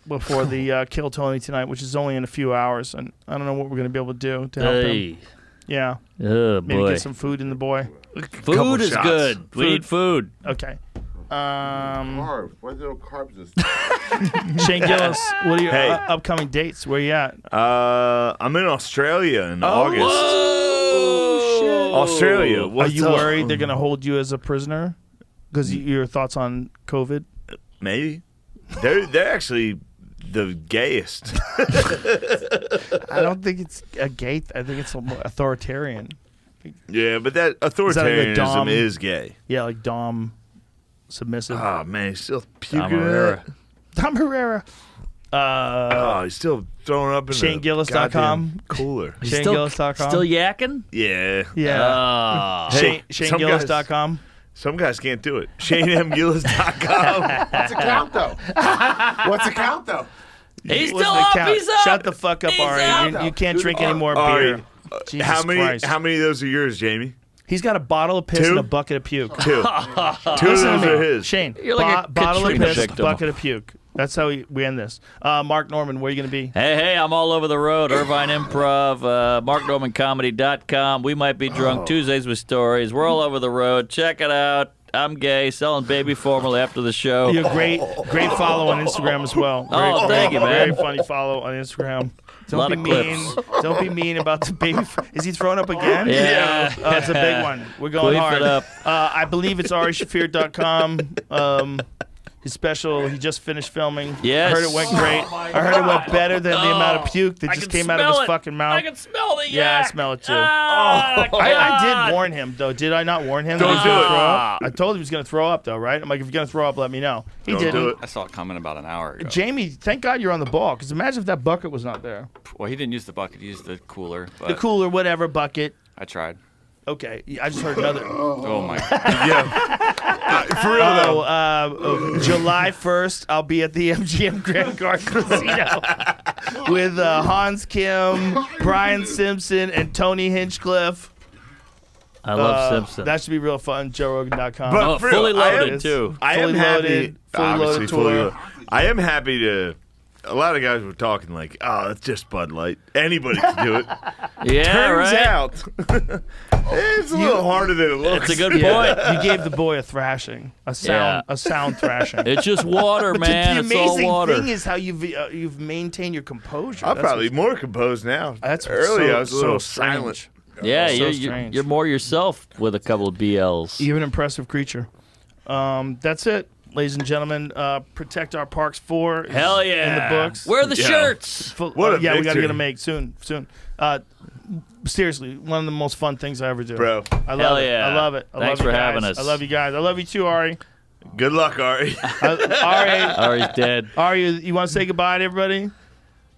before the Kill Tony tonight, which is only in a few hours. And I don't know what we're going to be able to do to help him. Hey. Yeah. Oh, Maybe boy. get some food in the boy. Food is shots. good. We need food. Okay. Carbs. Why is there no carbs this Shane Gillis, what are your Hey. upcoming dates? Where you at? I'm in Australia in August. Oh, shit. Australia. Are What's you up? worried they're going to hold you as a prisoner? Because your thoughts on COVID? Maybe. They're actually the gayest. I don't think it's a gay. I think it's more authoritarian. Yeah, but that Is that like a authoritarianism Dom? is gay. Yeah, like Dom, submissive. Oh man, he's still Dom puking. Herrera. Dom Herrera. Oh, he's still throwing up in ShaneGillis.com. the goddamn cooler. ShaneGillis.com. Still yakking? Yeah. Yeah. Hey, ShaneGillis.com. Some guys can't do it. ShaneMGillis.com. What's the count, though? What's the count, though? He's What's still the up. count? He's up. Shut the fuck up, He's Ari. up. You can't drink any more Ari, beer. Jesus how many? Christ. How many of those are yours, Jamie? He's got a bottle of piss Two? and a bucket of puke. Two. Two of Listen those to are me, his. Shane. You're like a bottle of Katrina piss, victim. bucket of puke. That's how we end this. Mark Norman, where are you going to be? Hey, I'm all over the road. Irvine Improv, MarkNormanComedy.com. We might be drunk. Tuesdays with stories. We're all over the road. Check it out. I'm gay, selling baby formula after the show. You're a great follow on Instagram as well. Oh, thank you, man. Very funny follow on Instagram. Lot Don't of be mean. clips. Don't be mean about the baby. Is he throwing up again? Yeah. Oh, it's a big one. We're going Queef hard. it up. I believe it's AriShaffir.com. His special, he just finished filming. Yes. I heard it went great. I heard it went better than the amount of puke that I just can came out of smell his it. fucking mouth. I can smell the Yeah, I yak. smell it too. Ah, I did warn him, though. Did I not warn him that he was Don't going do to it. throw up? I told him he was going to throw up, though, right? I'm like, if you're going to throw up, let me know. He Don't didn't. do it. I saw it coming about an hour ago. Jamie, thank God you're on the ball, because imagine if that bucket was not there. Well, he didn't use the bucket. He used the cooler. But The cooler, whatever, bucket. I tried. Okay, I just heard another. Oh, my. For real, though. July 1st, I'll be at the MGM Grand Garden Casino with Hans Kim, Brian Simpson, and Tony Hinchcliffe. I love Simpson. That should be real fun. JoeRogan.com. But Oh, for real, fully I loaded, am- too. I am Fully happy. loaded, fully obviously, loaded fully tour. loaded. I am happy to. A lot of guys were talking like, "Oh, that's just Bud Light. Anybody can do it." Yeah, Turns right? out, it's a little harder than it looks. It's a good point. You gave the boy a thrashing, a sound thrashing. It's just water, But man. the It's all amazing water. thing is how you've maintained your composure. I'm That's probably what's- more composed now. That's what's Earlier, so, I was a little so silent. strange. Yeah, So you're strange. you're more yourself with a couple of BLs. You're an impressive creature. That's it, ladies and gentlemen. Protect Our Parks 4 is Hell yeah. in the books. Where are the Yeah. shirts? What a yeah, we got to victory. get them made soon. Seriously, one of the most fun things I ever do. Bro. I love Hell it. yeah. I love it. I Thanks love you for guys. having us. I love you guys. I love you too, Ari. Good luck, Ari. Ari, Ari's dead. Ari, you want to say goodbye to everybody?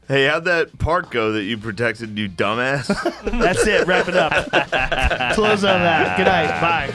Hey, how'd that park go that you protected, you dumbass? That's it. Wrap it up. Close on that. Good night. Bye.